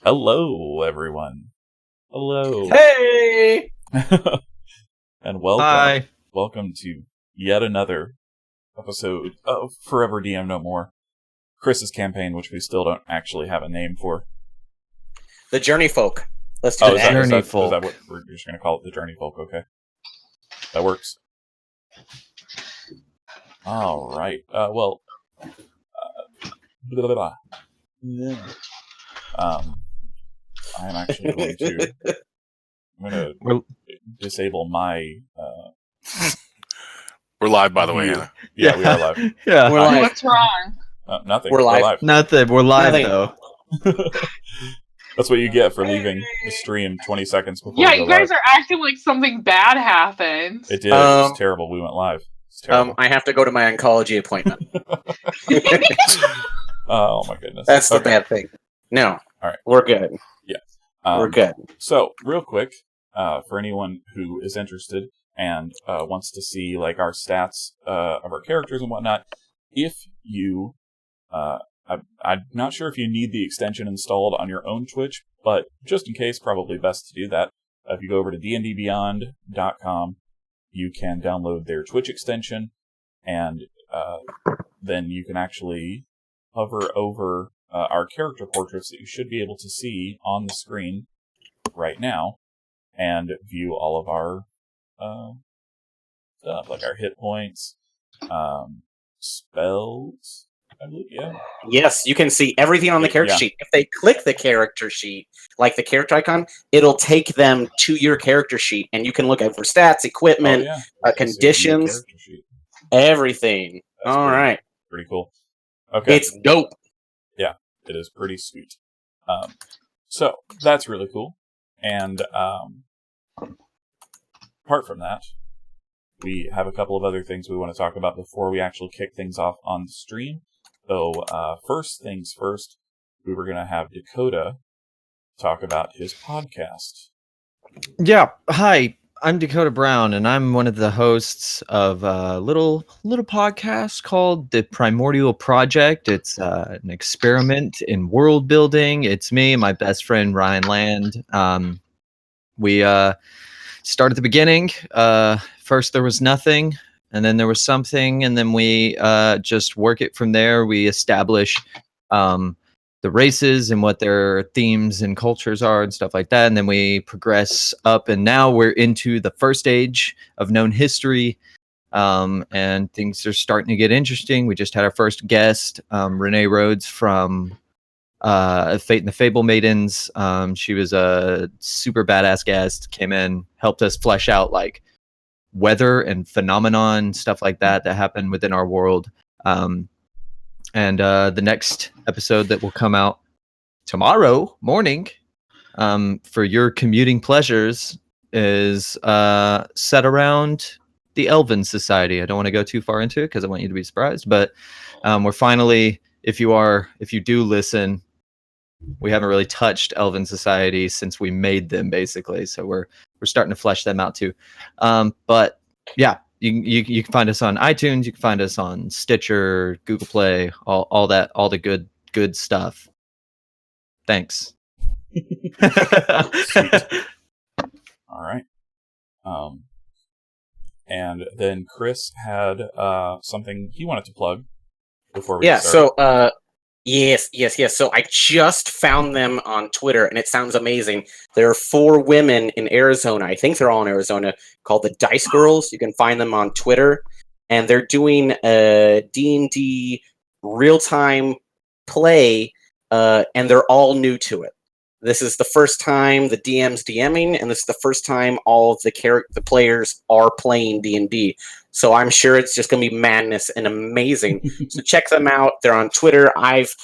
Hello, everyone. Hello. Hey! And welcome. Hi. Welcome to yet another episode of Forever DM No More. Chris's campaign, which we still don't actually have a name for. The Journeyfolk. Let's do Is that. that Journeyfolk. what we're just going to call it? The Journeyfolk, okay. That works. All right. Blah, blah, blah. I'm actually going to disable my We're live, by the way, view. Hannah. Yeah, we are live. Yeah. We're live. What's wrong? Nothing. We're live. Nothing. We're live Nothing. though. That's what you get for leaving the stream 20 seconds before Yeah, we go you guys live. are acting like something bad happened. It did. It was terrible. We went live. It's terrible. I have to go to my oncology appointment. Oh my goodness. That's the Okay. bad thing. No. All right. We're good. Um, We're good. So, real quick, for anyone who is interested and wants to see like our stats of our characters and whatnot, if you, I'm not sure if you need the extension installed on your own Twitch, but just in case, probably best to do that. If you go over to dndbeyond.com, you can download their Twitch extension, and then you can actually hover over our character portraits that you should be able to see on the screen right now, and view all of our stuff, like our hit points, spells, I believe, yeah. Yes, you can see everything on the character Yeah. sheet. If they click the character sheet, like the character icon, it'll take them to your character sheet, and you can look at for stats, equipment, Oh, yeah. I can see the conditions, character sheet. everything. That's All pretty- right. Pretty cool. Okay. It's dope. It is pretty sweet. So that's really cool. And apart from that, we have a couple of other things we want to talk about before we actually kick things off on the stream. So first things first, we were going to have Dakota talk about his podcast. Yeah. Hi. I'm Dakota Brown, and I'm one of the hosts of a little podcast called The Primordial Project. It's an experiment in world building. It's me and my best friend Ryan Land. We start at the beginning. First there was nothing, and then there was something, and then we just work it from there. We establish the races and what their themes and cultures are and stuff like that, and then we progress up, and now we're into the first age of known history, and things are starting to get interesting. We just had our first guest, Renee Rhodes from Fate and the Fable Maidens. She was a super badass guest, came in, helped us flesh out like weather and phenomenon, stuff like that happened within our world. And the next episode that will come out tomorrow morning for your commuting pleasures is set around the Elven Society. I don't want to go too far into it because I want you to be surprised, but we're finally, if you do listen, we haven't really touched Elven Society since we made them, basically. So we're starting to flesh them out too. But yeah. You can find us on iTunes. You can find us on Stitcher, Google Play, all the good stuff. Thanks. Sweet. All right. And then Chris had something he wanted to plug before we start. So yes. So I just found them on Twitter, and it sounds amazing. There are 4 women in Arizona. I think they're all in Arizona, called the Dice Girls. You can find them on Twitter, and they're doing a D&D real-time play, and they're all new to it. This is the first time the DM's DMing, and this is the first time all of the players are playing D&D. So I'm sure it's just going to be madness and amazing. So check them out. They're on Twitter. I've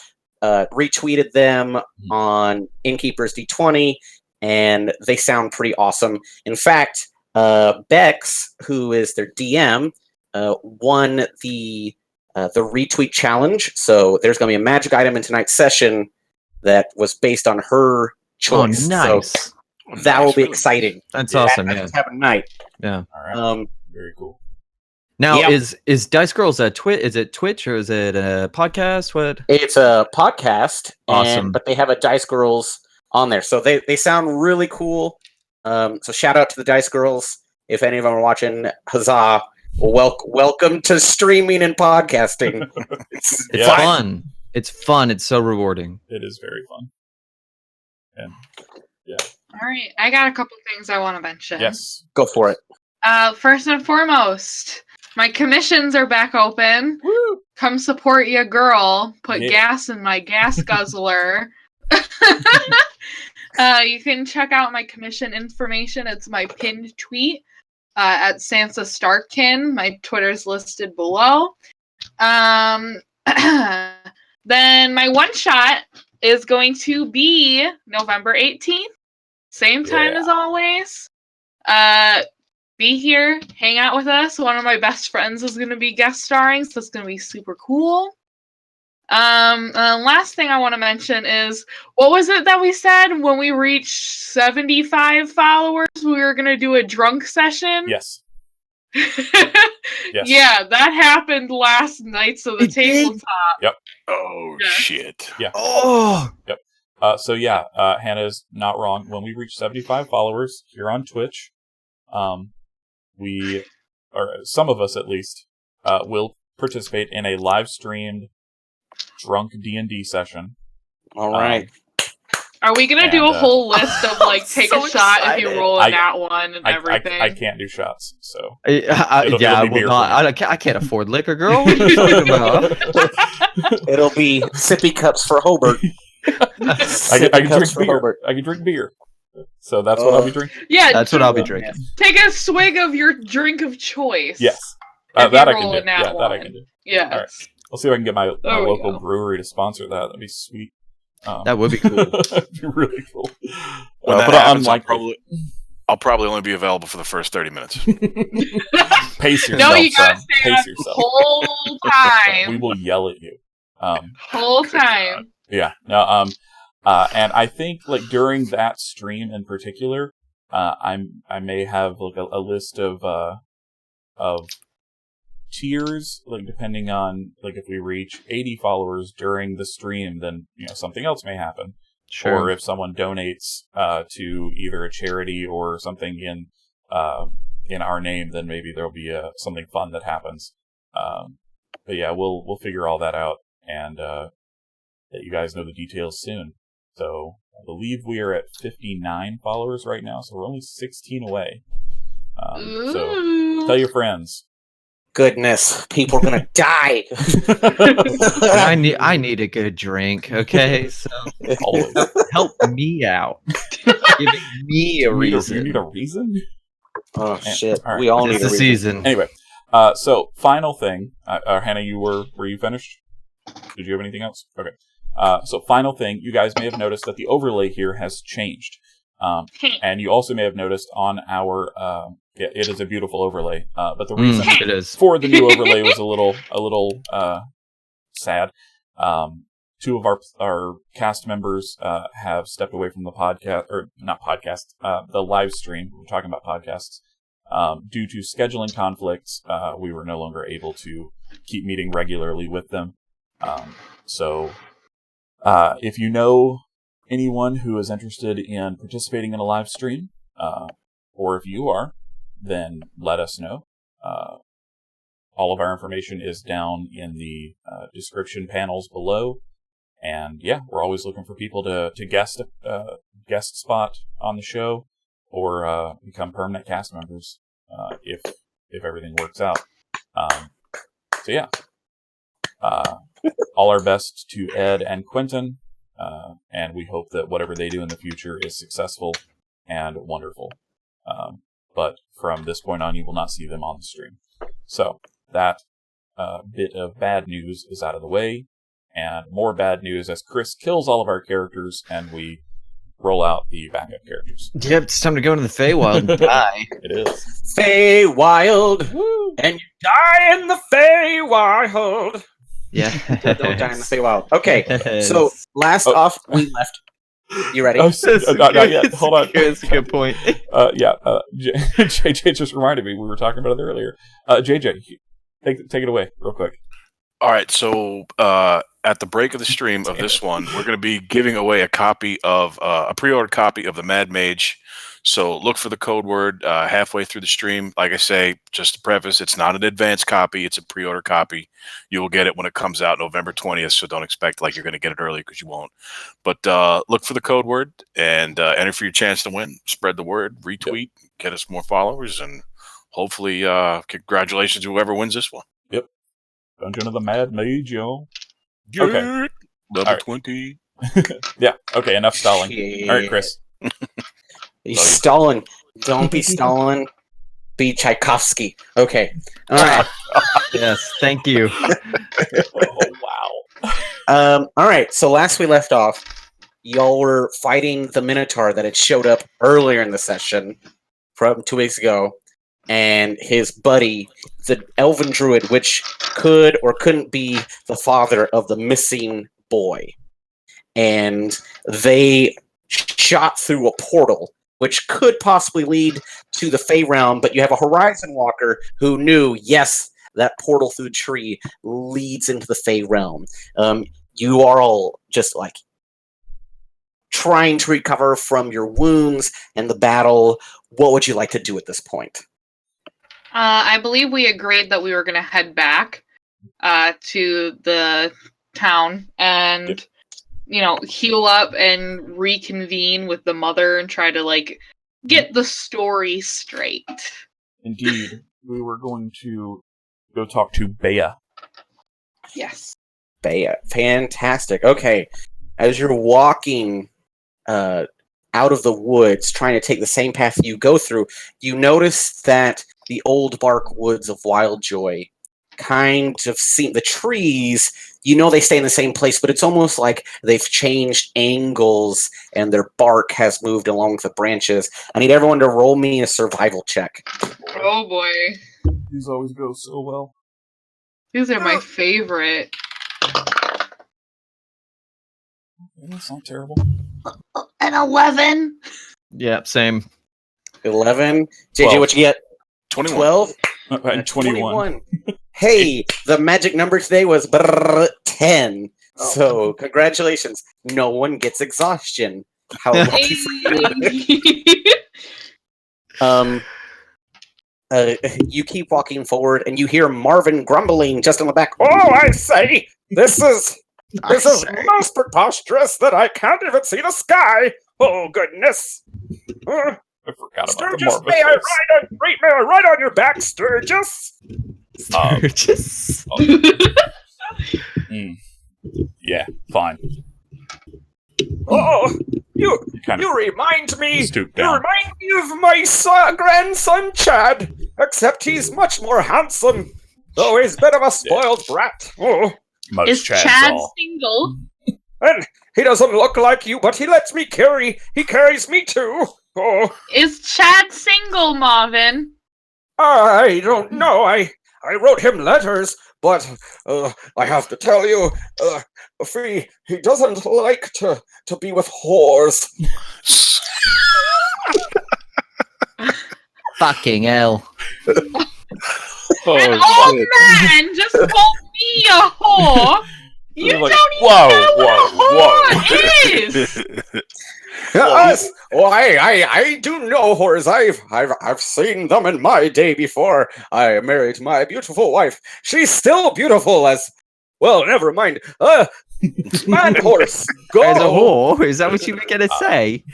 retweeted them on Innkeeper's D20, and they sound pretty awesome. In fact, Bex, who is their DM, won the retweet challenge. So there's going to be a magic item in tonight's session that was based on her choice. Oh, nice. So that will be exciting. That's Yeah. awesome. That Yeah. just happened tonight. Yeah. All right. Very cool. Now, Yep. is Dice Girls a Is it Twitch or is it a podcast? What? It's a podcast, Awesome. but they have a Dice Girls on there. So they sound really cool. So shout out to the Dice Girls. If any of them are watching, huzzah. Welcome to streaming and podcasting. It's fun. It's fun. It's so rewarding. It is very fun. And All right, I got a couple things I want to mention. yes. Go for it. First and foremost, my commissions are back open. Woo! Come support your girl. Put Yeah. gas in my gas guzzler. You can check out my commission information. It's my pinned tweet at Sansa Starkkin. My Twitter's listed below. Then my one shot is going to be November 18th. Same time as always. Be here, hang out with us. One of my best friends is going to be guest starring, so it's going to be super cool. Last thing I want to mention is, what was it that we said when we reached 75 followers? We were going to do a drunk session? Yes. Yeah, that happened last night, so the tabletop. Oh, Yeah. shit. Yeah. Oh, So Hannah is not wrong. When we reach 75 followers here on Twitch, we, or some of us at least, will participate in a live streamed drunk D&D session. All right. Are we going to do a whole list of, like, take so a shot if excited. you roll a nat one and everything? I can't do shots, so. I It'll be will beer not. I can't afford liquor, girl. What are you talking about? It'll be sippy cups for Hobart. I can drink beer. Hobart. I can drink beer. So that's what I'll be drinking? Yeah, That's what I'll be drinking. take a swig of your drink of choice. Yes. If That you I can roll do. a nat Yeah, that I one. can do. Yes. All right. I'll see if I can get my There we local go. brewery to sponsor that. That'd be sweet. That would be cool. That'd be really cool. When that but happens, unlikely. I'll probably only be available for the first 30 minutes. Pace yourself, No, you gotta son. stay Pace up the yourself. whole We time. will yell at you. Whole time. Yeah. No. And I think like during that stream in particular, I may have like a list of tiers, like depending on like if we reach 80 followers during the stream, then something else may happen. Sure. Or if someone donates to either a charity or something in our name, then maybe there'll be something fun that happens. But yeah, we'll figure all that out and let you guys know the details soon. So I believe we are at 59 followers right now, so we're only 16 away. So Ooh. tell your friends. Goodness, people are gonna die. I need a good drink. Okay, so Always. help me out. Giving me a You reason. need a reason? Oh shit, All right. we all It's need the a reason. season. Anyway, so final thing. Hannah, were you finished? Did you have anything else? Okay. So final thing, you guys may have noticed that the overlay here has changed. And you also may have noticed on our, it is a beautiful overlay. But the reason It is. for the new overlay was a little sad. Two of our cast members have stepped away from the podcast, or not podcast, the live stream. We're talking about podcasts. Due to scheduling conflicts, we were no longer able to keep meeting regularly with them. So if you know anyone who is interested in participating in a live stream, or if you are, then let us know. All of our information is down in the description panels below. And yeah, we're always looking for people to guest spot on the show or become permanent cast members if everything works out. So yeah, all our best to Ed and Quentin, and we hope that whatever they do in the future is successful and wonderful. But from this point on, you will not see them on the stream. So that bit of bad news is out of the way. And more bad news as Chris kills all of our characters and we roll out the backup characters. Yep, it's time to go into the Feywild and die. It is. Feywild, Woo! and you die in the Feywild. Yeah. Don't die in the Feywild. Okay, so last Oh. off, we left. You ready? Oh, not yet. Hold on. That's a good point. JJ just reminded me. We were talking about it earlier. JJ, take it away real quick. All right, so at the break of the stream of this one, we're going to be giving away a copy of a pre-ordered copy of the Mad Mage. So look for the code word halfway through the stream. Like I say, just to preface, it's not an advanced copy; it's a pre-order copy. You will get it when it comes out November 20th. So don't expect like you're going to get it early because you won't. But look for the code word and enter for your chance to win. Spread the word, retweet, get us more followers, and hopefully, congratulations to whoever wins this one. Yep. Dungeon of the Mad Mage, yo. Okay. Okay. Level All right. 20. Yeah. Okay. Enough stalling. All right, Chris. He's stalling. Don't be stalling. Be Tchaikovsky. Okay. All right. Yes, thank you. Oh wow. All right. So last we left off, y'all were fighting the Minotaur that had showed up earlier in the session from 2 weeks ago, and his buddy, the Elven Druid, which could or couldn't be the father of the missing boy. And they shot through a portal, which could possibly lead to the Fey Realm, but you have a Horizon Walker who knew, yes, that portal through the tree leads into the Fey Realm. You are all just like trying to recover from your wounds and the battle. What would you like to do at this point? I believe we agreed that we were going to head back to the town and, heal up and reconvene with the mother and try to, get the story straight. Indeed. We were going to go talk to Bea. Yes. Bea. Fantastic. Okay. As you're walking out of the woods, trying to take the same path you go through, you notice that the old bark woods of Wildjoy kind of seem, the trees, they stay in the same place, but it's almost like they've changed angles and their bark has moved along with the branches. I need everyone to roll me a survival check. Oh boy. These always go so well. These are my favorite. That's not terrible. An 11. Yeah, same. 11. JJ, 12. what you get? 21. 12? And 21. Hey, the magic number today was 10. So, congratulations. No one gets exhaustion. How lucky for you. You keep walking forward, and you hear Marvin grumbling just in the back. Oh, I say, this is most preposterous that I can't even see the sky. Oh, goodness. I forgot about the Sturgis, Marvin may I voice. ride on your back, Sturgis? Sturgis. Yeah, fine. Oh, you kind of remind me. stoop You down. remind me of my grandson Chad, except he's much more handsome. Though he's a bit of a spoiled brat. Oh, Most Is Chads Chad all. single? and he doesn't look like you, but he lets me carry. He carries me too. Oh, Is Chad single, Marvin? I don't know. I wrote him letters, but I have to tell you, he doesn't like to be with whores. Fucking hell. An old man just called me a whore. You Like, don't even know what a whore is. Yes. Oh, I do know whores. I've seen them in my day before I married my beautiful wife. She's still beautiful as well. Never mind. Man horse, go. As a whore? Is that what you were going to say?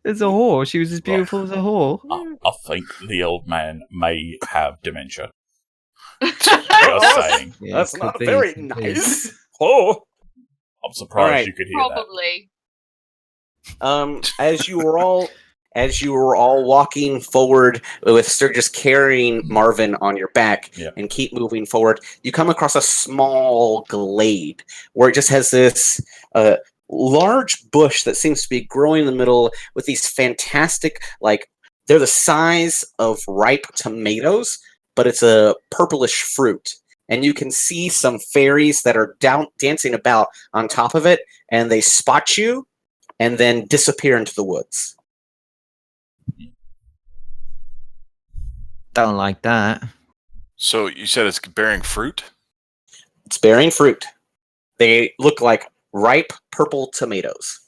As a whore? She was as beautiful as a whore? I think the old man may have dementia. Just Oh, saying. Yeah, That's could not be, very could be. nice. Oh. I'm surprised Alright. you could hear that. Probably. As you were all walking forward with Sturgis carrying Marvin on your back Yeah. and keep moving forward, you come across a small glade where it just has this large bush that seems to be growing in the middle with these fantastic, they're the size of ripe tomatoes, but it's a purplish fruit. And you can see some fairies that are dancing about on top of it, and they spot you and then disappear into the woods. Don't like that. So you said it's bearing fruit? It's bearing fruit. They look like ripe purple tomatoes.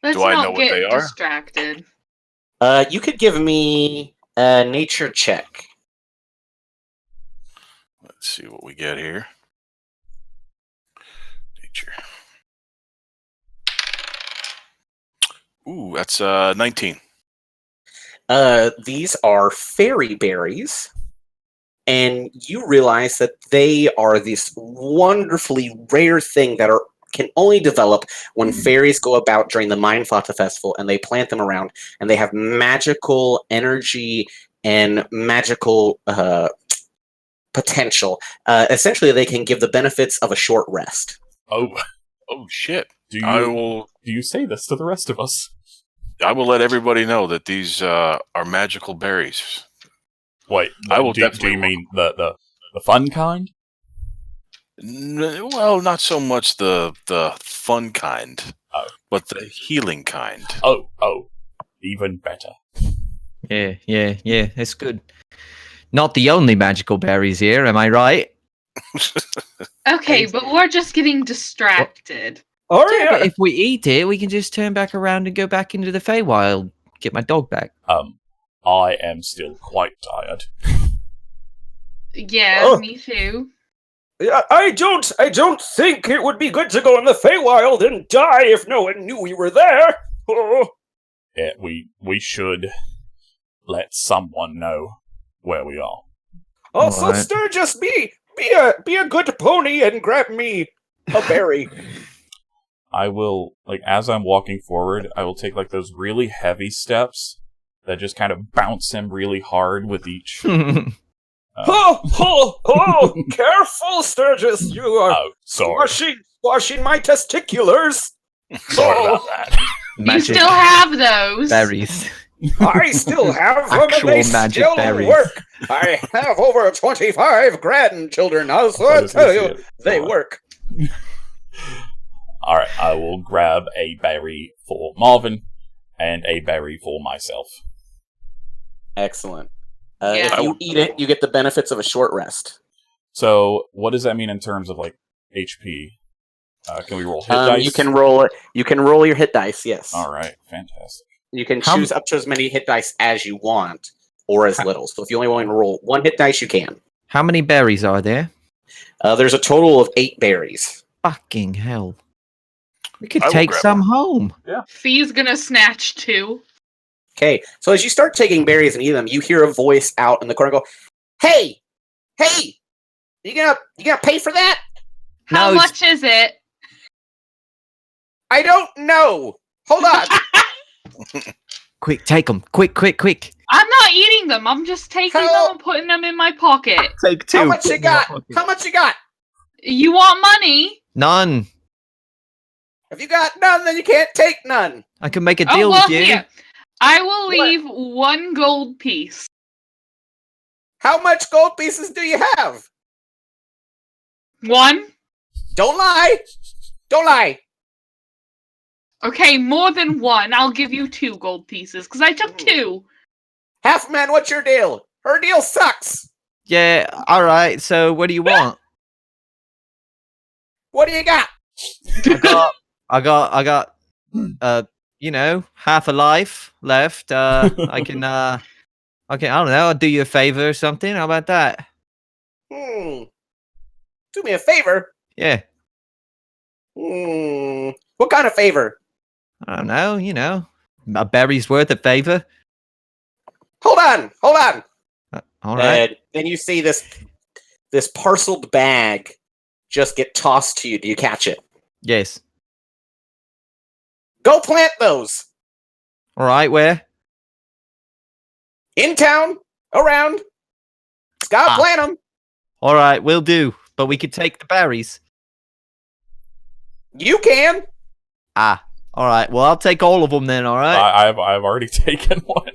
Let's Do I not know what get they are? distracted. You could give me a nature check. Let's see what we get here. Nature. Ooh, that's 19. These are fairy berries, and you realize that they are this wonderfully rare thing that can only develop when fairies go about during the Mindflata Festival, and they plant them around, and they have magical energy and magical potential. Essentially, they can give the benefits of a short rest. Oh, Shit. do you say this to the rest of us? I will let everybody know that these are magical berries. Wait, I will do definitely. you mean the fun kind? Well, not so much the fun kind, but the healing kind. Oh, even better. Yeah, that's good. Not the only magical berries here, am I right? Okay, but we're just getting distracted. Yeah, but if we eat it, we can just turn back around and go back into the Feywild. Get my dog back. I am still quite tired. Yeah, me too. I don't think it would be good to go in the Feywild and die if no one knew we were there. Oh. Yeah, we should let someone know where we are. Also, Alright. Sturgis, be a good pony and grab me a berry. I will, as I'm walking forward, I will take, those really heavy steps that just kind of bounce him really hard with each. Oh, careful, Sturgis, you are Sorry. squashing my testiculars. Sorry about that. You still have those. berries. I still have them, Actual and they magic still berries. work. I have over 25 grandchildren now, so I tell you, they work. Alright, I will grab a berry for Marvin and a berry for myself. Excellent. Yeah. If you eat it, you get the benefits of a short rest. So, what does that mean in terms of, HP? Can we roll hit dice? You can roll it. You can roll your hit dice. Yes. Alright, fantastic. You can choose up to as many hit dice as you want, or as little. So if you only want to roll one hit dice, you can. How many berries are there? There's a total of 8 berries. Fucking hell. We could I will take grab some home. Fee's gonna snatch 2. Okay, so as you start taking berries and eating them, you hear a voice out in the corner go, "Hey, you gonna pay for that? How No, much is it? I don't know. Hold on." Quick, take them. Quick. I'm not eating them. I'm just taking them and putting them in my pocket. Take 2. How much you got? How much you got? You want money? None. If you got none, then you can't take none. I can make a Oh, deal well, with you. here. I will leave 1 gold piece. How much gold pieces do you have? 1? Don't lie. Don't lie. Okay, more than 1. I'll give you 2 gold pieces, because I took 2. Half man, what's your deal? Her deal sucks. Yeah, alright, so what do you want? What do you got? I got half a life left. I don't know, I'll do you a favor or something. How about that? Do me a favor. Yeah. What kind of favor? I don't know, a berry's worth a favor. Hold on. All right. And then you see this parceled bag just get tossed to you. Do you catch it? Yes. Go plant those. All right, where? In town, around. Gotta plant them. All right, will do. But we could take the berries. You can. All right. Well, I'll take all of them then. All right. I've already taken one.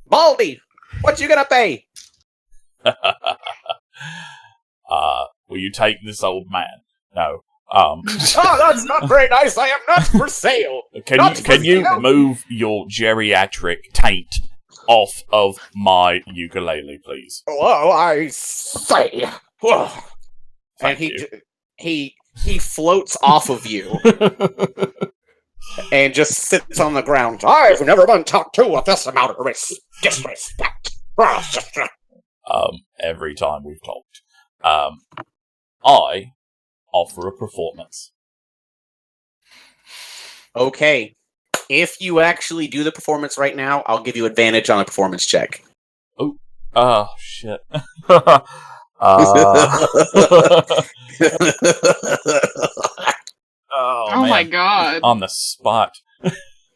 Baldy, what you gonna pay? Will you take this old man? No. Oh, that's not very nice. I am not for sale. Can you move your geriatric taint off of my ukulele, please? Oh, I say. Whoa. And Thank you. he floats off of you and just sits on the ground. I've never been talked to with this amount of disrespect. Every time we've talked. I offer a performance. Okay. If you actually do the performance right now, I'll give you advantage on a performance check. Oh, shit. Oh my god. On the spot.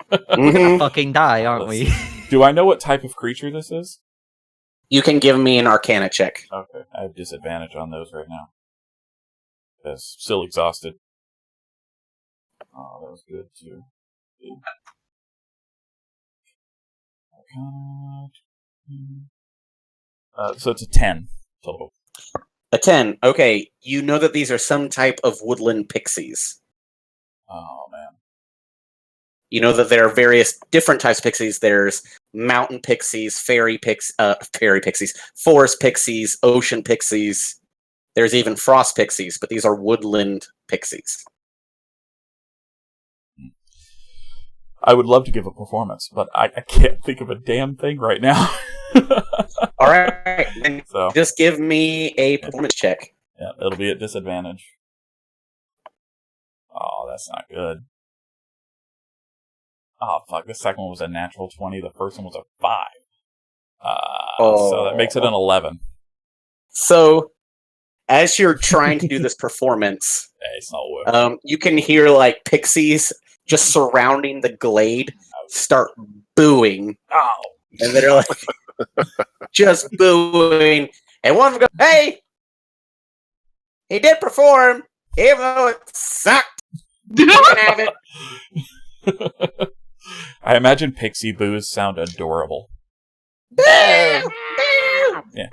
We're gonna fucking die, aren't we? Do I know what type of creature this is? You can give me an Arcana check. Okay, I have disadvantage on those right now. Because still exhausted. Oh, that was good too. So it's a 10 total. A 10. Okay, you know that these are some type of woodland pixies. Oh, man. You know that there are various different types of pixies. There's mountain pixies, fairy pixies, forest pixies, ocean pixies. There's even frost pixies, but these are woodland pixies. I would love to give a performance, but I can't think of a damn thing right now. All right, then So just give me a performance check. yeah, it'll be at disadvantage. Oh, that's not good. Oh, fuck. The second one was a natural 20. The first one was a 5. So that makes it an 11. So, as you're trying to do this performance, Yeah, it's not working. you can hear like pixies just surrounding the glade start booing. Oh. And they're like, just booing. And one of them goes, hey! He did perform, even though it sucked. You can have it. I imagine pixie boos sound adorable. Boo! Yeah.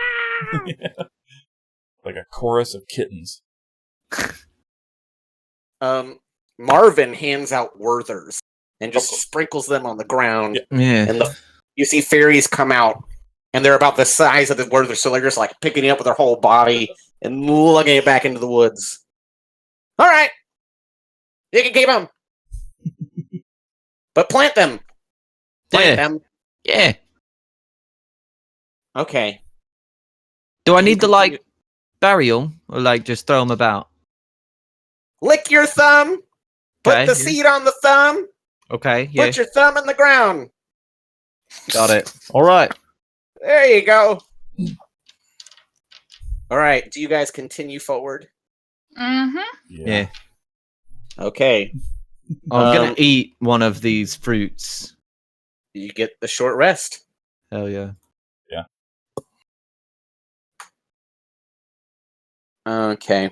Like a chorus of kittens. Marvin hands out Werthers and just sprinkles them on the ground. Yeah. And you see fairies come out, and they're about the size of the Werther, so they're just like picking it up with their whole body and lugging it back into the woods. All right, you can keep them, but plant them. Plant them. Yeah. Okay. Do I need to like bury them or like just throw them about? Lick your thumb. Put Okay, the yeah. seed on the thumb. Okay. Yeah. Put your thumb in the ground. Got it. All right. There you go. All right. Do you guys continue forward? Mm-hmm. Yeah. Okay. I'm gonna eat one of these fruits. You get the short rest. Hell yeah. Okay.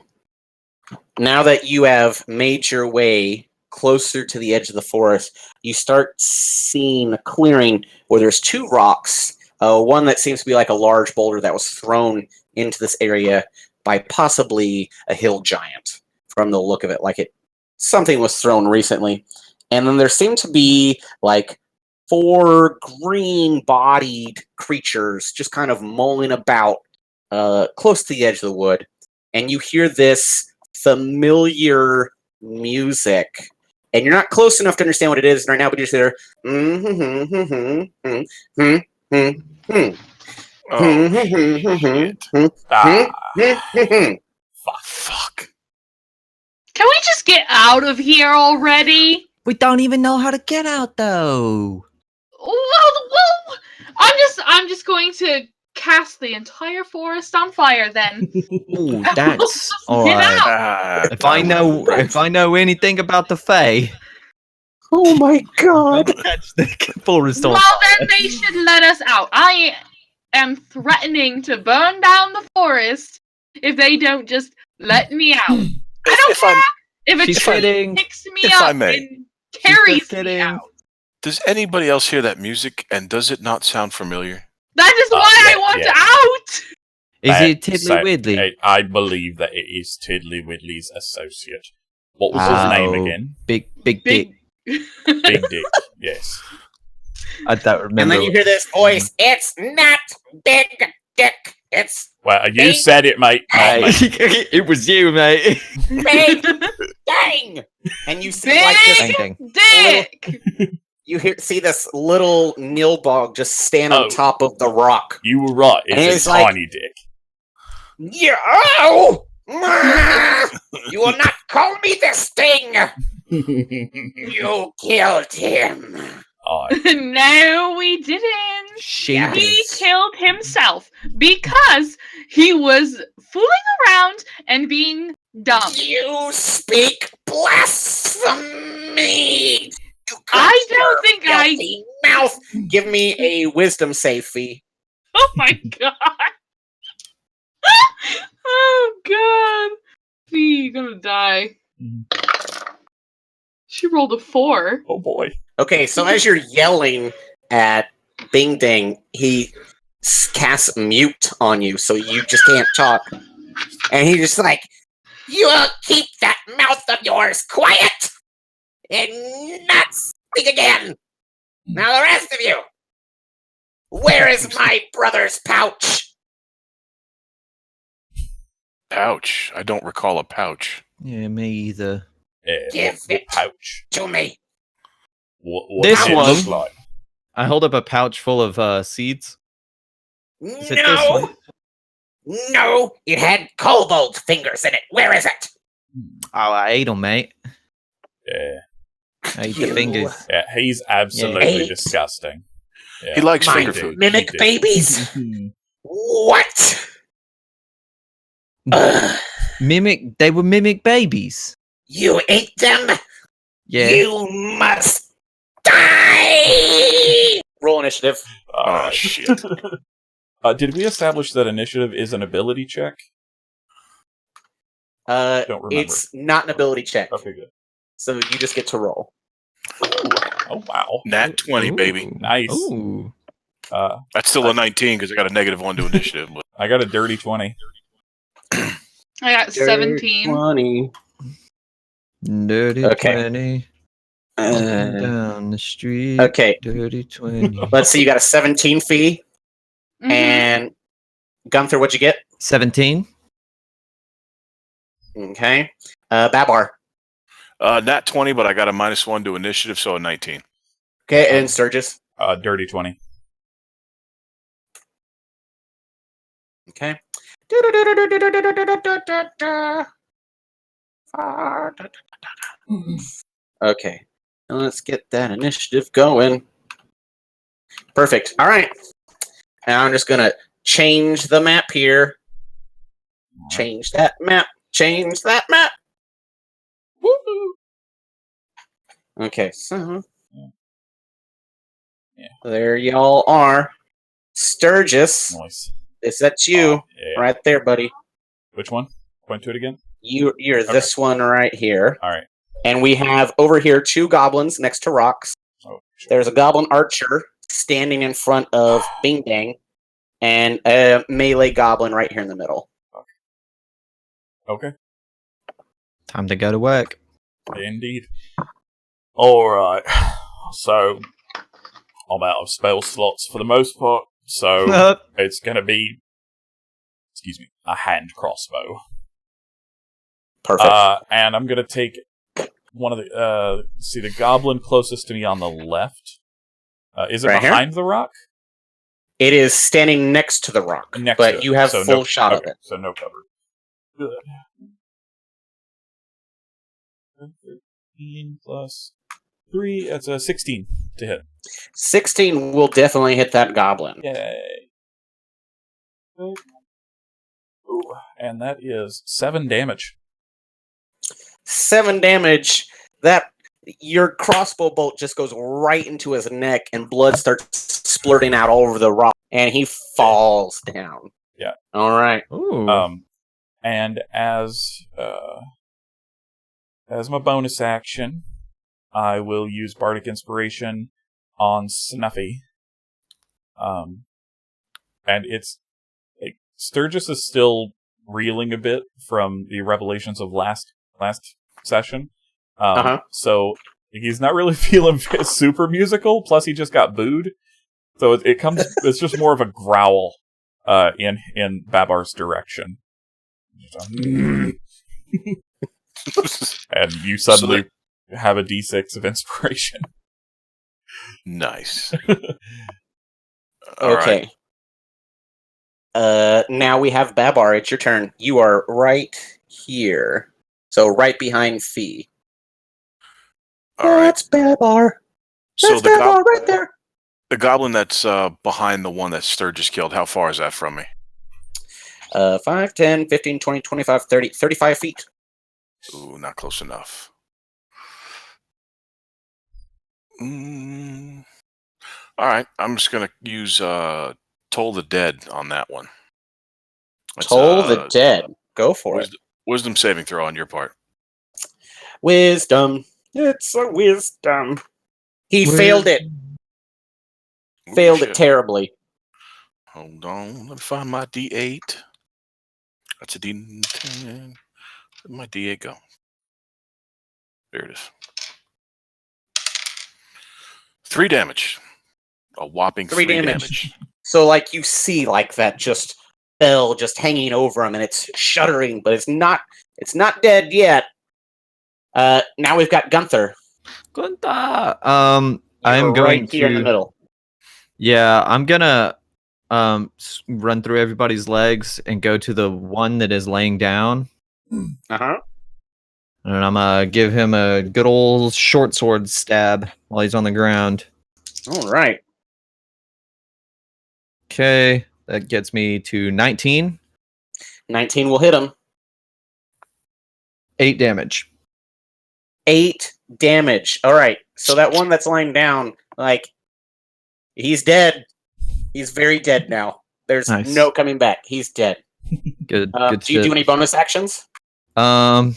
Now that you have made your way closer to the edge of the forest, you start seeing a clearing where there's two rocks. One that seems to be like a large boulder that was thrown into this area by possibly a hill giant from the look of it. Like something was thrown recently. And then there seem to be like 4 green-bodied creatures just kind of mulling about close to the edge of the wood. And you hear this familiar music. And you're not close enough to understand what it is right now, but you're just there. Fuck. Can we just get out of here already? We don't even know how to get out though. Well, I'm just going to cast the entire forest on fire then. Ooh, that's all Get right. out! If I know anything about the Fae, Oh my god. catch the forest on Well, then they should let us out. I am threatening to burn down the forest if they don't just let me out. I don't If care I'm- if a She's tree kidding. picks me If up I may. and carries me kidding. out. Does anybody else hear that music, and does it not sound familiar? That is why I want out! Is it Tiddly Widdly? I believe that it is Tiddly Widdly's associate. What was his name again? Big Big- Dick. Big Dick. Yes. I don't remember. And then you hear this voice. It's not Big Dick. It's Well, you Hey. said it, mate. Not me. It was you, mate. big. Dang. And you see like this. Thanking. Dick! You see this little Nilbog just stand on Oh. top of the rock. You were right. And It's it's a like- tiny dick. Yeah. Ow! You will not call me this thing. You killed him. No, we didn't. Shaded. He killed himself because he was fooling around and being dumb. You speak blasphemy. You I curse don't think your I- filthy mouth. Give me a wisdom save fee. Oh my god. Oh god. Fee, you're gonna die. Mhm. She rolled a 4. Oh boy. Okay, so as you're yelling at Bing Ding, he casts mute on you, so you just can't talk. And he's just like, "You will keep that mouth of yours quiet and not speak again. Now the rest of you, where is my brother's pouch? Pouch. I don't recall a pouch. Yeah, me either. Give what it. pouch. To me." What This does it one. look like? I hold up a pouch full of seeds. Is it this No, one? no, it had kobold fingers in it. Where is it? Oh, I ate them, mate. Yeah. I ate You- the fingers. Yeah, he's absolutely Eight. disgusting. Yeah. He likes My finger food. mimic He did. babies. What? Mimic. They were mimic babies. You ate them? Yeah. You must die! Roll initiative. Oh, shit. Did we establish that initiative is an ability check? Don't remember. It's not an ability check, Okay, good. so you just get to roll. Oh wow. Nat 20, baby. Ooh. Nice. Ooh. That's still a 19 because I got a -1 to initiative. But I got a dirty 20. I got 17. 20. Dirty Okay. 20. Walking down the street. Okay, Dirty 20. let's see. You got a 17 fee, Mhm. and Gunther, what'd you get? 17. Okay. Babar. Nat 20, but I got a -1 to initiative, so a 19. Okay, and Sturgis. Dirty 20. Okay. Okay. Let's get that initiative going. Perfect. All right. Now I'm just going to change the map here. Change that map. Change that map. Woo! Okay, so Yeah. there y'all are. Sturgis, Nice. is that you? Oh, yeah. Right there, buddy. Which one? Point to it again. You're this one right here. All right. And we have over here 2 goblins next to rocks. Oh, shit. There's a goblin archer standing in front of Bing Bang, and a melee goblin right here in the middle. Okay. Time to go to work. Indeed. All right. So I'm out of spell slots for the most part. So it's gonna be, excuse me, a hand crossbow. Perfect. And I'm gonna take one of the see the goblin closest to me on the left. Is it Right here? behind the rock? It is standing next to the rock, Next but to it. you have So full no, shot okay, of it. So no cover. Good. 13 plus 3. That's a 16 to hit. 16 will definitely hit that goblin. Yay. Ooh, and that is 7 damage. 7 damage. That your crossbow bolt just goes right into his neck, and blood starts splurting out all over the rock, and he falls down. Yeah. All right. Ooh. And as my bonus action, I will use Bardic Inspiration on Snuffy. And it's like Sturgis is still reeling a bit from the revelations of last session. So he's not really feeling super musical. Plus, he just got booed, so it comes. It's just more of a growl in Babar's direction. And you suddenly have a D6 of inspiration. Nice. Okay. Now we have Babar. It's your turn. You are right here. So right behind Fee. All right. That's Babar. So That's Babar right there. the goblin that's behind the one that Sturgis killed, how far is that from me? 5, 10, 15, 20, 25, 30, 35 feet. Ooh, not close enough. All right, I'm just going to use Toll the Dead on that one. That's, Toll the Dead. Go for it. Wisdom saving throw on your part. Wisdom. It's a wisdom. He failed it. Ooh, Failed shit. it terribly. Hold on, let me find my D8. That's a D10. Where'd my D8 go? There it is. 3 damage. A whopping 3 damage. So, like, you see, like, that just bell just hanging over him, and it's shuddering, but it's not dead yet. Now we've got Gunther. Gunther! You're I'm going right here in the to... middle. Yeah, I'm gonna run through everybody's legs and go to the one that is laying down. Uh-huh. And I'm gonna give him a good old short sword stab while he's on the ground. All right. Okay, that gets me to 19. 19 will hit him. 8 damage. 8 damage. All right. So that one that's lying down, like, he's dead. He's very dead now. There's Nice. no coming back. He's dead. Good. Good Do you shit. do any bonus actions? Yeah,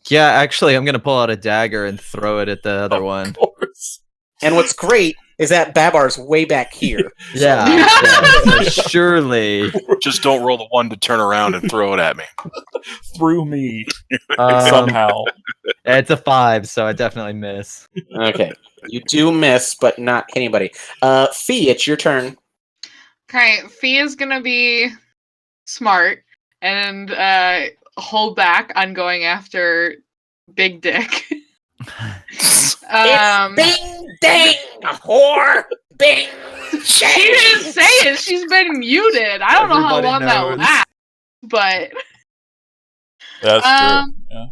actually, I'm gonna pull out a dagger and throw it at the other one. Of course. And what's great is that Babar's way back here. Yeah, so surely. Just don't roll the 1 to turn around and throw it at me. Through me. Somehow. It's a 5, so I definitely miss. Okay. You do miss, but not anybody. Fee, it's your turn. Okay, Fee is gonna be smart and hold back on going after Big Dick. It's Bing Dang, whore! Bing! She didn't say it. She's been muted. I don't know how Everybody long that knows. lasts, but That's true. Yeah.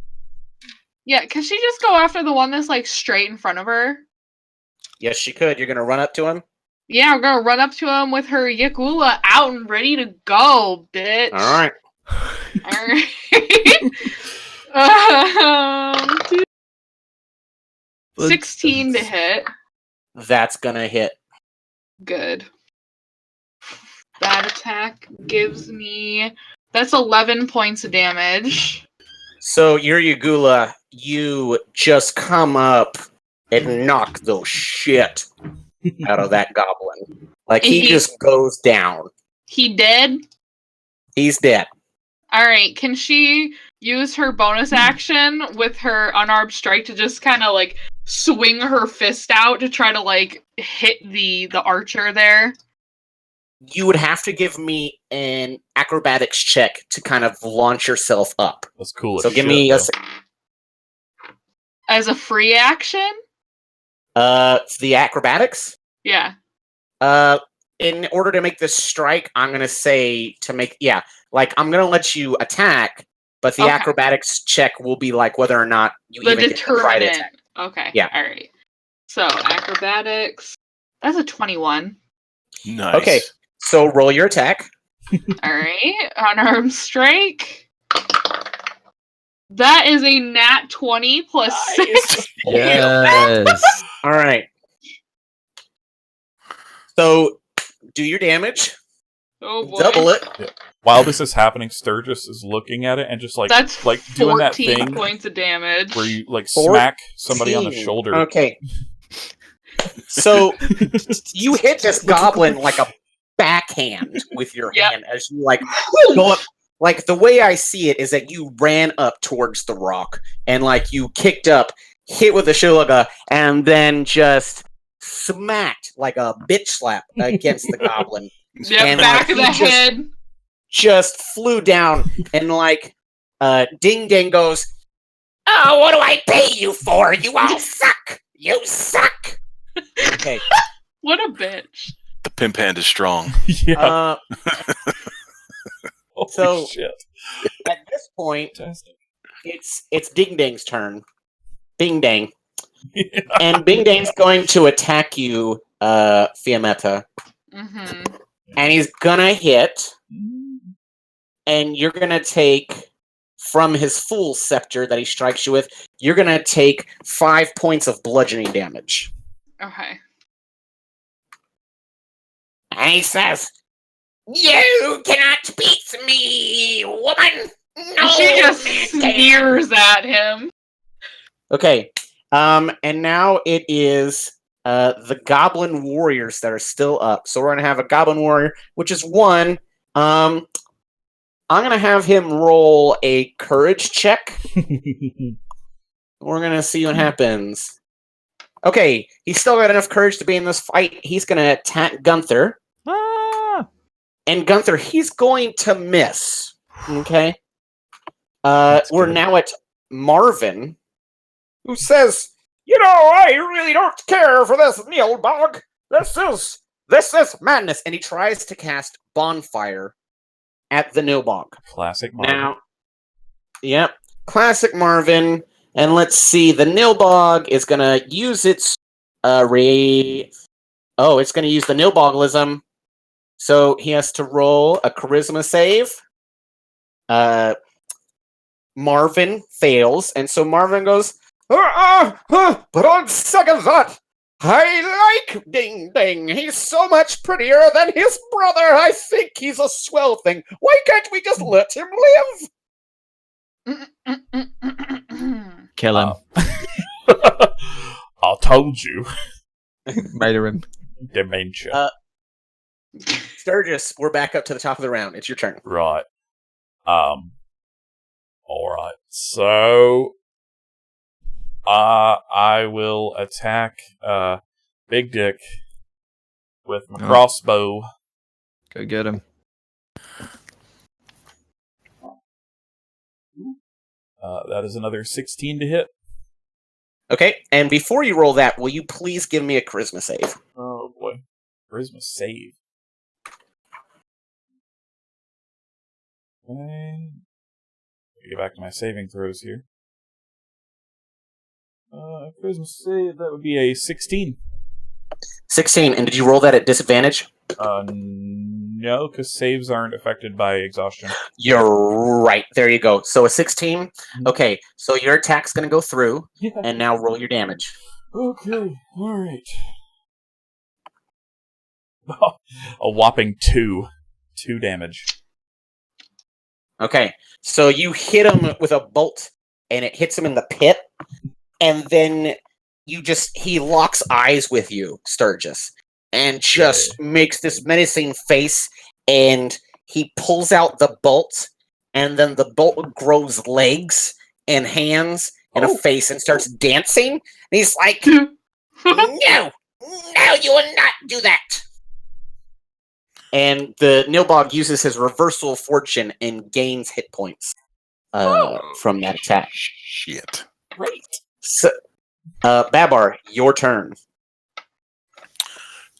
yeah. Can she just go after the one that's like straight in front of her? Yes, she could. You're gonna run up to him? Yeah, we're gonna run up to him with her Yakula out and ready to go, bitch. Alright. Alright. 16 to hit. That's gonna hit. Good. That attack gives me... That's 11 points of damage. So, Yugula, you just come up and knock the shit out of that goblin. Like, he just goes down. He dead? He's dead. Alright, can she use her bonus action with her unarmed strike to just kind of, like, swing her fist out to try to, like, hit the archer there? You would have to give me an acrobatics check to kind of launch yourself up. That's cool. So give me As a free action? the acrobatics? Yeah. In order to make this strike, I'm gonna say to make I'm gonna let you attack, but the acrobatics check will be like whether or not you the even get to try to attack. Okay. Yeah. All right. So acrobatics. That's a 21. Nice. Okay. So roll your attack. All right. Unarmed strike. That is a nat 20 plus 6. Yes. All right. So do your damage. Oh boy. Double it. Yeah. While this is happening, Sturgis is looking at it and just That's like 14 doing that thing points of damage. where you like smack somebody on the 14. shoulder. Okay. So you hit this goblin like a backhand with your hand as you like go up. Like the way I see it is that you ran up towards the rock and like you kicked up, hit with the shulaga, and then just smacked like a bitch slap against the goblin. Yep, And, back like, of the he head. just flew down, and like Ding Ding goes, "Oh, what do I pay you for? You all suck. You suck." Okay. What a bitch. The pimp hand is strong. Yeah. Holy so- shit. At this point, Fantastic. it's Ding Dang's turn. Bing Dang. Yeah. And Bing Dang's going to attack you, Fiametta. Mm-hmm. And he's gonna hit, and you're gonna take from his full scepter that he strikes you with, you're gonna take 5 points of bludgeoning damage. Okay. And he says, "You cannot beat me, woman! No, She just man can." sneers at him. Okay, and now it is the Goblin Warriors that are still up. So we're gonna have a Goblin Warrior, which is 1. I'm gonna have him roll a Courage check. We're gonna see what happens. Okay, he's still got enough courage to be in this fight. He's gonna attack Gunther. Ah! And Gunther, he's going to miss. Okay. That's We're good. now at Marvin, who says, "You know, I really don't care for this Neilbog. This is madness." And he tries to cast Bonfire at the Neilbog. Classic Marvel. Now, yep, classic Marvin. And let's see, the Nilbog is gonna use its it's gonna use the Nilboglism. So he has to roll a charisma save. Marvin fails, and so Marvin goes, but on second thought, I like Ding Ding. He's so much prettier than his brother. I think he's a swell thing. Why can't we just let him live? Kill him. I told you. Murder him. Dementia. Sturgis, we're back up to the top of the round. It's your turn. Right. Alright. So I will attack Big Dick with my crossbow. Go get him. That is another 16 to hit. Okay, and before you roll that, will you please give me a charisma save? Oh boy. Charisma save. Okay. Get back to my saving throws here. Charisma save, that would be a 16. 16, and did you roll that at disadvantage? No, because saves aren't affected by exhaustion. You're right. There you go. So a 16. Okay, so your attack's going to go through, Yeah. and now roll your damage. Okay, alright. A whopping 2. 2 damage. Okay, so you hit him with a bolt, and it hits him in the pit, and then he locks eyes with you, Sturgis, and just makes this menacing face, and he pulls out the bolt, and then the bolt grows legs and hands and a face and starts dancing. And he's like, "No, you will not do that." And the Nilbog uses his reversal of fortune and gains hit points from that attack. Shit. Great. So, Babar, your turn.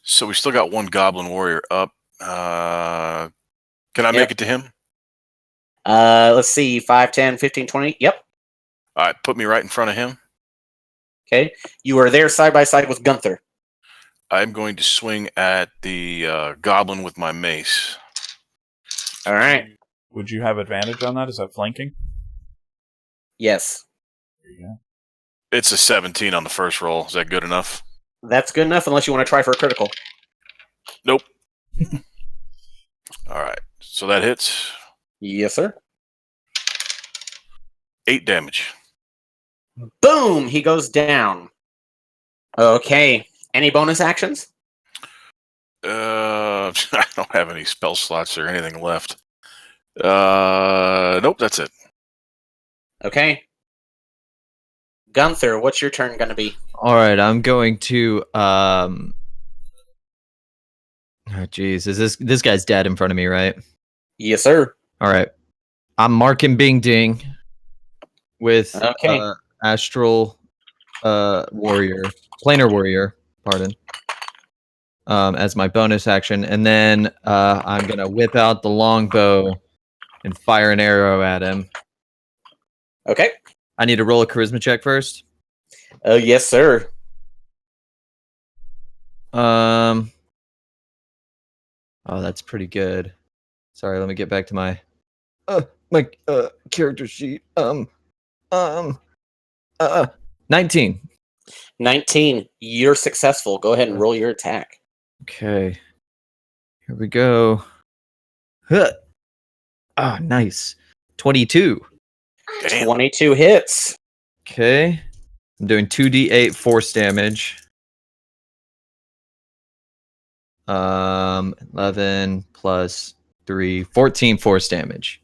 So we still got one Goblin Warrior up. Can I make it to him? Let's see, 5, 10, 15, 20. Yep. All right, put me right in front of him. Okay. You are there side by side with Gunther. I'm going to swing at the Goblin with my mace. All right. Would you have advantage on that? Is that flanking? Yes. There you go. It's a 17 on the first roll. Is that good enough? That's good enough unless you want to try for a critical. Nope. All right. So that hits. Yes, sir. 8 damage. Boom! He goes down. Okay. Any bonus actions? I don't have any spell slots or anything left. Nope, that's it. Okay. Gunther, what's your turn going to be? All right, I'm going to Oh, jeez. Is this guy's dead in front of me, right? Yes, sir. All right. I'm marking Bing Ding with Okay. Astral Warrior, Planar Warrior, pardon, as my bonus action. And then I'm going to whip out the longbow and fire an arrow at him. Okay. I need to roll a charisma check first. Yes, sir. Oh, that's pretty good. Sorry, let me get back to my character sheet. 19. 19. You're successful. Go ahead and roll your attack. Okay. Here we go. Huh. Ah, nice. 22. Damn. 22 hits. Okay. I'm doing 2d8 force damage. 11 plus 3, 14 force damage.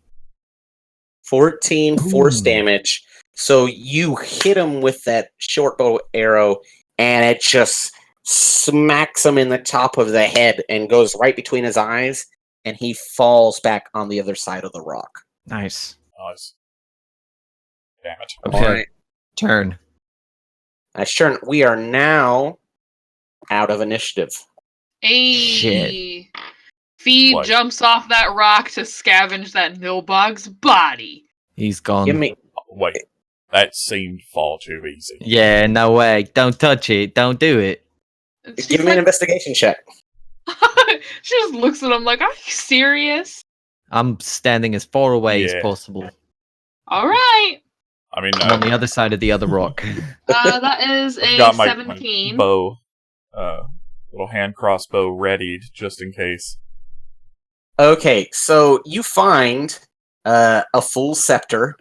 14 force Ooh. damage. So you hit him with that short bow arrow, and it just smacks him in the top of the head and goes right between his eyes, and he falls back on the other side of the rock. Nice. Nice. Damn it. Okay. Alright. Turn. Nice turn. We are now out of initiative. Hey. Shit. Feed What? jumps off that rock to scavenge that Nilbog's body. He's gone. Give me. Wait, that seemed far too easy. Yeah, no way. Don't touch it. Don't do it. She's Give me an like- investigation check. she just looks at him like, "Are you serious?" I'm standing as far away as Yeah. possible. All right. I mean, I'm on the other side of the other rock. That is I've a got my 17. bow, little hand crossbow readied just in case. Okay, so you find a full scepter,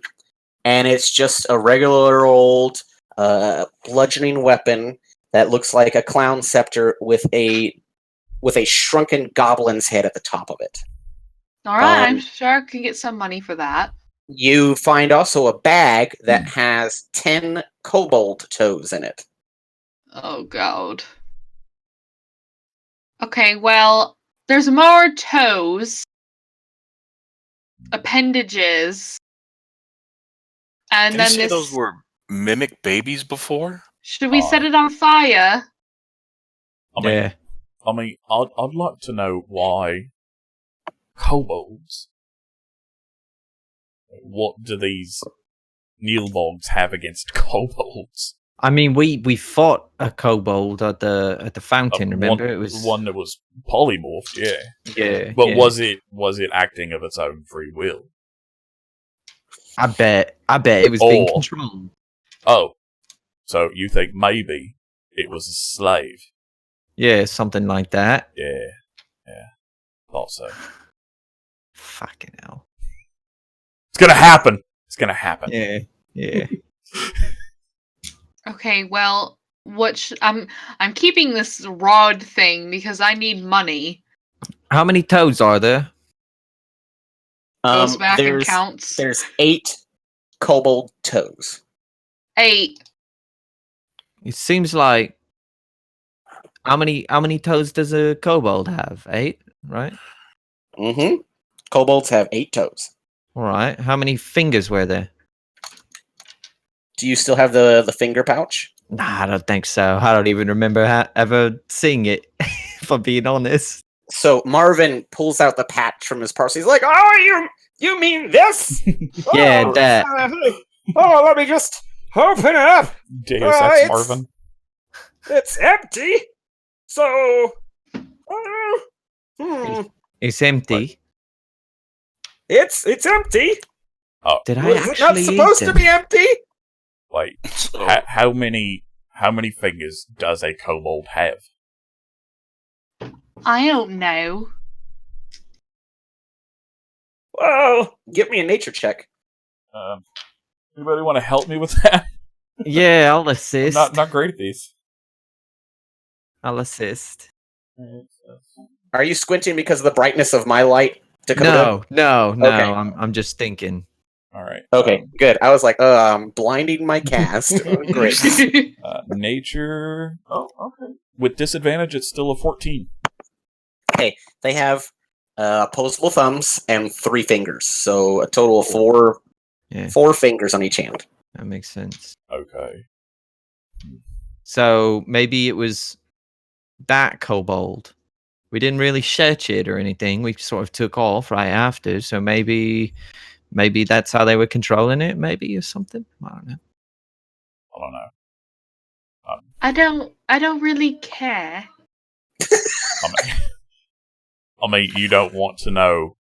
and it's just a regular old bludgeoning weapon that looks like a clown scepter with a shrunken goblin's head at the top of it. All right, I'm Um, sure I can get some money for that. You find also a bag that has 10 kobold toes in it. Oh god. Okay, well, there's more toes, appendages, and Did you then say this. those were mimic babies before? Should we set it on fire? I mean, Yeah. I'd like to know why kobolds. What do these Neilbogs have against kobolds? I mean, we fought a kobold at the fountain. Remember, it was one that was polymorphed, yeah. Yeah. But yeah. was it acting of its own free will? I bet it was being Or- controlled. Oh, so you think maybe it was a slave? Yeah, something like that. Yeah, thought so. Fucking hell. It's gonna happen. It's gonna happen. Yeah. Okay, well, I'm keeping this rod thing because I need money. How many toads are there? Goes back and there's counts. there's 8 kobold toes. 8. It seems like how many toes does a kobold have? 8, right? Mm-hmm. Kobolds have 8 toes. All right. How many fingers were there? Do you still have the finger pouch? Nah, I don't think so. I don't even remember ever seeing it. If I'm being honest. So Marvin pulls out the patch from his purse. He's like, "Oh, you mean this? Yeah, Oh, that. Oh, let me just open it up. Deus it's- Ex Marvin. It's empty. So, It's empty. it's empty. Did I Was it not actually supposed eat to them? be empty? Wait, So, how many fingers does a kobold have? I don't know. Well, Give me a nature check." Anybody want to help me with that? Yeah, I'll I'm assist. not great at these. I'll assist. Are you squinting because of the brightness of my light, Dakota? No. Okay. I'm just thinking. All right. Okay, good. I was like, I'm blinding my cast. Great. Nature. Oh, okay. With disadvantage, it's still a 14. Okay, they have opposable thumbs and 3 fingers, so a total of 4 fingers on each hand. That makes sense. Okay. So maybe it was that kobold. We didn't really search it or anything. We sort of took off right after. So maybe that's how they were controlling it. Maybe or something. I don't know. I don't know. I don't really care. I mean, you don't want to know.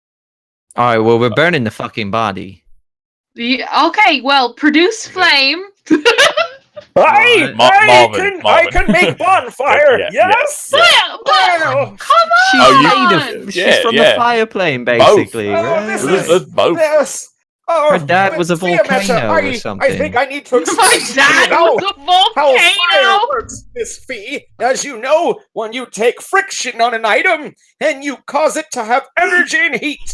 All right. Well, we're burning the fucking body. Okay, well, produce flame. Marvin. I can make bonfire. Yeah, yes. yeah. Well, Come on! She's from the fire plane, basically. Both. Right? This It's both. Yes. Oh, Her dad was a volcano or something. I think I need to explain My dad was a how fire volcano! works, Miss Fee. As you know, when you take friction on an item and you cause it to have energy and heat,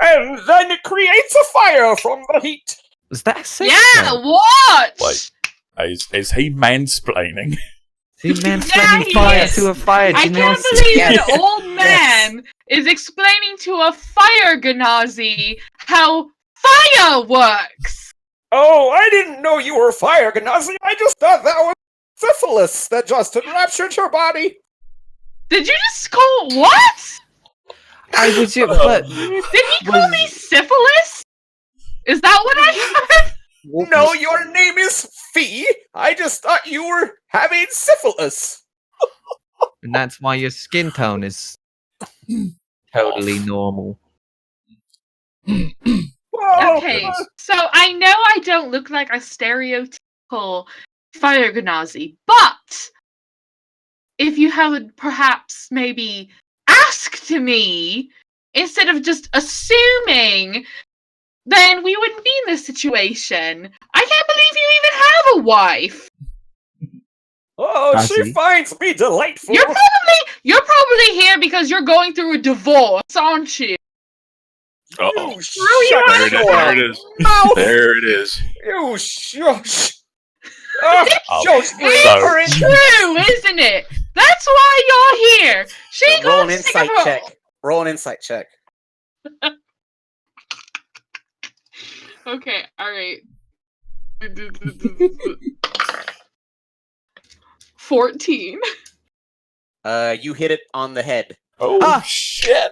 and then it creates a fire from the heat. Was that sick? Yeah, what? Wait, is he mansplaining? See, man, Yeah, spreading fire is. to a fire. I can't believe an old man is explaining to a fire Ganazi how fire works! Oh, I didn't know you were fire, Ganazi. I just thought that was syphilis that just enraptured your body. Did you just call what? I was but Did he call me syphilis? Is that what I heard? No, your name is Fee. I just thought you were having syphilis. and that's why your skin tone is totally normal. Whoa. Okay, so I know I don't look like a stereotypical fire Ganazi, but if you had perhaps maybe asked me instead of just assuming, then we wouldn't be in this situation. I can't believe you even have a wife. Oh, she finds me delightful. You're probably here because you're going through a divorce, aren't you? Uh-oh. You shut There it is. mouth. There it is. You shush. It's true, isn't it? That's why you're here. She Roll got an sick insight of her. check. Roll an insight check. Okay, alright. 14. You hit it on the head. Oh, shit!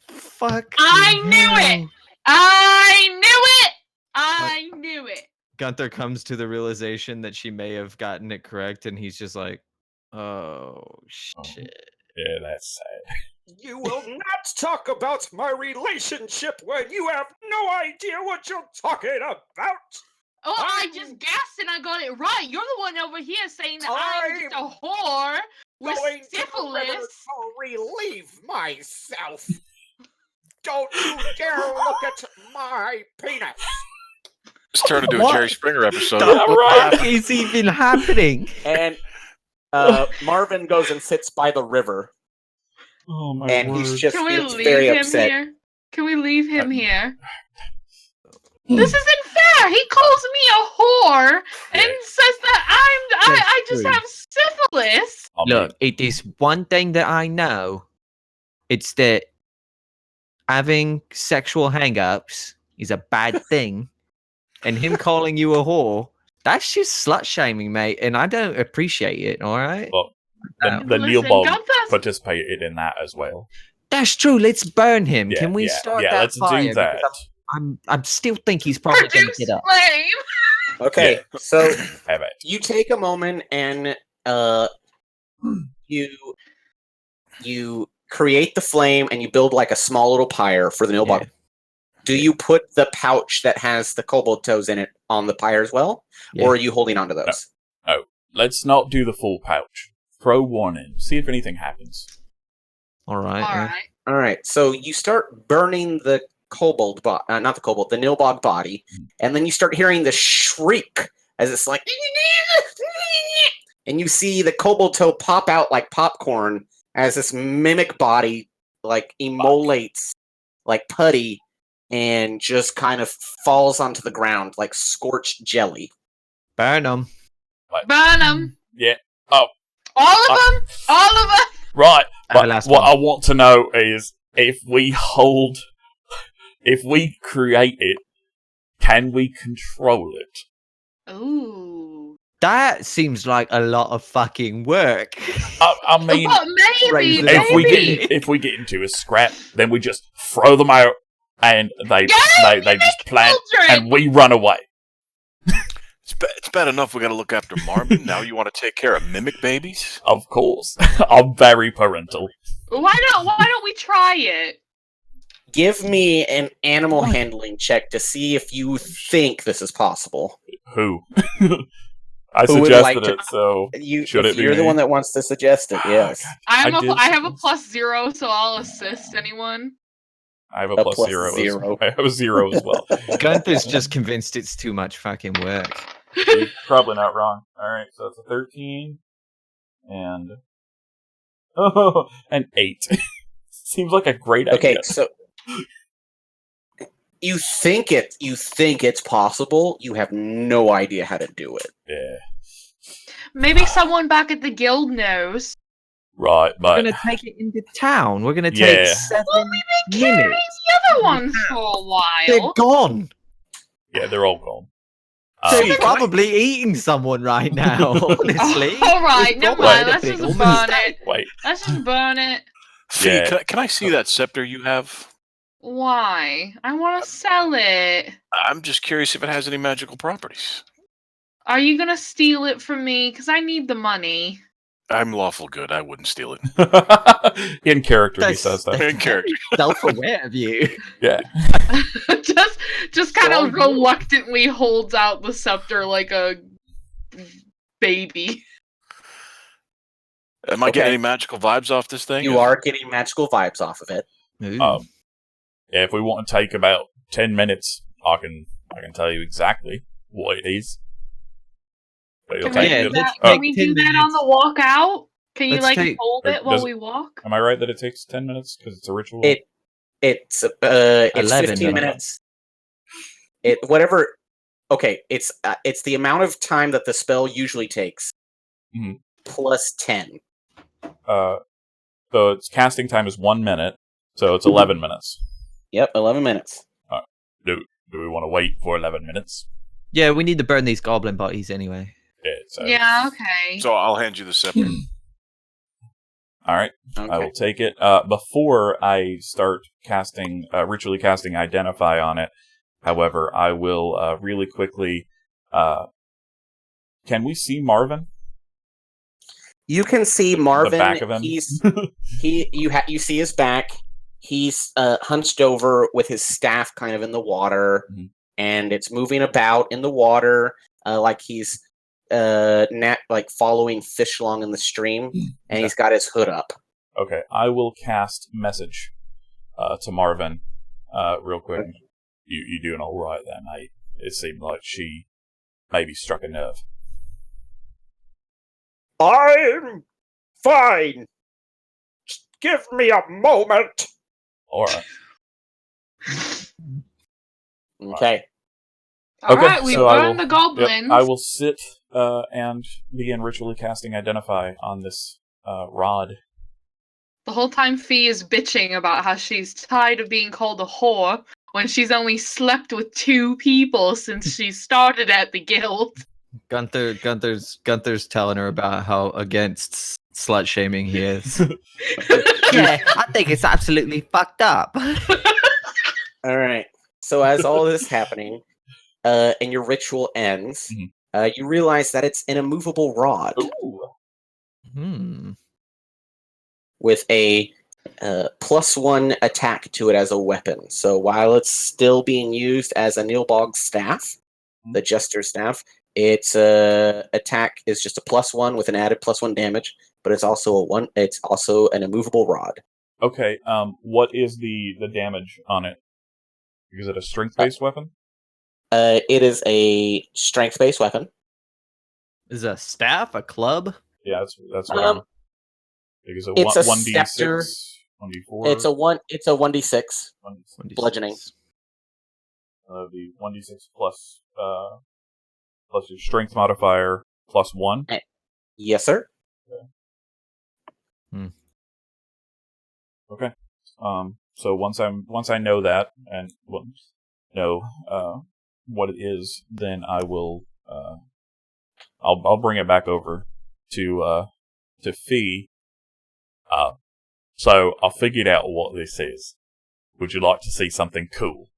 Fuck. I knew it! I knew it! Gunther comes to the realization that she may have gotten it correct, and he's just like, "Oh shit." Yeah, that's sad. You will not talk about my relationship when you have no idea what you're talking about. Oh, I just guessed and I got it right. You're the one over here saying that I'm just a whore with syphilis. To relieve myself. Don't you dare look at my penis. It's turned into a Jerry Springer episode. What is even happening? And Marvin goes and sits by the river, Oh my and word. he's just Can we feels leave very him upset. here? Can we leave him here? This isn't fair. He calls me a whore and says that I just have syphilis. Look, it is one thing that I know. It's that having sexual hang-ups is a bad thing. And him calling you a whore, that's just slut-shaming, mate. And I don't appreciate it, all right? Well, the Neil Listen, Bob Gunther's- participated in that as well. That's true. Let's burn him. Yeah, Can we yeah, start yeah, that let's fire? do that. Because I still think he's probably going to Produce get up. flame. Okay, so Have it. you take a moment and you create the flame and you build like a small little pyre for the Nilbog. Yeah. Do you put the pouch that has the kobold toes in it on the pyre as well, or are you holding on to those? Let's not do the full pouch. Throw one in. See if anything happens. All right. All yeah. right. All right, so you start burning the kobold, not the kobold, the Nilbog body, and then you start hearing the shriek as it's like, and you see the kobold toe pop out like popcorn as this mimic body like immolates like putty and just kind of falls onto the ground like scorched jelly. Burn him. Burn them. Yeah. Oh, All of them. All of them. Right, And the but last what one. I want to know is if we create it, can we control it? Ooh. That seems like a lot of fucking work. I mean, But maybe, Raise it maybe. up. if we get into a scrap, then we just throw them out, and they just plant, Children! and we run away. It's bad enough we got to look after Marvin. Now you want to take care of mimic babies? Of course, I'm very parental. Why don't we try it? Give me an animal handling check to see if you think this is possible. Who? I Who would suggested like to- it, so should it be You're the me? one that wants to suggest it, yes. I I have a suggest- +0, so I'll assist anyone. I have a A plus plus 0. zero. I have a 0 as well. Gunther's just convinced it's too much fucking work. You're probably not wrong. All right, so it's a 13 and an 8. Seems like a great idea. Okay, so you think it's possible, you have no idea how to do it. Yeah, Maybe someone back at the guild knows. right, We're but gonna take it into town. We're gonna take Yeah. 7 We've been carrying minutes. the other ones for a They're while. gone. yeah, they're all gone. They're can I- probably eating someone right now. Honestly. All right, It's never probably mind. a Let's big just old burn mistake. it. Wait, Let's just burn it. Fee, Yeah. can I see that scepter you have? Why? I want to sell it. I'm just curious if it has any magical properties. Are you gonna steal it from me? Because I need the money. I'm lawful good. I wouldn't steal it. in character he That's- says that. In character. Self-aware of you. Yeah, just kind of Strong. reluctantly holds out the scepter like a baby. Am I Okay. getting any magical vibes off this thing? You are getting magical vibes off of it. Ooh. yeah. If we want to take about 10 minutes, I can tell you exactly what it is. But it'll Can we take Yeah, do me- let's that, oh, can we 10 do that on minutes. the walk out? Can you Let's like take- hold or it while does- we walk? Am I right that it takes 10 minutes because it's a ritual? It's 11 15 minutes. It whatever. Okay, it's the amount of time that the spell usually takes, Mhm. plus 10. So its casting time is 1 minute, so it's 11 minutes. Yep, 11 minutes. Do we want to wait for 11 minutes? Yeah, we need to burn these goblin bodies anyway. Yeah. So, Yeah, okay. So I'll hand you the scepter. all right. Okay. I will take it. Before I start casting, ritually casting Identify on it, however, I will really quickly. Can we see Marvin? You can see Marvin. The back of him. You see his back. He's hunched over with his staff kind of in the water, Mhm. and it's moving about in the water like he's like following fish along in the stream, and he's got his hood up. Okay, I will cast message to Marvin real quick. You doing all right there, mate? It seemed like she maybe struck a nerve. I'm fine. Just give me a moment. All right. Okay. All Okay, right, we so I burned will- the goblins. Yep, I will sit and begin ritually casting Identify on this rod. The whole time Fee is bitching about how she's tired of being called a whore when she's only slept with 2 people since she started at the guild. Gunther's telling her about how against slut shaming he is. Yeah, I think it's absolutely fucked up. All right. So as all this is happening, and your ritual ends, Mhm. you realize that it's an immovable rod Ooh. Hmm. with a +1 attack to it as a weapon. So while it's still being used as a Nilbog staff, the Jester staff, its attack is just a +1 with an added +1 damage, but it's also It's also an immovable rod. Okay. What is the damage on it? Is it a strength-based weapon? It is a strength-based weapon. Is a staff a club? Yeah, that's what I'm. Because It's a 1d6, scepter. 1d4. It's a 1d6 1d6. bludgeoning. The 1d6 plus your strength modifier +1. Yes, sir. Okay. So once I know that and know what it is, then I will I'll bring it back over to Fee. So I figured out what this is. Would you like to see something cool?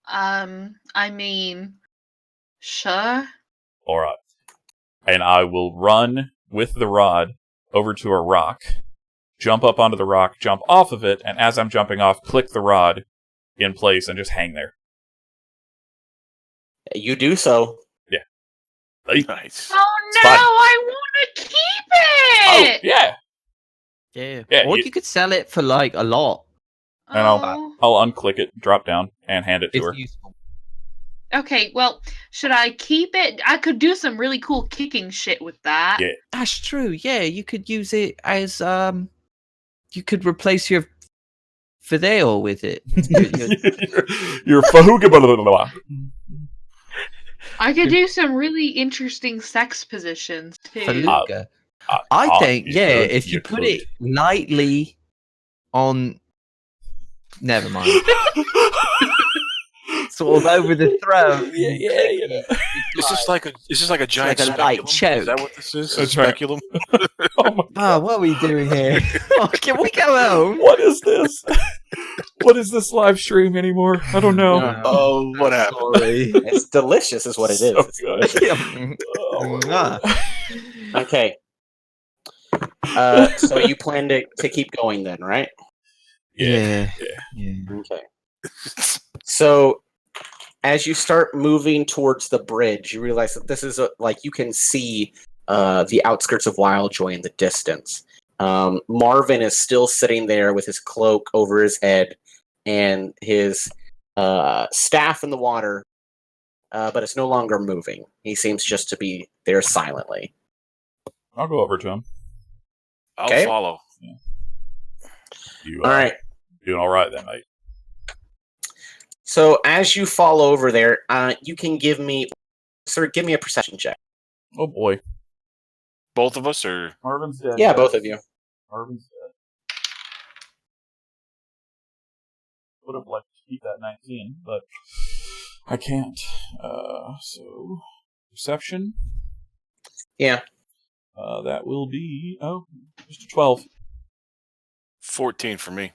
I mean, sure. All right. And I will run with the rod over to a rock, jump up onto the rock, jump off of it, and as I'm jumping off, click the rod in place and just hang there. You do so. Nice. Oh no, fine. I want to keep Oh, it! yeah. Yeah, Or you- you could sell it for like a lot. And I'll unclick it, drop down, and hand it to It's her. useful. Okay, well, should I keep it? I could do some really cool kicking shit with that. Yeah. That's true. Yeah, you could use it as you could replace your fideo with it. You're fahuga. I could do some really interesting sex positions too. Faluga. I think, you yeah, could, if you you put could. it lightly on, never mind, sort of over the throat. Yeah. Is this like a giant like a light speculum? choke. Is that what this is? That's A right. speculum? Oh my Oh, what are we doing here? Oh, can we go home? What is this? What is this live stream anymore? I don't know. Oh, what happened? Sorry. It's delicious, is what it is. So It's good. delicious. Oh, Mwah. Okay. So you plan to keep going then, right? Yeah. Okay. So as you start moving towards the bridge, you realize that this is like you can see the outskirts of Wildjoy in the distance. Marvin is still sitting there with his cloak over his head and his staff in the water, but it's no longer moving. He seems just to be there silently. I'll go over to him. I'll Okay. follow. You, All right. Doing all right then, mate. So as you fall over there, you can give me a perception check. Oh boy. Both of us, or Marvin's dead. Yeah, both of you. Marvin's dead. Would have liked to keep that 19, but I can't. So perception. Yeah. That will be just a 12. 14 for me.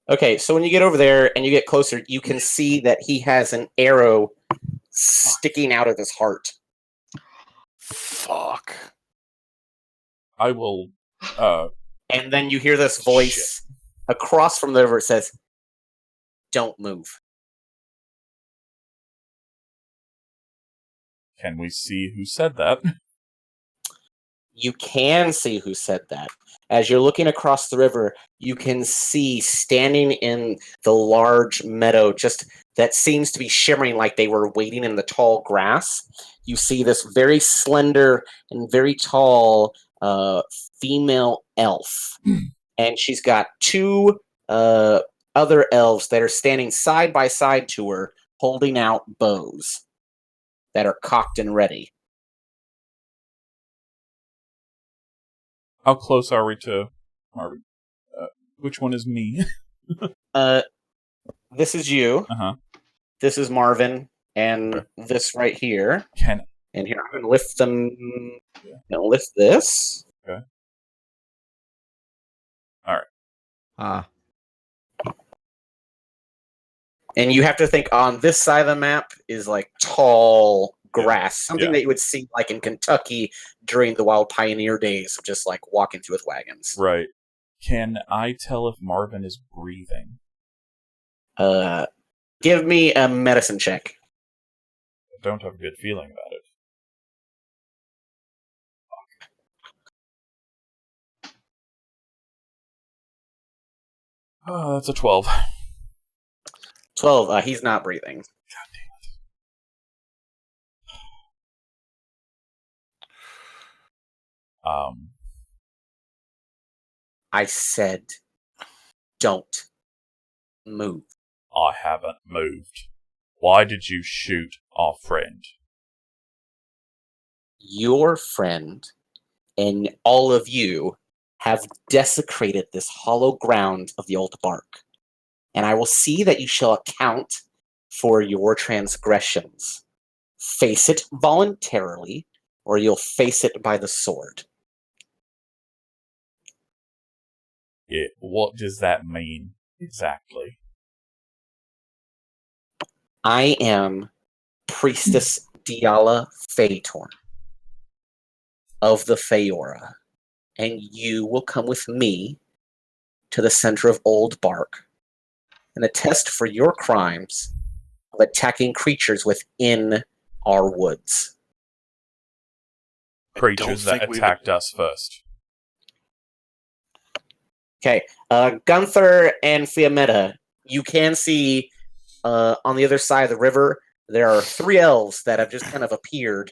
Okay, so when you get over there and you get closer, you can see that he has an arrow sticking out of his heart. Fuck. I will. And then you hear this voice across from the river. It says, "Don't move." Can we see who said that? You can see who said that. As you're looking across the river, you can see standing in the large meadow, just that seems to be shimmering like they were waiting in the tall grass. You see this very slender and very tall female elf. And she's got two other elves that are standing side by side to her, holding out bows that are cocked and ready. How close are we to Marvin? Which one is me? This is you. Uh-huh. This is Marvin, and this right here. Can And here, I'm going to lift them. Yeah. I'm going to lift this. Okay. All right. Ah. And you have to think on this side of the map is like tall grass, something that you would see like in Kentucky during the wild pioneer days of just like walking through with wagons. Right. Can I tell if Marvin is breathing? Give me a medicine check. I don't have a good feeling about it. Oh, that's a 12. 12. He's not breathing. I said, don't move. I haven't moved. Why did you shoot our friend? Your friend and all of you have desecrated this hollow ground of the old bark, and I will see that you shall account for your transgressions. Face it voluntarily, or you'll face it by the sword. Yeah, what does that mean exactly? I am Priestess Diala Phaetorn of the Feora, and you will come with me to the center of Old Bark and attest for your crimes of attacking creatures within our woods. Creatures that attacked us first. Okay, Gunther and Fiametta, you can see on the other side of the river, there are 3 elves that have just kind of appeared,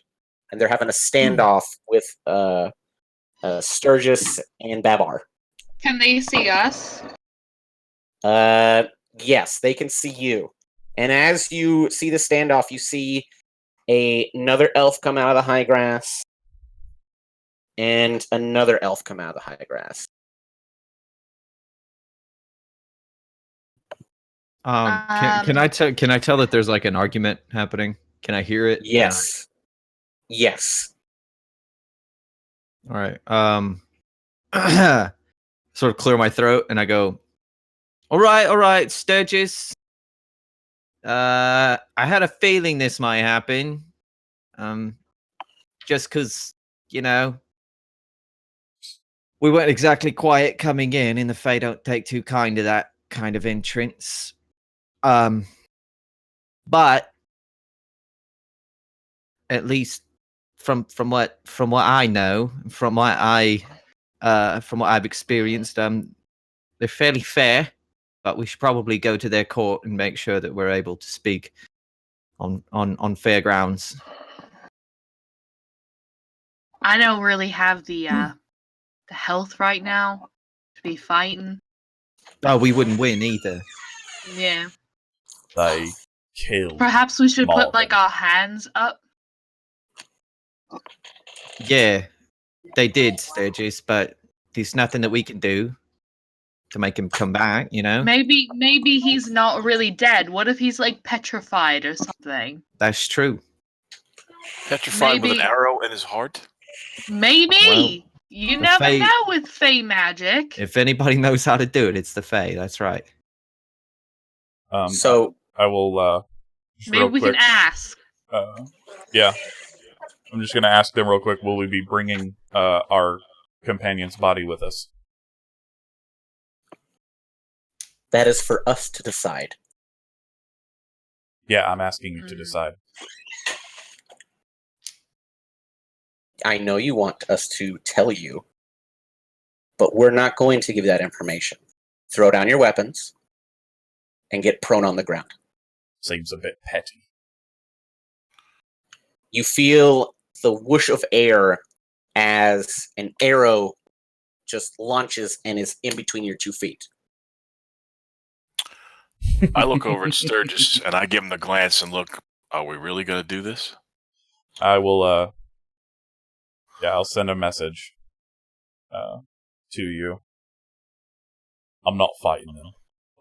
and they're having a standoff with Sturgis and Babar. Can they see us? Yes, they can see you. And as you see the standoff, you see another elf come out of the high grass, and another elf come out of the high grass. Can I tell that there's like an argument happening? Can I hear it? Yes. Yes. All right. Sort of clear my throat, and I go, all right, Sturgis. I had a feeling this might happen. Just because, we weren't exactly quiet coming in, and the Fae don't take too kind to that kind of entrance. But at least from what I know, from what I've experienced, they're fairly fair. But we should probably go to their court and make sure that we're able to speak on fair grounds. I don't really have the health right now to be fighting. Oh, we wouldn't win either. Yeah. They killed. Perhaps we should put like Marvin. our hands up. Yeah, they did, Sturgis, but there's nothing that we can do to make him come back, Maybe he's not really dead. What if he's like petrified or something? That's true. Petrified with an arrow in his heart? Maybe. Well, you the never Fae- know with Fae magic. If anybody knows how to do it, it's the Fae. That's right. So I will. Just Maybe real we quick, can ask. Yeah, I'm just gonna ask them real quick. Will we be bringing our companion's body with us? that is for us to decide. Yeah, I'm asking you to decide. I know you want us to tell you, but we're not going to give that information. Throw down your weapons and get prone on the ground. Seems a bit petty. You feel the whoosh of air as an arrow just launches and is in between your 2 feet. I look over at Sturgis and I give him the glance and look, are we really going to do this? I will. Yeah, I'll send a message to you. I'm not fighting them,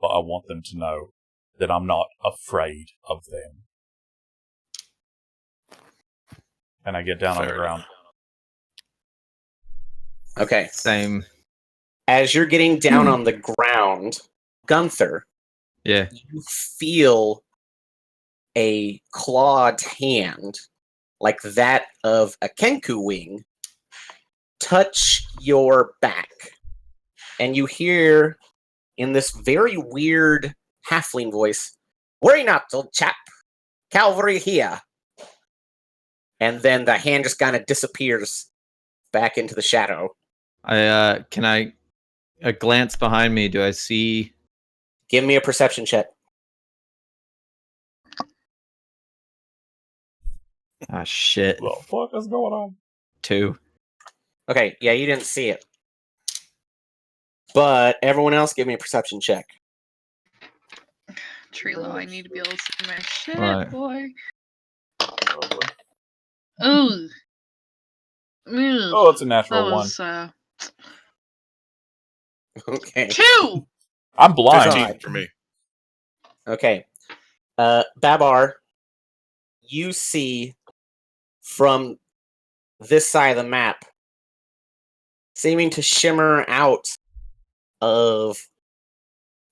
but I want them to know that I'm not afraid of them. And I get down on the ground. Okay. Same. As you're getting down on the ground, Gunther, Yeah. you feel a clawed hand, like that of a Kenku wing, touch your back. And you hear, in this very weird halfling voice, "Worry not, old chap. Cavalry here." And then the hand just kind of disappears back into the shadow. Can I a glance behind me? Do I see? Give me a perception check. Ah, shit. What the fuck is going on? 2. Okay, yeah, you didn't see it. But everyone else, give me a perception check. Trilo, I need to be able to see my shit, Right. boy. Ooh. Oh, it's a natural That one. was, Okay. 2. I'm blind. 15 for me. Okay. Babar, you see from this side of the map, seeming to shimmer out of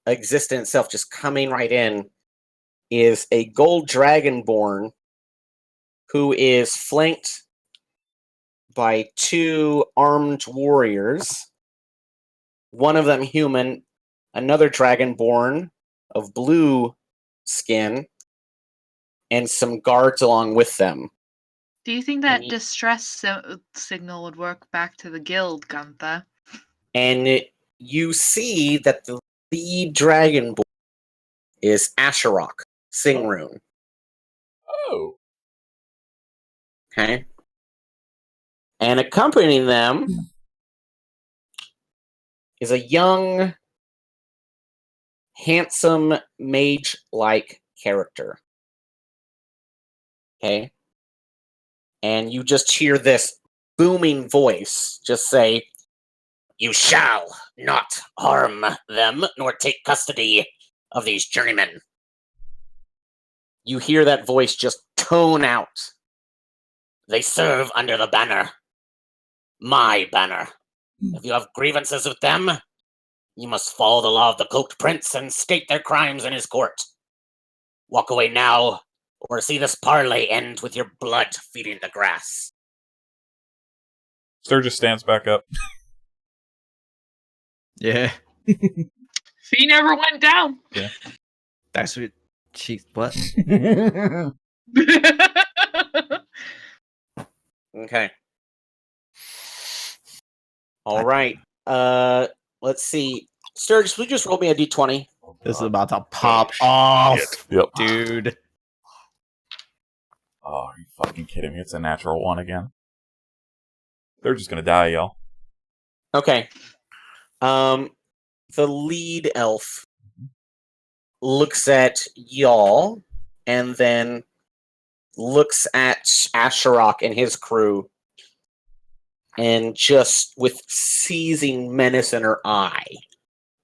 existence itself, just coming right in, is a gold dragonborn who is flanked by 2 armed warriors. One of them human, another dragonborn of blue skin, and some guards along with them. Do you think that distress signal would work back to the guild, Gunther? And you see that the lead dragonborn is Asherok Singrune. Oh. Okay. And accompanying them is a young, handsome, mage-like character. Okay. And you just hear this booming voice just say, "You shall not harm them, nor take custody of these journeymen." You hear that voice just tone out. "They serve under the banner. My banner. If you have grievances with them, you must follow the law of the Cloaked Prince and state their crimes in his court. Walk away now, or see this parley end with your blood feeding the grass." Sturgis stands back up. Yeah. He never went down. That's what what? Okay. All right. Let's see. Sturgis, will you just roll me a d20? This is about to pop off, Yep. dude. Oh, are you fucking kidding me? It's a natural 1 again. They're just gonna die, y'all. Okay. The lead elf looks at y'all and then looks at Asherok and his crew, and just with seizing menace in her eye,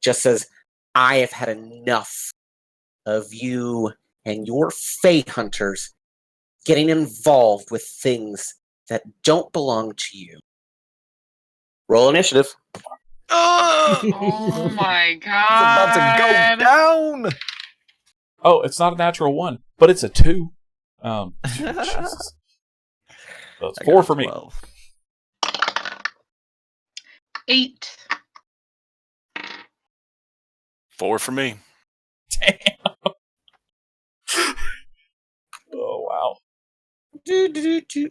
just says, "I have had enough of you and your fate hunters getting involved with things that don't belong to you." Roll initiative. Oh my god. It's about to go down. Oh, it's not a natural 1, but it's a 2. Jesus. So it's 4 for me. 12. 8. 4 for me. Damn. Oh, wow.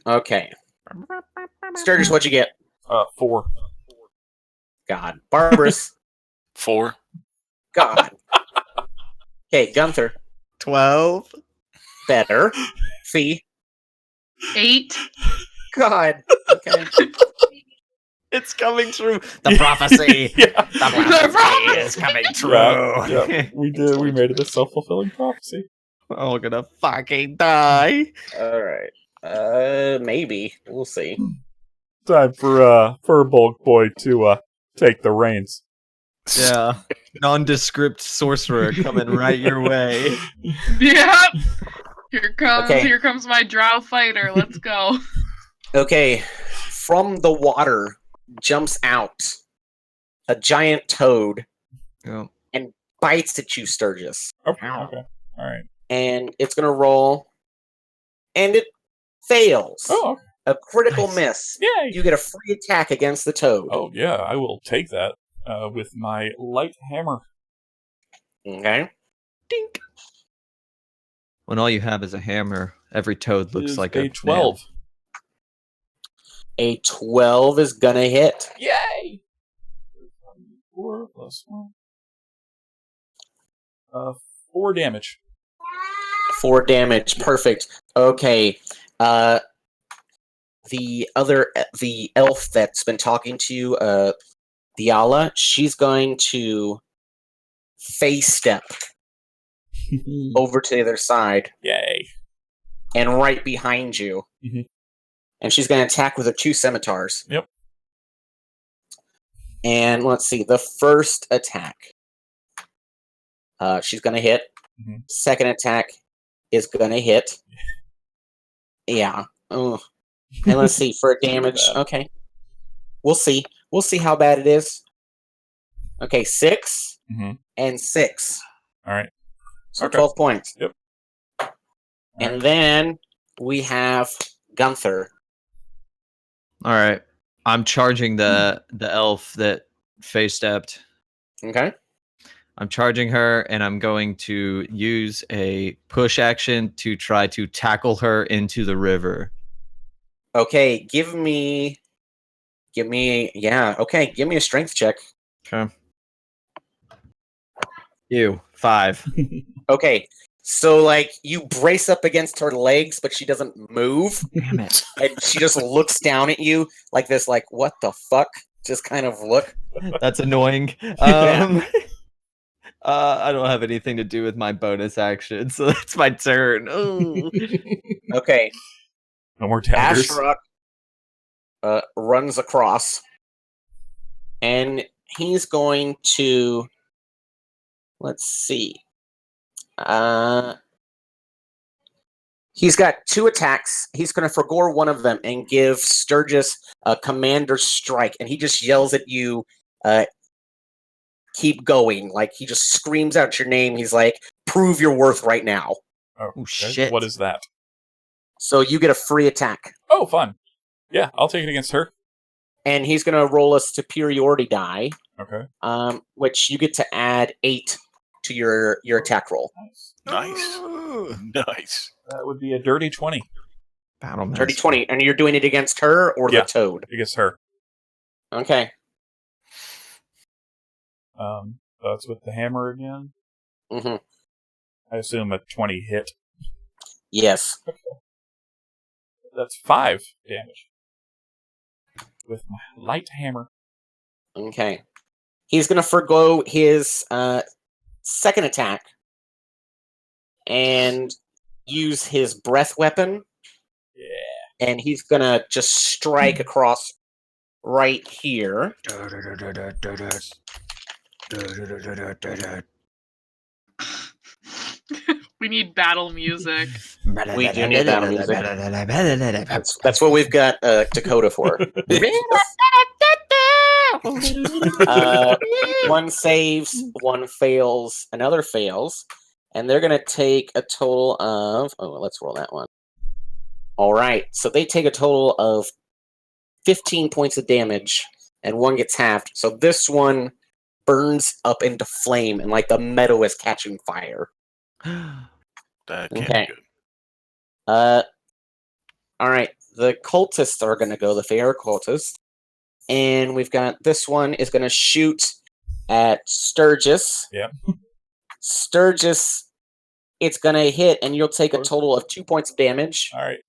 Okay. Sturgis, what'd you get? 4. God. Barbarous. 4. God. Okay, Gunther. 12. Better. Fee. 8. God. Okay. It's coming true. The prophecy. Yeah. The prophecy is coming true. Yeah, we did. We made it a self-fulfilling prophecy. We're all gonna fucking die. All right. Maybe. We'll see. Time for Bulk Boy to take the reins. Yeah. Nondescript sorcerer coming right your way. Yeah. Okay. Here comes my drow fighter. Let's go. Okay. From the water jumps out a giant toad Oh. and bites at you, Sturgis. Okay. All right. And it's gonna roll, and it fails. Oh, okay. A critical Nice. miss. Yay! You get a free attack against the toad. Oh yeah, I will take that with my light hammer. Okay. Dink. When all you have is a hammer, every toad looks Is like a a 12. man. A 12 is gonna hit. Yay! 4 plus 1. 4 damage. 4 damage. Perfect. Okay. The elf that's been talking to you, Diala, she's going to face step over to the other side Yay! and right behind you. Mhm. And she's going to attack with her 2 scimitars. Yep. And let's see, the first attack. She's gonna hit. Mhm. Second attack is gonna hit. Yeah. Ugh. And let's see for damage. bad. Okay. We'll see. We'll see how bad it is. Okay, 6 Mhm. and 6. All right. So Okay. 12 points. Yep. And Alright. then we have Gunther. All right. I'm charging the elf that face stepped. Okay. I'm charging her, and I'm going to use a push action to try to tackle her into the river. Okay, give me a strength check. Okay. 5. Okay. So like you brace up against her legs, but she doesn't move. Damn it. And she just looks down at you like this, like, what the fuck? Just kind of look. That's annoying. Yeah. I don't have anything to do with my bonus action, so that's my turn. Ooh. Okay. No more daggers. Ashrok runs across, and he's going to. Let's see. He's got 2 attacks. He's going to forgo one of them and give Sturgis a commander strike, and he just yells at you, keep going. Like, he just screams out your name. He's like, prove your worth right now. Oh, Oh, okay. shit. What is that? So you get a free attack. Oh, fun. Yeah, I'll take it against her. And he's going to roll a superiority die, Okay. which you get to add 8 to your attack roll. Nice. Nice. That would be a dirty 20 Battle Dirty master. 20. And you're doing it against her or Yeah. the toad? against her. Okay. That's with the hammer again. Mm-hmm. I assume a 20 hit. Yes. That's 5 damage. With my light hammer. Okay. He's going to forgo his second attack and use his breath weapon. Yeah. And he's going to just strike across right here. We need battle music. We do need battle music. That's what we've got Dakota for. One saves, one fails, another fails. And they're going to take a total of... Oh, let's roll that one. All right. So they take a total of 15 points of damage, and one gets halved. So this one burns up into flame, and like the meadow is catching fire. That can't Okay. be good. All right. The cultists are going to go, the fair cultists. And we've got this one is going to shoot at Sturgis. Yep. Sturgis, it's going to hit, and you'll take a total of 2 points of damage. All right.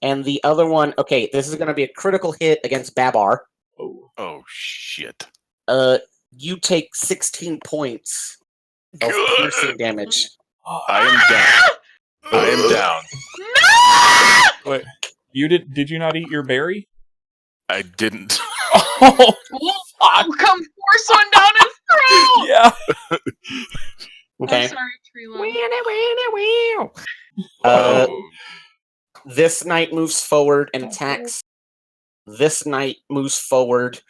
And the other one, okay, this is going to be a critical hit against Babar. Oh, shit. You take 16 points of piercing damage. I am down. I am down. No! Wait, did you not eat your berry? I didn't. Oh, I'll come force one down his throat! yeah. Okay. I'm sorry, Trilo. This knight moves forward and attacks. This knight moves forward.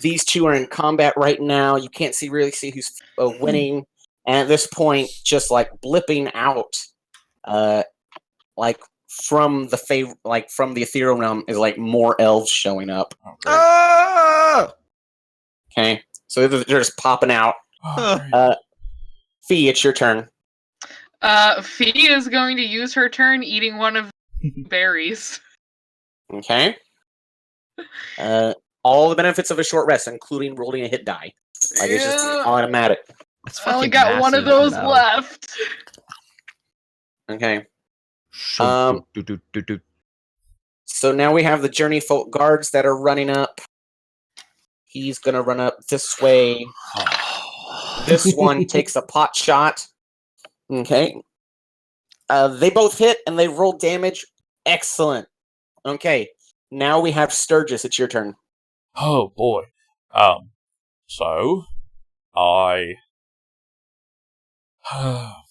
These two are in combat right now. You can't really see who's winning. And at this point, just like blipping out, like from the ethereal realm is like more elves showing up. Okay, so they're just popping out. Fee, it's your turn. Fee is going to use her turn eating one of the berries. Okay. All the benefits of a short rest, including rolling a hit die. Like it's just automatic. I only got one of those left. Okay. So now we have the Journeyfolk guards that are running up. He's gonna run up this way. This one takes a pot shot. Okay. They both hit and they roll damage. Excellent. Okay. Now we have Sturgis. It's your turn. Oh boy. So I not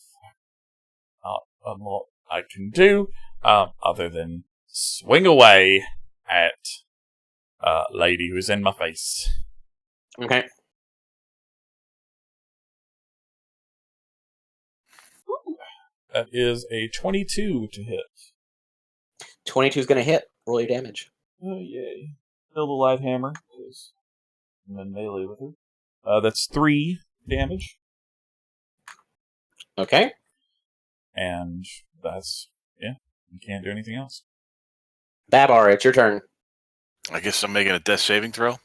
a lot I can do other than swing away at lady who's in my face. Okay. That is a 22 to hit. 22 is going to hit. Roll your damage. Oh yay! Kill the light hammer, and then melee with her. That's 3 damage, Okay. and that's you can't do anything else. Babar, it's your turn. I guess I'm making a death saving throw.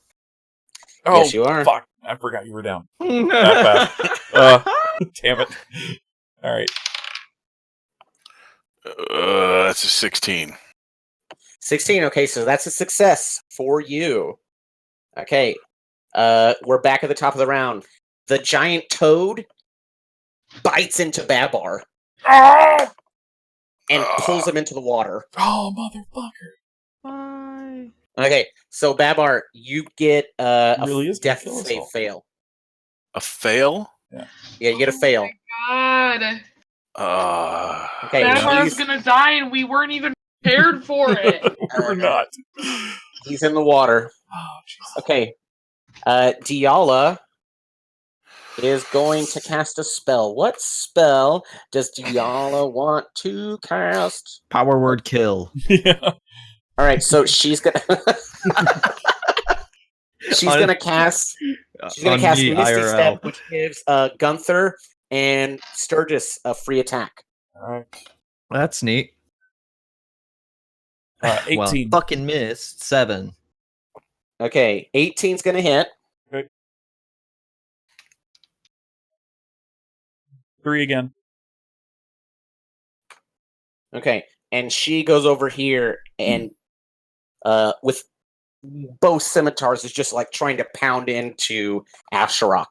Oh, Yes, you are. Fuck! I forgot you were down. That fast. Damn it! All right. That's a 16. 16. Okay, so that's a success for you. Okay. We're back at the top of the round. The giant toad bites into Babar Oh, and pulls him into the water. motherfucker! Bye. Okay, so Babar, you get a Really is gonna death kill us save all. fail. A fail? Yeah, you get a fail. God. Okay, Babar's he's, gonna die and we weren't even prepared for it. We're not. he's in the water. Oh, Jesus. Okay, Diala is going to cast a spell. What spell does Diala want to cast? Power word kill. Yeah. All right, so she's gonna she's gonna cast On Misty me, IRL. Step, which gives Gunther and Sturgis a free attack. All right. That's neat. 18. Well, fucking missed. 7. Okay, 18's gonna hit. 3 again. Okay, and she goes over here and with both scimitars is just like trying to pound into Asherok.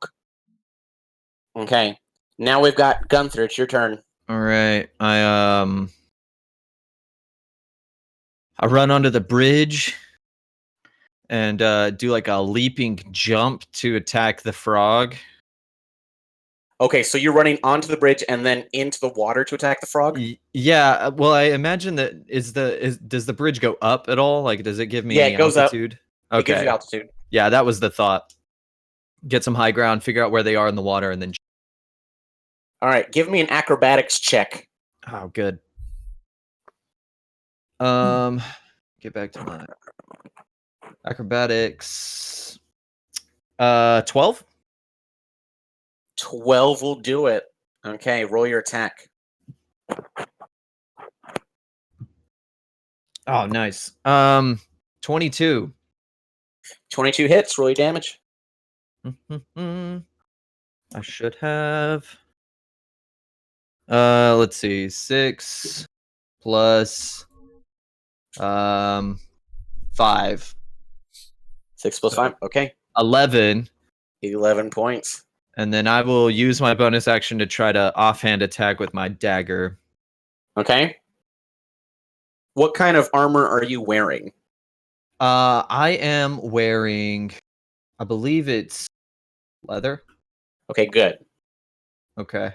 Okay, now we've got Gunther. It's your turn. All right. I run onto the bridge and do like a leaping jump to attack the frog. Okay, so you're running onto the bridge and then into the water to attack the frog? Yeah, well, I imagine that does the bridge go up at all? Like, does it give me Yeah, it goes up. altitude? It gives you Okay. altitude. Yeah, that was the thought. Get some high ground, figure out where they are in the water, and then. All right, give me an acrobatics check. Oh, good. Get back to my acrobatics. 12. 12 will do it. Okay, roll your attack. Oh, nice. 22. 22 hits. Roll your damage. I should have. Let's see. 6 plus 5. 6 plus 5. Okay, 11. 11 points. And then I will use my bonus action to try to offhand attack with my dagger. Okay. What kind of armor are you wearing? I am wearing, I believe it's leather. Okay, good. Okay.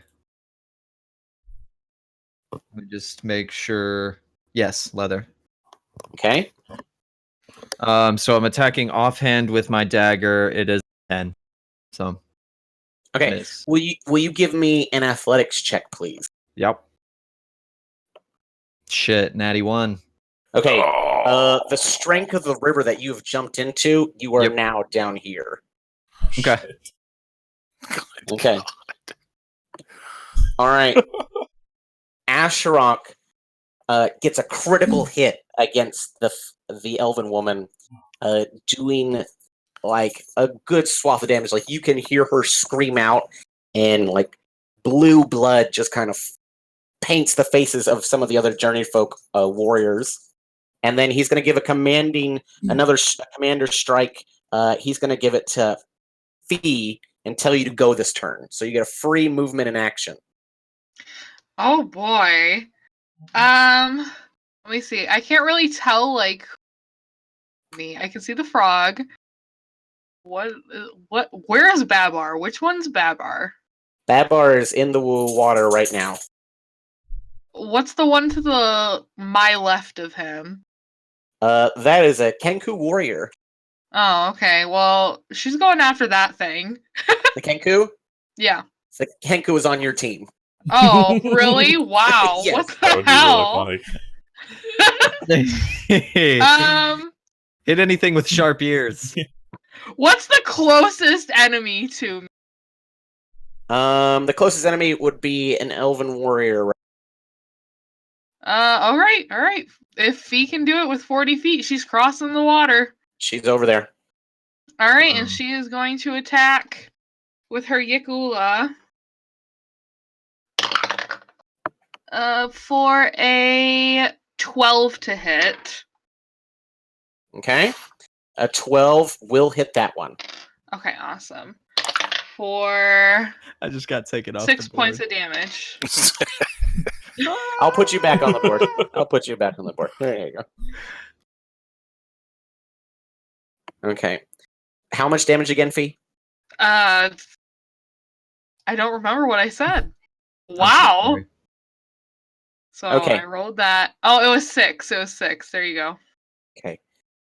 Let me just make sure. Yes, leather. Okay. So I'm attacking offhand with my dagger. It is 10. So Okay. miss. Will you give me an athletics check, please? Yep. Shit, natty 1. Okay. Oh. The strength of the river that you've jumped into, you are Yep. now down here. Okay. Okay. All right. Asherok gets a critical hit against the elven woman, doing like a good swath of damage. Like you can hear her scream out, and like blue blood just kind of paints the faces of some of the other Journeyfolk warriors. And then he's going to give another commander strike. He's going to give it to Fee and tell you to go this turn. So you get a free movement and action. Oh boy. Let me see. I can't really tell like me. I can see the frog. What? Where is Babar? Which one's Babar? Babar is in the water right now. What's the one to my left of him? That is a Kenku warrior. Oh, okay. Well, she's going after that thing. The Kenku? Yeah. The Kenku is on your team. Oh, really? Wow. Yes. What That the would be hell? really funny. Hit anything with sharp ears. What's the closest enemy to me? The closest enemy would be an elven warrior. All right. If he can do it with 40 feet, she's crossing the water. She's over there. All right, and she is going to attack with her Yikula. For a 12 to hit. Okay. A 12 will hit that one. Okay, awesome. For I just got taken off 6 the board. points of damage. I'll put you back on the board. I'll put you back on the board. There you go. Okay. How much damage again, Fee? I don't remember what I said. Wow. So Okay. I rolled that. Oh, it was 6. It was 6. There you go. Okay.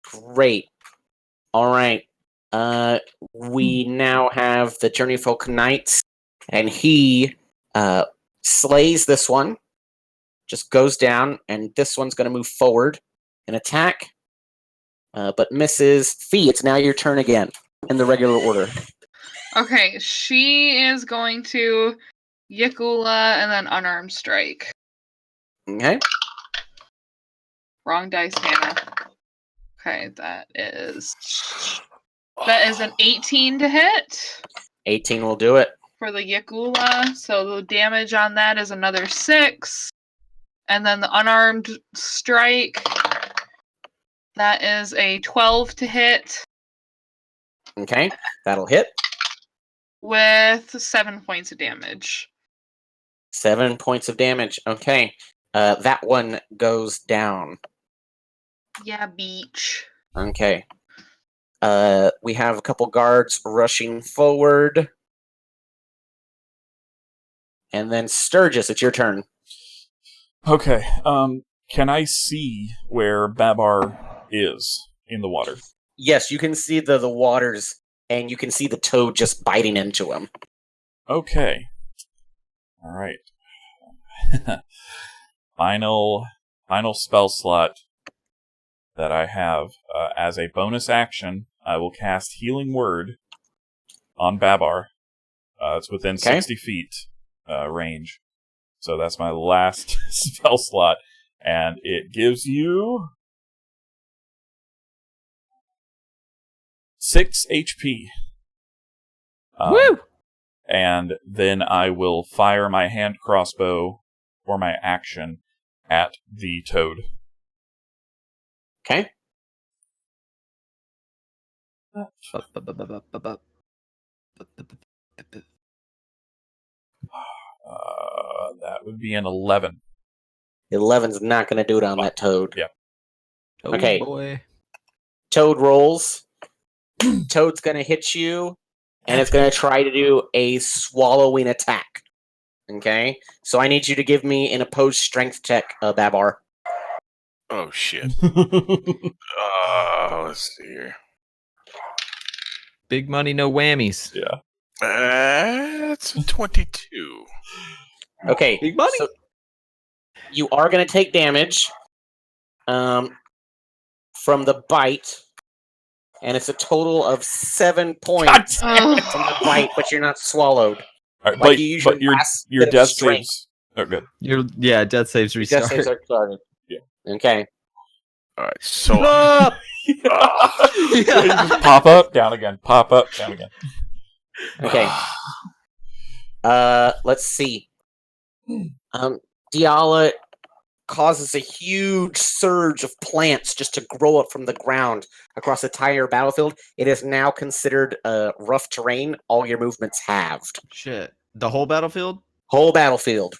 Great. All right. We now have the Journeyfolk Knights, and he slays this one. Just goes down, and this one's going to move forward and attack, but misses. Fee, it's now your turn again in the regular order. Okay, she is going to Yikula and then unarmed strike. Okay. Wrong dice, Hannah. Okay, that is an 18 to hit 18 will do it. for the Yikula. So the damage on that is another 6. And then the unarmed strike, that is a 12 to hit Okay. That'll hit. with 7 points of damage. 7 points of damage. Okay. That one goes down. Yeah, beach. Okay. We have a couple guards rushing forward. And then Sturgis, it's your turn. Okay. Can I see where Babar is in the water? Yes, you can see the waters, and you can see the toad just biting into him. Okay. All right. Final spell slot that I have as a bonus action. I will cast Healing Word on Babar. It's within 60 feet range. So that's my last spell slot. And it gives you 6 HP. Woo! And then I will fire my hand crossbow for my action at the toad. Okay. That would be an 11. 11's not going to do it on that toad. Yeah. Okay. Boy. Toad rolls. Toad's going to hit you, and it's going to try to do a swallowing attack. Okay? So I need you to give me an opposed strength check, Babar. Oh, shit. Let's see here. Big money, no whammies. Yeah. That's a 22. Okay. Big money. So you are going to take damage from the bite, and it's a total of 7 points from the bite, but you're not swallowed. All right, Like you usually but your last your bit of death strength. saves. Oh, good. Death saves restart. Death saves are started. Yeah. Okay. All right, so You just pop up, down again. Pop up, down again. Okay. Let's see. Diala causes a huge surge of plants just to grow up from the ground across the entire battlefield. It is now considered rough terrain. All your movements halved. Shit. The whole battlefield? Whole battlefield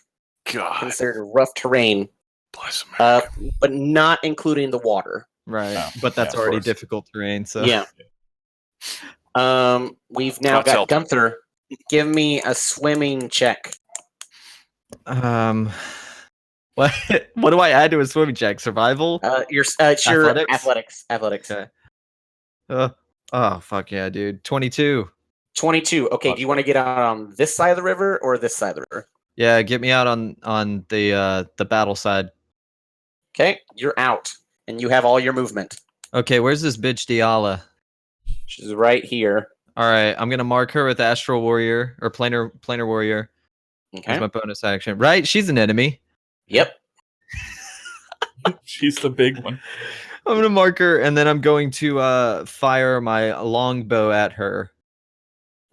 God considered rough terrain, bless America. but not including the water. Right. Oh, But that's yeah, of already course. difficult terrain, so. Yeah. We've now That's got helpful. Gunther. Give me a swimming check. What do I add to a swimming check? Survival? It's your Athletics? athletics. Okay. Oh fuck yeah, dude. 22. 22. Okay, do you want to get out on this side of the river or this side of the river? Yeah, get me out on the battle side. Okay, you're out, and you have all your movement. Okay, where's this bitch Diala? She's right here. All right, I'm gonna mark her with Astral Warrior or Planar Warrior. Okay. As my bonus action. Right, she's an enemy. Yep. She's the big one. I'm gonna mark her, and then I'm going to fire my longbow at her.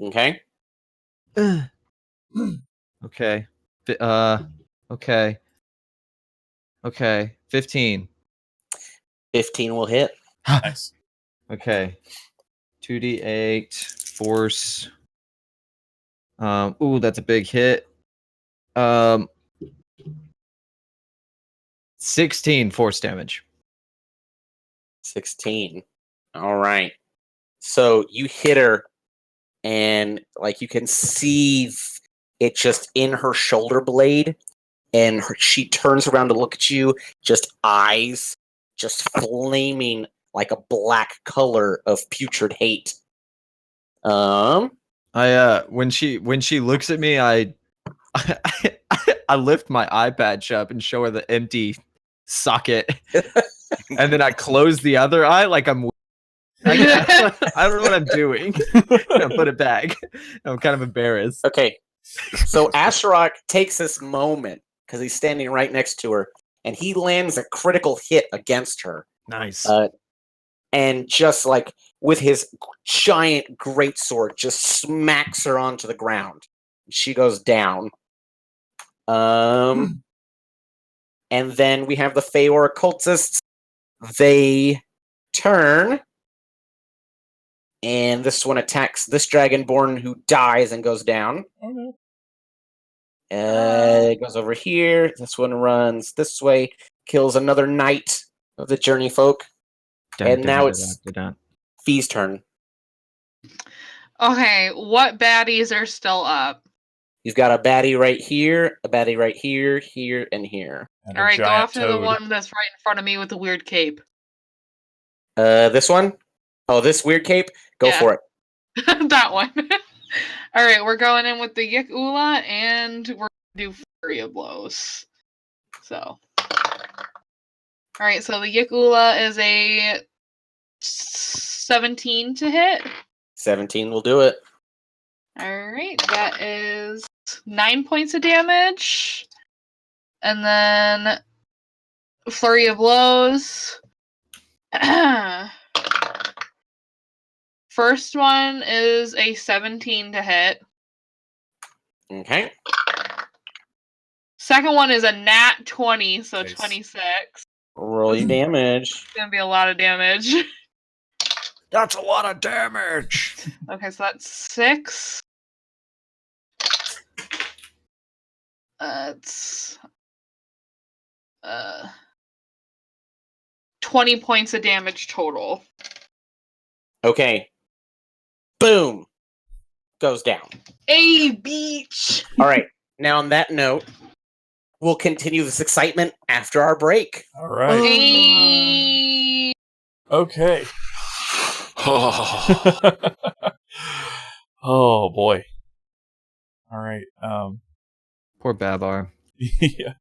Okay. Okay. Okay. Okay. 15. 15 will hit. Nice. Okay. 2d8 force. Ooh, that's a big hit. 16 force damage. 16. All right. So you hit her, and like you can see it just in her shoulder blade, and she turns around to look at you, just eyes just flaming like a black color of putrid hate. When she looks at me, I lift my eye patch up and show her the empty socket, and then I close the other eye like I'm. I don't know what I'm doing. I put it back. I'm kind of embarrassed. Okay. So Asherock takes this moment because he's standing right next to her, and he lands a critical hit against her. Nice. And just like with his giant greatsword, just smacks her onto the ground. She goes down. And then we have the Feor occultists. They turn, and this one attacks this dragonborn who dies and goes down. Okay. It goes over here. This one runs this way, kills another knight of the Journeyfolk. And now it's Fee's turn. Okay, what baddies are still up? You've got a baddie right here, a baddie right here, here, and here. And All a right, go giant after the toad. one that's right in front of me with the weird cape. This one? Oh, this weird cape? Go Yeah. for it. That one. All right, we're going in with the Yik Ula, and we're going to do Flurry of Blows. So. All right, so the Yik Ula is a 17 to hit. 17 will do it. All right, that is 9 points of damage. And then Flurry of Blows. First one is a 17 to hit. Okay. Second one is a nat 20, so Nice. 26. Roll your damage. It's going to be a lot of damage. That's a lot of damage. Okay, so that's 6. It's 20 points of damage total. Okay. Boom. Goes down. A beach. All right. Now, on that note, we'll continue this excitement after our break. All right. A... Okay. Oh, Oh boy. All right. Poor Babar. Yeah.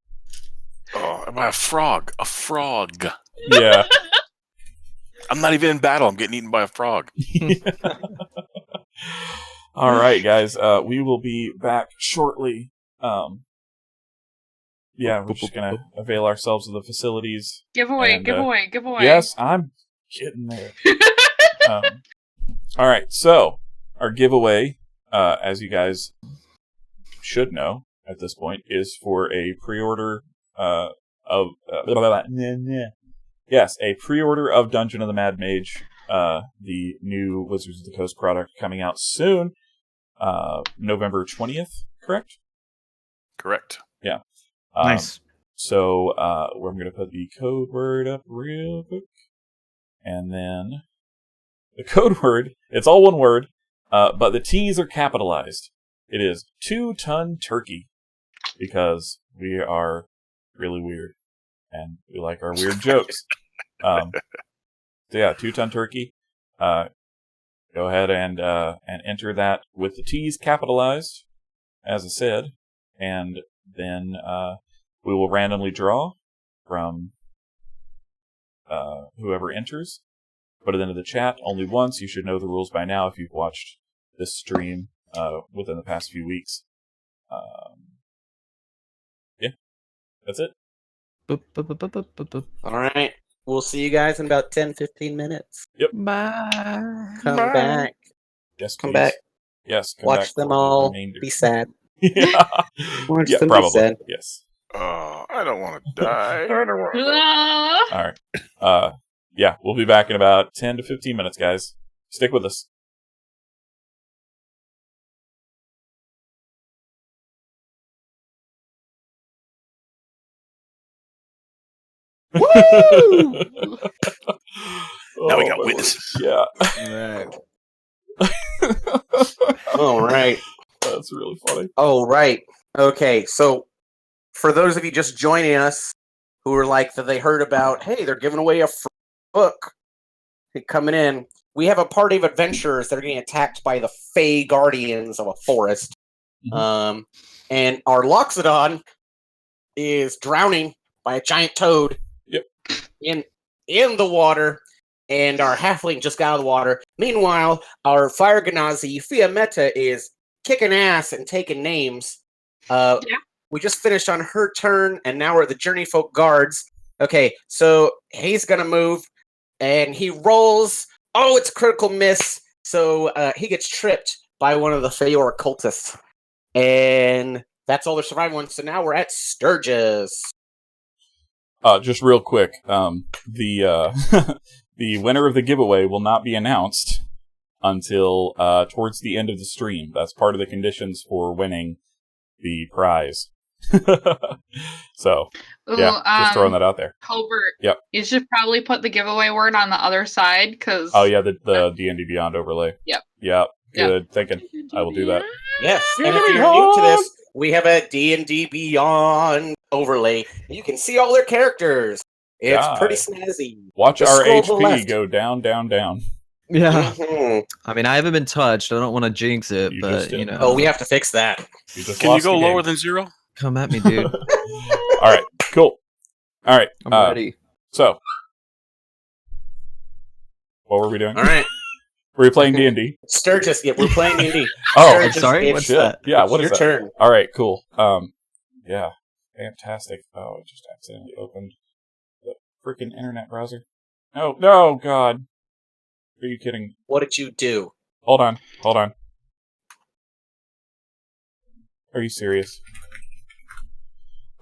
oh, am I a frog? A frog. Yeah. I'm not even in battle. I'm getting eaten by a frog. All right, guys. We will be back shortly. Yeah, we're just gonna avail ourselves of the facilities. Giveaway, And, giveaway, giveaway. Yes, I'm getting there. All right, so our giveaway, as you guys should know at this point, is for a pre-order of yes, a pre-order of Dungeon of the Mad Mage, the new Wizards of the Coast product coming out soon, November 20th, correct? Correct. Yeah. Nice. So I'm going to put the code word up real quick, and then The code word, it's all one word, but the T's are capitalized. It is 2-ton turkey, because we are really weird, and we like our weird jokes. So yeah, 2-ton turkey. Go ahead and enter that with the T's capitalized, as I said, and then we will randomly draw from whoever enters. Put it into the chat only once. You should know the rules by now if you've watched this stream within the past few weeks. Yeah, that's it. All right. We'll see you guys in about 10, 15 minutes. Bye. Come back. Yes, Come please. back. Yes, come Watch back them for the all. remainder. Be sad. Yeah, Watch yeah, them be probably. sad. Yes. I don't want to die. Ah. All right. Yeah, we'll be back in about 10 to 15 minutes, guys. Stick with us. Woo! Now we got my witnesses. Lord. Right. Yeah. All right. That's really funny. Oh, right. Okay, so for those of you just joining us who are like that they heard about, hey, they're giving away a free book coming in. We have a party of adventurers that are getting attacked by the Fey Guardians of a forest. Mhm. And our Loxodon is drowning by a giant toad. Yep. In the water, and our halfling just got out of the water. Meanwhile, our Fire Ganazi Fiametta is kicking ass and taking names. We just finished on her turn, and now we're at the Journeyfolk guards. Okay, so he's gonna move, and he rolls. Oh, it's a critical miss. So he gets tripped by one of the Feyor cultists, and that's all they're surviving on. So now we're at Sturgis. Just real quick, the the winner of the giveaway will not be announced until towards the end of the stream. That's part of the conditions for winning the prize. So, yeah, just throwing that out there. Colbert, Yep. you should probably put the giveaway word on the other side, because... Oh, yeah, the D&D Beyond overlay. Yep. Yep, good thinking. I will do that. Yes, and if you're new to this, we have a D&D Beyond overlay. You can see all their characters. It's pretty snazzy. Watch Just our scroll to the HP left. go down, down, down. Yeah. Mhm. I mean, I haven't been touched. I don't want to jinx it, You just but did. you know. Oh, we have to fix that. You just Can you lost go the lower game. than 0? Come at me, dude. All right, cool. All right, I'm ready. so what were we doing? All right, Were we playing D&D? Sturgis. Yeah, we're playing D&D. Oh, I'm sorry? It's, What's shit. that? Yeah, it's what is your that? turn. All right, cool. Yeah, fantastic. Oh, I just accidentally opened the freaking internet browser. No, God. Are you kidding? What did you do? Hold on. Are you serious?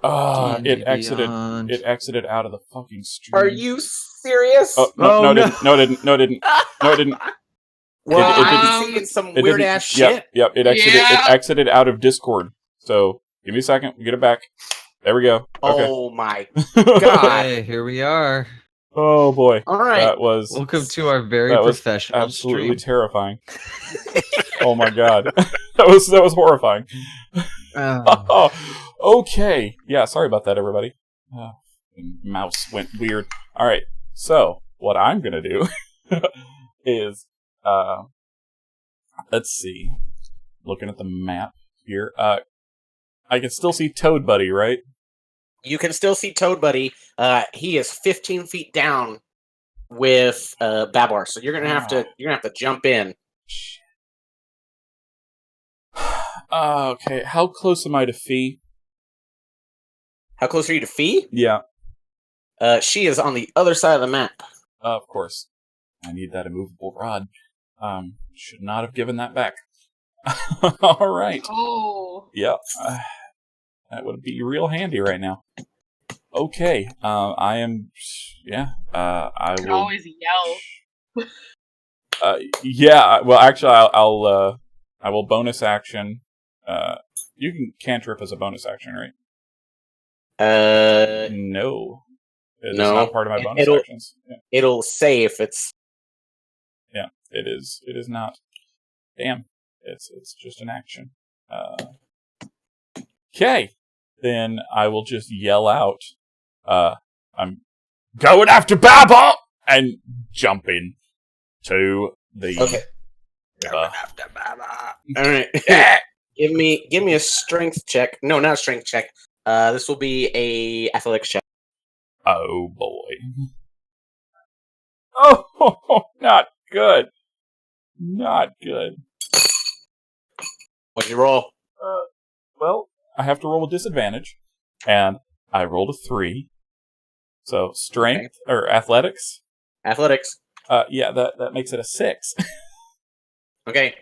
D&D It exited. Beyond. It exited out of the fucking stream. Are you serious? Oh, Oh, no, no. it didn't. No, it didn't. well, it I'm didn't- seeing some It weird didn't- ass shit. Yep. It exited. Yeah. It exited out of Discord. So give me a second. We'll get it back. There we go. Okay. Oh my god! Hey, here we are. Oh boy. All right. That was Welcome to our very that was professional absolutely stream. terrifying. Oh my god. that was horrifying. Oh. Okay. Yeah, sorry about that, everybody. Mouse went weird. All right. So what I'm gonna do is, let's see. Looking at the map here, I can still see Toad Buddy, right? You can still see Toad Buddy. He is 15 feet down with Babar, so you're gonna have to jump in. Okay. How close am I to Fee? How close are you to Fee? Yeah. She is on the other side of the map. Of course. I need that immovable rod. Should not have given that back. All right. Oh. Yeah. That would be real handy right now. Okay. I am. Yeah. I You can will. always yell. Yeah. Well, actually, I will bonus action. You can cantrip as a bonus action, right? No. It's No. not part of my bonus It'll- actions. Yeah. It'll say if it's. Yeah. It is not. Damn. It's just an action. Okay. Then I will just yell out, I'm going after Baba! And jump in to the... Okay. All right. give me a strength check. No, not a strength check. This will be a athletics check. Oh, boy. Oh, not good. Not good. What'd you roll? Well, I have to roll with disadvantage, and I rolled a 3. So strength or athletics. Athletics. Yeah, that makes it a 6. Okay.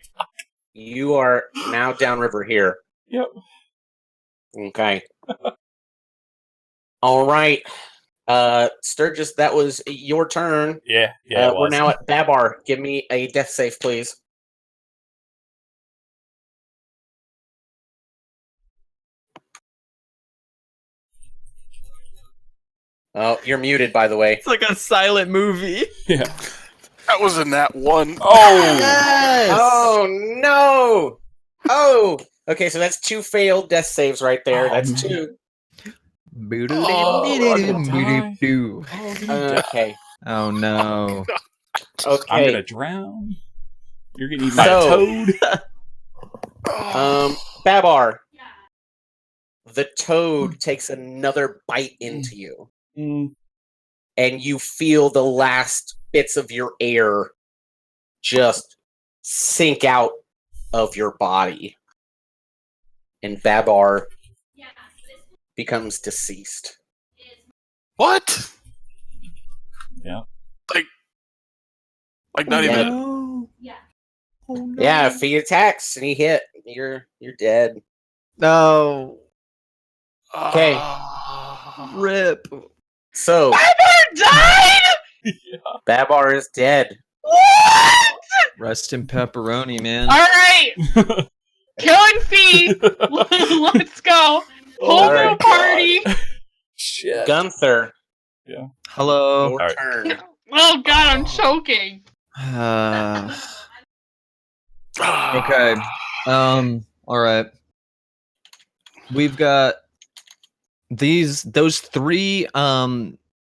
You are now downriver here. Yep. Okay. All right. Sturgis, that was your turn. Yeah. It We're was. now at Babar. Give me a death save, please. Oh, you're muted, by the way. It's like a silent movie. Yeah. That was in that one. Oh. Yes. Oh no! Oh, okay. So that's 2 failed death saves right there. Oh, That's man. 2. Boo-doo-doo-doo-doo-doo. Okay. Oh no. Okay. I'm gonna drown. You're gonna eat my So- toad. Babar. The toad takes another bite into you, Mm. and you feel the last bits of your air just sink out of your body. And Babar becomes deceased. What? Yeah. Like not Yeah. even. No. Oh, no. Yeah, if he attacks and he hit, you're dead. No. Okay. Rip. So Babar died? Babar is dead. What? Rest in pepperoni, man. Alright. Killing Fee. Let's go. Whole All new right. party. Shit. Gunther, Hello. your All right. turn. Oh god, I'm choking. Okay. All right. We've got those 3 fey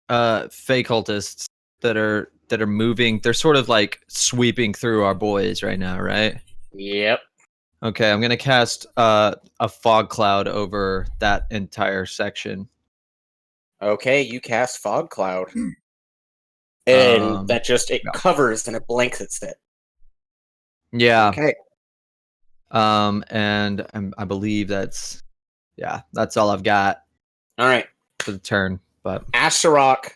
cultists that are moving. They're sort of like sweeping through our boys right now, right? Yep. Okay, I'm gonna cast a fog cloud over that entire section. Okay, you cast Fog Cloud. And that just, it yeah. covers and it blankets it. Yeah. Okay. And I believe that's all I've got All right. for the turn. But Asherok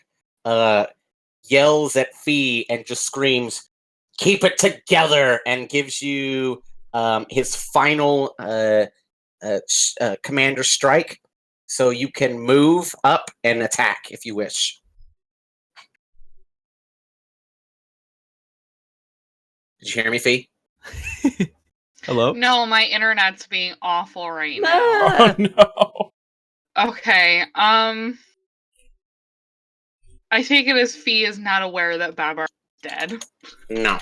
yells at Fee and just screams, "Keep it together!" and gives you his final commander strike. So you can move up and attack if you wish. Did you hear me, Fee? hello. No, my internet's being awful right now. Oh no. Okay, I take it as Fee is not aware that Babar is dead. No.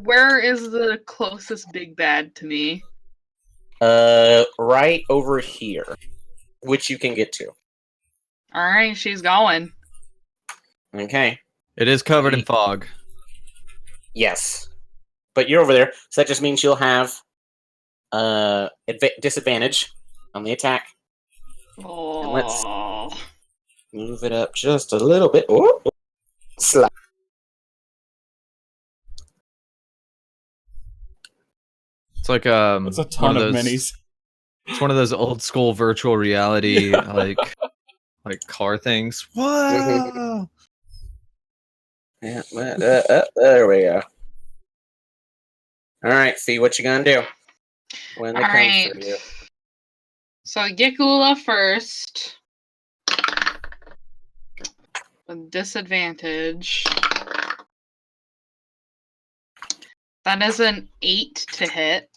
Where is the closest big bad to me? Right over here, which you can get to. Alright, she's going. Okay. It is covered in fog. Yes. But you're over there, so that just means you'll have disadvantage on the attack. let's- Oh. Move it up just a little bit. Oh, slide. It's like That's a ton of minis. It's one of those old school virtual reality like car things. Whoa! Yeah, there we go. All right, Fee, what you gonna do when it comes for you? So Gekula first. With disadvantage. That is an 8 to hit.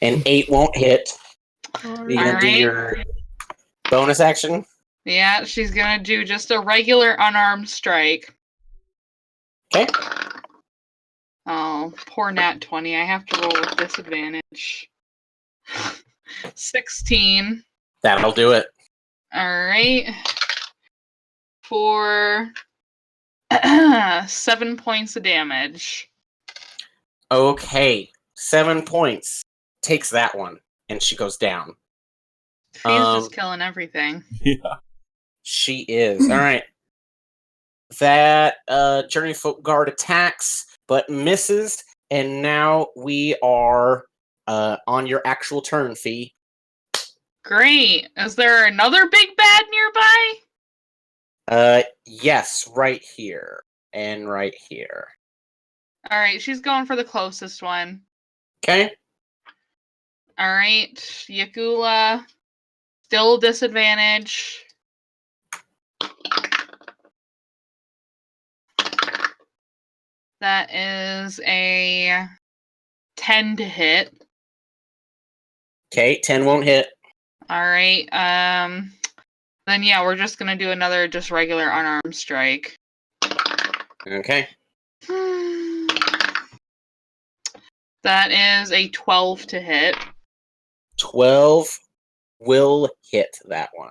An 8 won't hit. You gonna do Alright. your bonus action? Yeah, she's gonna do just a regular unarmed strike. Okay. Oh, poor nat 20. I have to roll with disadvantage. 16. That'll do it. Alright. For 7 points of damage. Okay, 7 points. Takes that one, and she goes down. She's just killing everything. Yeah. She is. All right. That Journeyfolk guard attacks, but misses, and now we are on your actual turn, Fee. Great. Is there another big bad nearby? Yes, right here. And right here. Alright, she's going for the closest one. Okay. Alright, Yakula. Still disadvantage. That is a 10 to hit. Okay, 10 won't hit. Alright, then yeah, we're just gonna do another just regular unarmed strike. Okay. That is a 12 to hit. 12 will hit that one.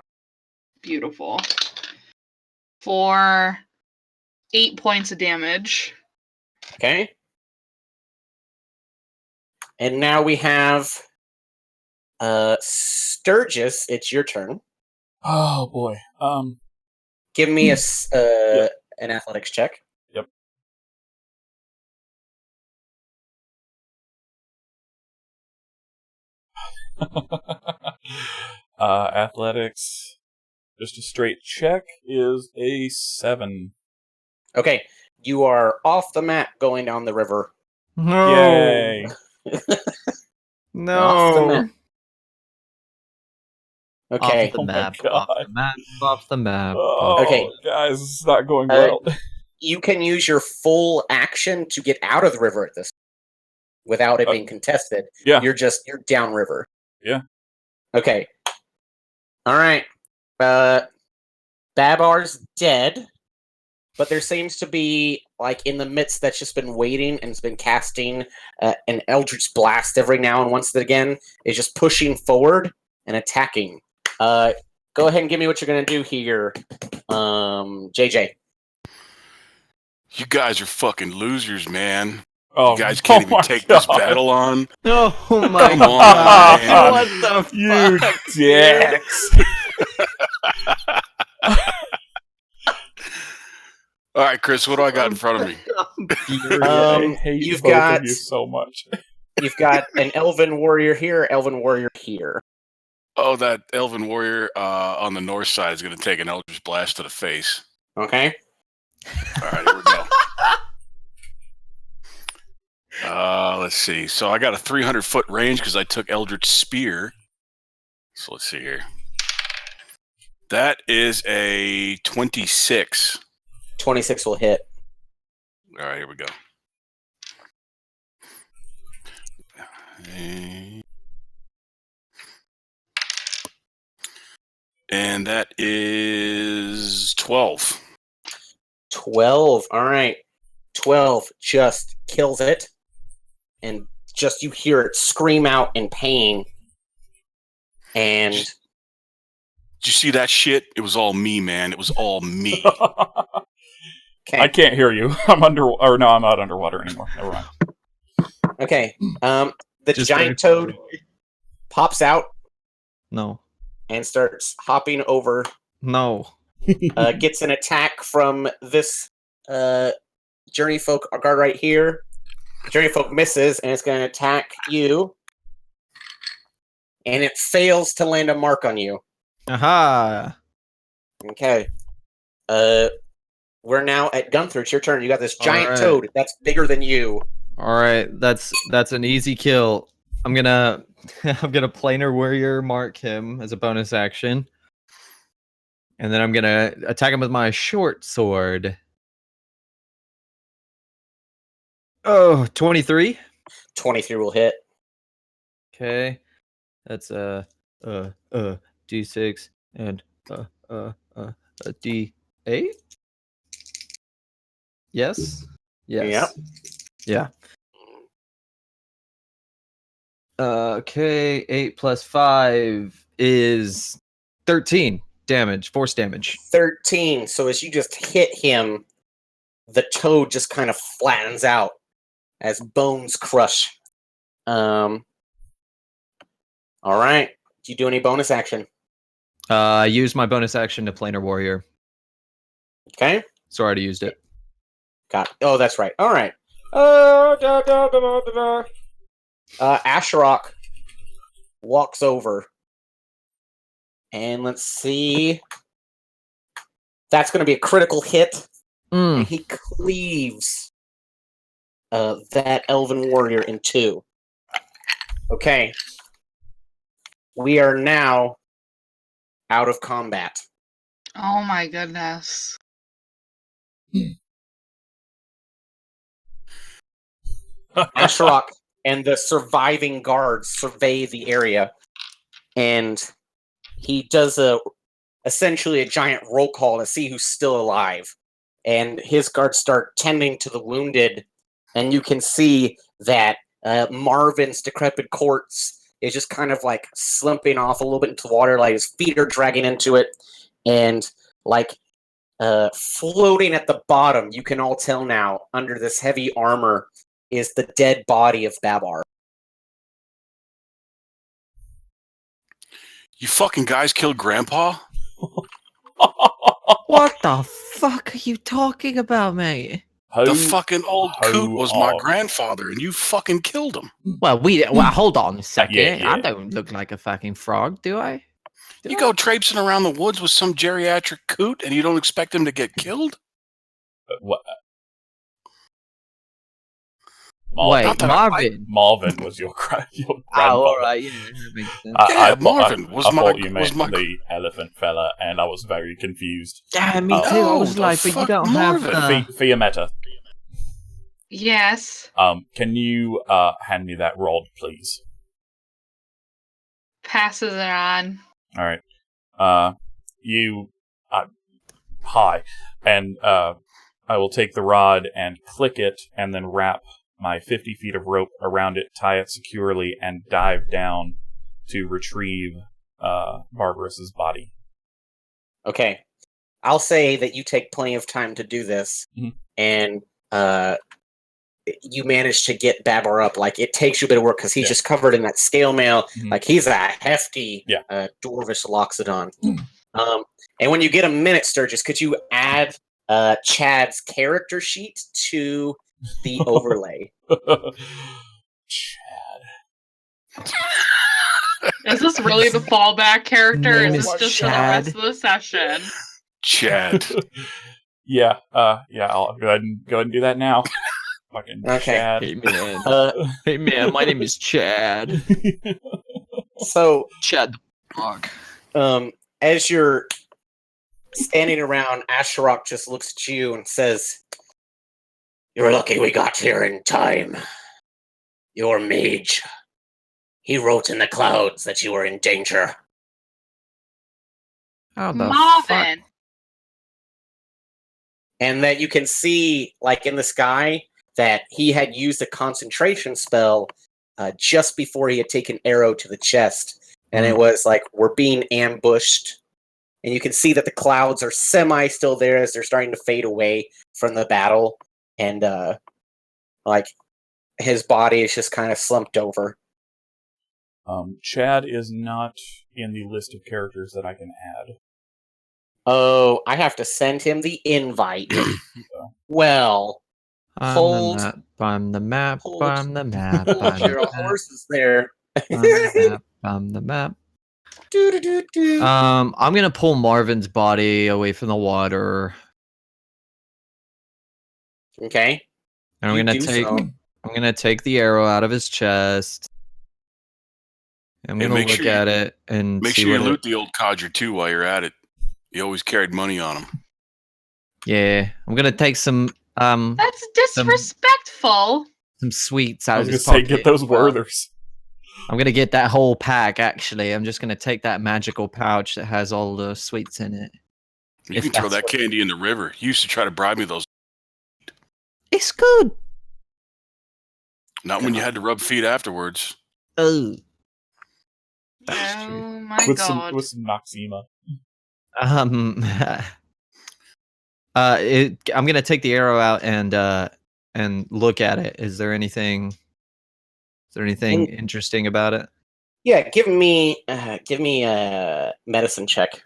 Beautiful. For 8 points of damage. Okay. And now we have Sturgis. It's your turn. Oh boy. Give me an athletics check. Yep. Athletics, just a straight check, is a 7. Okay, you are off the map going down the river. No. Yay! No. Off the map. Okay. Off the Oh my map. God. Off the map. Off the map. Oh, Okay. guys, this is not going well. You can use your full action to get out of the river at this without it being contested. Yeah. You're downriver. Yeah. Okay. All right. Babar's dead, but there seems to be, like, in the midst that's just been waiting and has been casting an Eldritch Blast every now and once again, is just pushing forward and attacking. Go ahead and give me what you're going to do here, JJ. You guys are fucking losers, man. Oh, You guys can't even take this battle on. Oh my Come on, god. man. What the you fuck? dicks! All right, Chris, what do I got in front of me? I hate You've both got- of you so much. You've got an Elven Warrior here, Elven Warrior here. Oh, that Elven Warrior on the north side is going to take an Eldritch Blast to the face. Okay? All right, here we go. Let's see. So I got a 300-foot range because I took Eldritch Spear. So let's see here. That is a 26. 26 will hit. All right, here we go. And that is 12. 12. All right. 12 just kills it. And just you hear it scream out in pain. And Did you see that shit? It was all me, man. It was all me. okay. I can't hear you. I'm under, or no, I'm not underwater anymore. Never mind. Okay. The Just giant very- toad pops out No. and starts hopping over. No. Gets an attack from this Journeyfolk guard right here. Journeyfolk misses, and it's going to attack you. And it fails to land a mark on you. Aha. Okay. We're now at Gunther. It's your turn. You got this giant Alright. toad that's bigger than you. All right, that's an easy kill. I'm gonna planar warrior mark him as a bonus action, and then I'm gonna attack him with my short sword. Oh, 23. 23 will hit. Okay, that's d6 and a d8. Yes. Yes. Yep. Yeah. Okay, 8 plus 5 is 13 damage, force damage. 13. So as you just hit him, the toad just kind of flattens out as bones crush. All right. Do you do any bonus action? I use my bonus action to Planar Warrior. Okay. So I already used it. Got. Oh, that's right. All right. Asherock walks over, and let's see. That's going to be a critical hit, and he cleaves that elven warrior in two. Okay. We are now out of combat. Oh my goodness. Asherock and the surviving guards survey the area, and he does essentially a giant roll call to see who's still alive. And his guards start tending to the wounded, and you can see that Marvin's decrepit corpse is just kind of like slumping off a little bit into the water, like his feet are dragging into it, and like floating at the bottom, you can all tell now, under this heavy armor, is the dead body of Babar. You fucking guys killed Grandpa? What the fuck are you talking about, mate? The fucking old coot was my grandfather, and you fucking killed him. Well, hold on a second. Yeah. I don't look like a fucking frog, do I? You go traipsing around the woods with some geriatric coot, and you don't expect him to get killed? What? Wait, Marvin. Marvin was your grandfather. Oh, all right, yeah, that makes sense. Marvin was I my. thought you meant was my the elephant fella, and I was very confused. Yeah, me too. I was like, but you don't Marvin. have Fiametta. Yes. Can you hand me that rod, please? Passes it on. All right. Hi, and I will take the rod and click it, and then wrap my 50 feet of rope around it, tie it securely, and dive down to retrieve Barbaros's body. Okay. I'll say that you take plenty of time to do this, and you manage to get Babar up. Like, it takes you a bit of work because he's just covered in that scale mail. Like, he's a hefty dwarvish loxodon. And when you get a minute, Sturgis, could you add Chad's character sheet to the overlay? Chad. Is this really the fallback character? Or is this just for the Chad. rest of the session? Chad. Yeah, I'll go ahead and do that now. Fucking Chad. Hey man, my name is Chad. So, Chad the dog. as you're standing around, Asherock just looks at you and says, "You're lucky we got here in time. Your mage, he wrote in the clouds that you were in danger." How the Marvin. And that you can see, like in the sky, that he had used a concentration spell just before he had taken arrow to the chest. And it was like, we're being ambushed. And you can see that the clouds are semi still there as they're starting to fade away from the battle. And like his body is just kind of slumped over. Chad is not in the list of characters that I can add. Oh, I have to send him the invite. Well, hold. I'm the map. Hold. I'm the map. Hold your horses there. I'm the map. Do-do-do-do. I'm gonna pull Marvin's body away from the water. Okay. And You I'm do so. gonna take the arrow out of his chest. I'm Hey, gonna make look sure at it and Make see sure you what loot the old codger too while you're at it. He always carried money on him. Yeah, I'm gonna take some That's disrespectful. some sweets I out was of gonna his say, pocket. get those Well, Werthers. I'm gonna get that whole pack. Actually, I'm just gonna take that magical pouch that has all the sweets in it. You If can throw that's that what- candy in the river. You used to try to bribe me those. It's good. Not when you had to rub feet afterwards. Oh. Oh my with god. some Noxema. I'm gonna take the arrow out and look at it. Is there anything interesting about it? Yeah, give me a medicine check.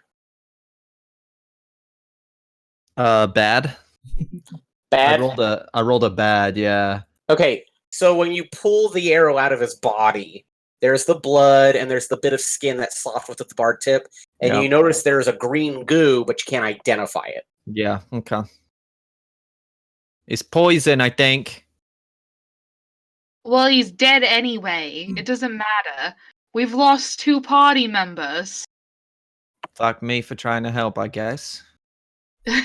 Bad. Bad. I rolled a bad. Yeah. Okay, so when you pull the arrow out of his body, there's the blood and there's the bit of skin that's soft with the barb tip, and Yep. you notice there's a green goo, but you can't identify it. Yeah. Okay. It's poison, I think. Well, he's dead anyway. It doesn't matter. We've lost 2 party members. Fuck me for trying to help, I guess.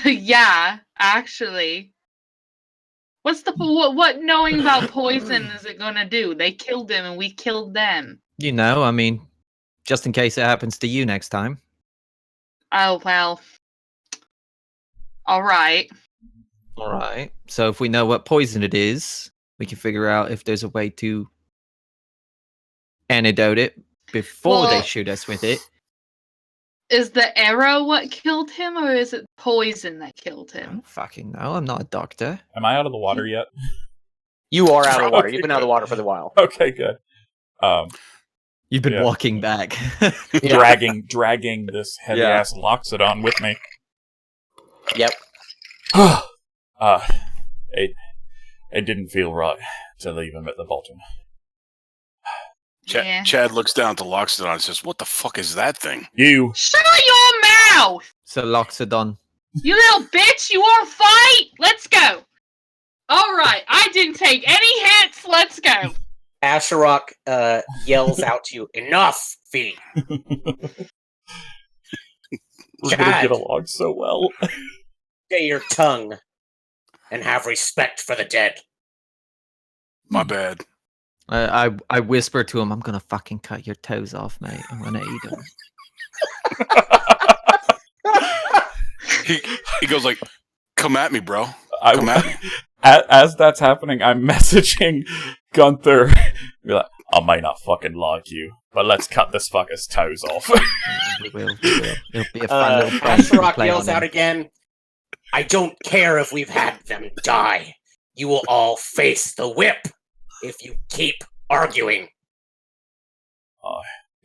Yeah, actually. What's the what knowing about poison is it gonna do? They killed him and we killed them. You know, I mean, just in case it happens to you next time. Oh well. All right. All right. So if we know what poison it is, we can figure out if there's a way to antidote it before they Well- shoot us with it. Is the arrow what killed him, or is it poison that killed I him? don't fucking know. I'm not a doctor. Am I out of the water yet? You are out of the water. Okay, You've been out of the water for a while. Okay, good. You've been Yeah. walking back. Dragging this heavy Yeah. ass Loxodon with me. Yep. It didn't feel right to leave him at the bottom. Yeah. Chad looks down at the Loxodon and says, "What the fuck is that thing?" You Shut your mouth! So Loxodon. You little bitch! You want to fight? Let's go! Alright, I didn't take any hits, let's go! Asherock yells out to you, "Enough, Fee!" we're gonna Chad. get along so well. Stay your tongue and have respect for the dead. My bad. I whisper to him, I'm gonna fucking cut your toes off, mate. I'm gonna eat them. He goes like, "Come at me, bro. I- Come at me." As that's happening, I'm messaging Gunther. Be like, I may not fucking like you, but let's cut this fucker's toes off. We will. It'll be a fun little prank to Asherock play yells on out him. again, "I don't care if we've had them die. You will all face the whip if you keep arguing."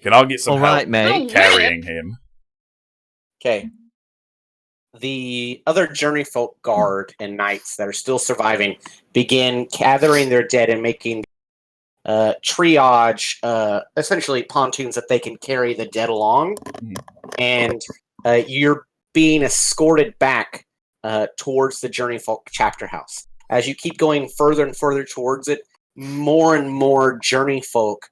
Can I get some All help right, mate. No. carrying him? Okay. The other Journeyfolk guard and knights that are still surviving begin gathering their dead and making triage, essentially pontoons that they can carry the dead along. And you're being escorted back towards the Journeyfolk chapter house. As you keep going further and further towards it, more and more Journeyfolk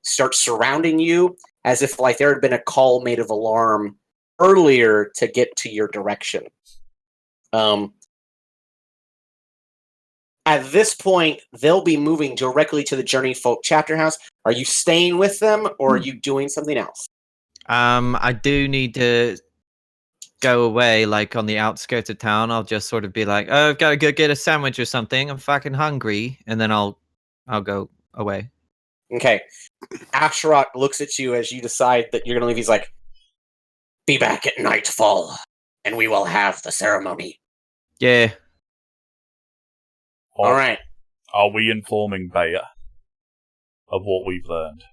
start surrounding you, as if like there had been a call made of alarm earlier to get to your direction. At this point, they'll be moving directly to the Journeyfolk chapter house. Are you staying with them, or are you doing something else? I do need to go away, like on the outskirts of town. I'll just sort of be like, "Oh, I've got to go get a sandwich or something. I'm fucking hungry," and then I'll go away. Okay. Asherock looks at you as you decide that you're going to leave. He's like, "Be back at nightfall, and we will have the ceremony." Yeah. All right. Are we informing Bayer of what we've learned?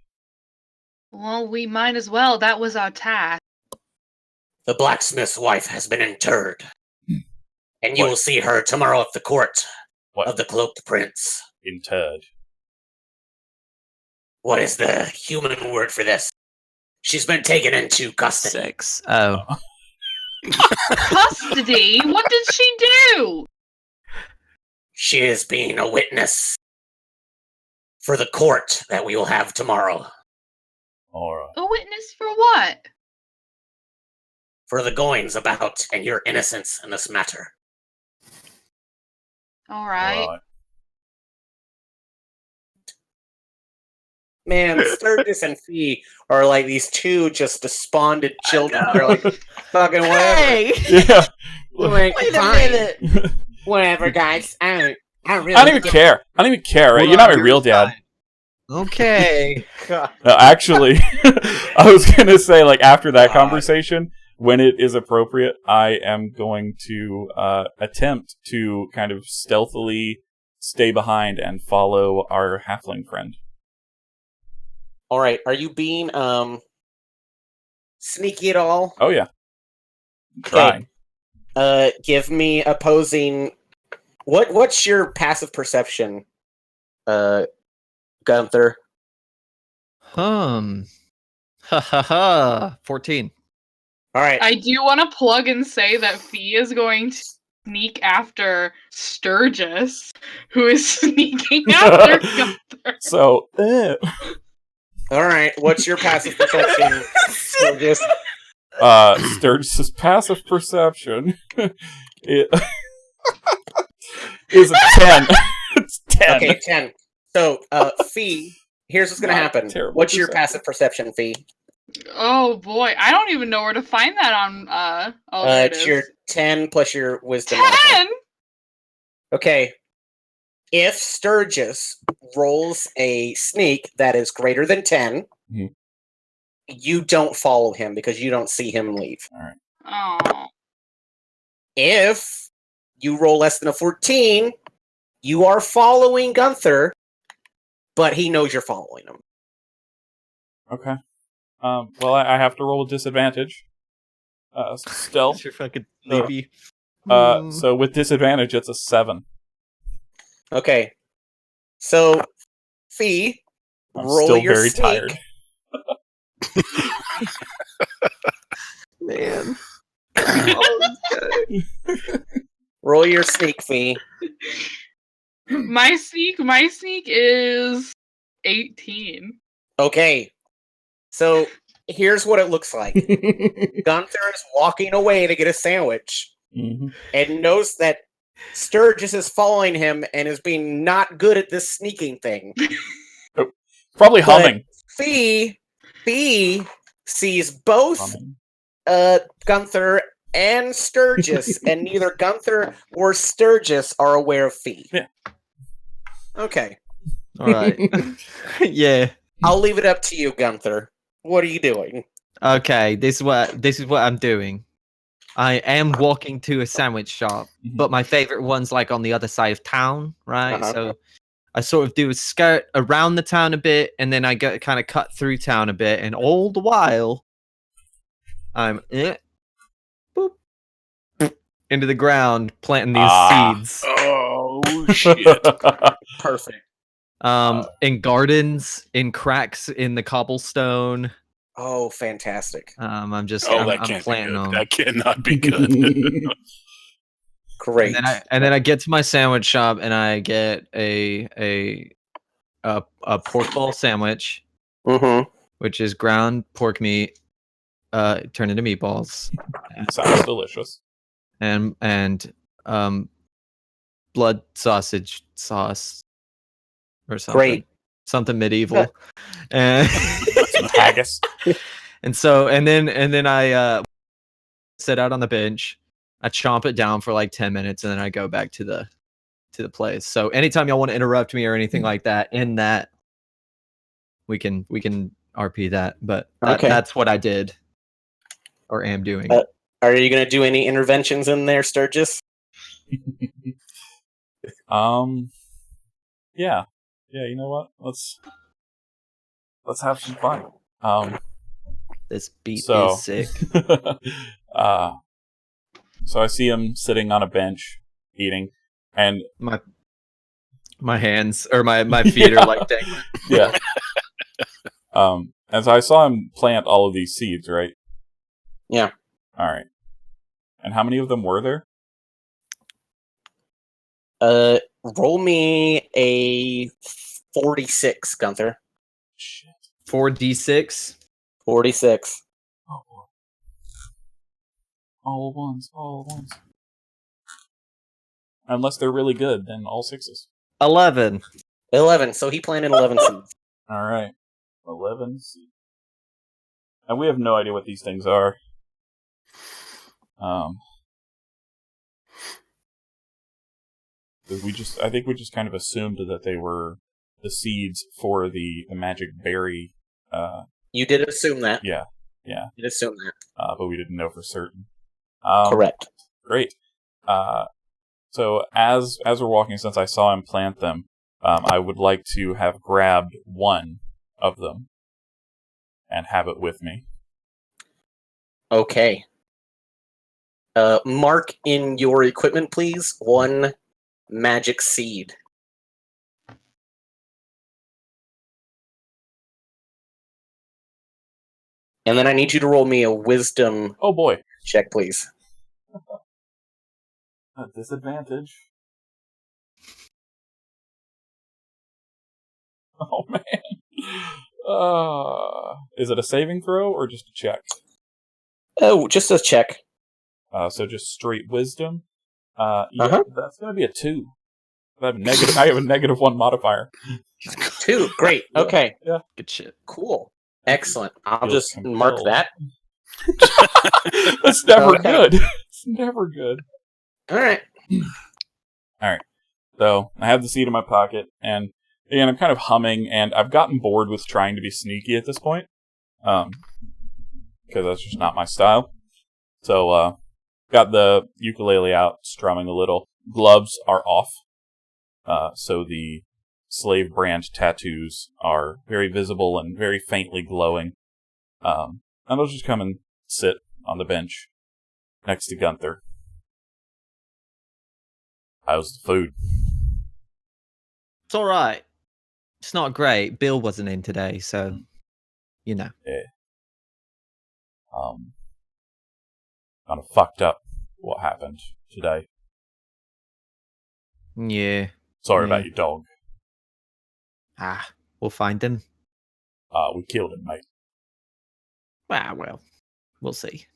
Well, we might as well. That was our task. The blacksmith's wife has been interred, and you What? will see her tomorrow at the court What? of the Cloaked Prince. Interred. What is the human word for this? She's been taken into custody. Sex. Oh. Custody? What did she do? She is being a witness for the court that we will have tomorrow. Alright. A witness for what? For the goings about and your innocence in this matter. Alright. Alright. Man, Sturgis and Fee are like these two just despondent children. They're like, fucking whatever. Yeah. Like, fine. Whatever, guys. I really I don't even care. I don't even care. Right? You're not my real dad. Okay. Actually, I was going to say, like, after that conversation, when it is appropriate, I am going to attempt to kind of stealthily stay behind and follow our halfling friend. All right. Are you being sneaky at all? Oh, yeah. Okay. Trying. Give me opposing. What's your passive perception, Gunther? Ha ha ha. 14. All right. I do want to plug and say that Fee is going to sneak after Sturgis, who is sneaking after Gunther. So, All right. What's your passive perception, Sturgis? Sturgis' passive perception is a 10. It's 10. Okay, 10. So, Fee, here's what's going to Not happen. terrible What's your perception. passive perception, Fee? Oh boy, I don't even know where to find that on. Oh, there it It's is. your 10 plus your wisdom. 10. Okay. If Sturgis rolls a sneak that is greater than 10, Mhm. you don't follow him because you don't see him leave. All right. Oh, If you roll less than a 14, you are following Gunther, but he knows you're following him. Okay. Well, I have to roll a disadvantage. Stealth. You're fucking sleepy. So with disadvantage, it's a 7. Okay. So, Fee, I'm roll still your very sneak. tired. Man. Roll your sneak, Fee. my sneak is 18. Okay. So, here's what it looks like. Gunther is walking away to get a sandwich Mm-hmm. and knows that Sturgis is following him and is being not good at this sneaking thing. Probably But humming. Fee sees both Humming. Gunther and Sturgis, and neither Gunther or Sturgis are aware of Fee. Yeah. Okay. All right. Yeah. I'll leave it up to you, Gunther. What are you doing? Okay. This is what I'm doing. I am walking to a sandwich shop, Mhm. but my favorite one's like on the other side of town, right? Uh-huh. So I sort of do a skirt around the town a bit, and then I get kind of cut through town a bit, and all the while I'm boop, into the ground planting these seeds. Oh shit! Perfect. In gardens, in cracks in the cobblestone. Oh, fantastic. I'm just Oh, that I'm can't be planting good. them. That cannot be good. Great. And then I get to my sandwich shop and I get a pork ball sandwich, Mm-hmm. which is ground pork meat, turned into meatballs, Sounds delicious. and blood sausage sauce or something. Great. Something medieval. And Some haggis. and then I sit out on the bench. I chomp it down for like 10 minutes and then I go back to the place. So anytime y'all want to interrupt me or anything like that, in that we can RP that. But Okay. that's what I did or am doing. Are you going to do any interventions in there, Sturgis? Yeah. Yeah, you know what? Let's have some fun. This beat So is sick. So I see him sitting on a bench eating, and My hands or my feet Yeah. are like dangling. yeah. And so I saw him plant all of these seeds, right? Yeah. All right. And how many of them were there? Roll me a 46, Gunther. Shit. 4d6. 46. Oh boy. All ones. Unless they're really good, then all 6s. 11. 11. So he planted 11 seeds. All right. 11 seeds. And we have no idea what these things are. I think we just kind of assumed that they were the seeds for the magic berry. You did assume that. Yeah. You did assume that. But we didn't know for certain. Correct. Great. So as we're walking, since I saw him plant them, I would like to have grabbed one of them and have it with me. Okay. Mark in your equipment, please. 1 magic seed. And then I need you to roll me a wisdom Oh boy. check, please. A disadvantage. Oh man. Is it a saving throw or just a check? Oh, just a check. So just straight wisdom. Uh-huh. That's gonna be a 2. I have a negative 1 modifier. 2. Great. Okay. Yeah. Good shit. Cool. Excellent. I'll Feels just mark compelled. that. That's never Okay. good. It's never good. All right. So I have the seed in my pocket, and again, I'm kind of humming, and I've gotten bored with trying to be sneaky at this point, because that's just not my style. So, got the ukulele out, strumming a little. Gloves are off, so the slave brand tattoos are very visible and very faintly glowing. And I'll just come and sit on the bench next to Gunther. How's the food? It's all right. It's not great. Bill wasn't in today, so you know. Yeah. Kind of fucked up what happened today. Yeah. Sorry Yeah. about your dog. We'll find him. We killed him, mate. Well, we'll see.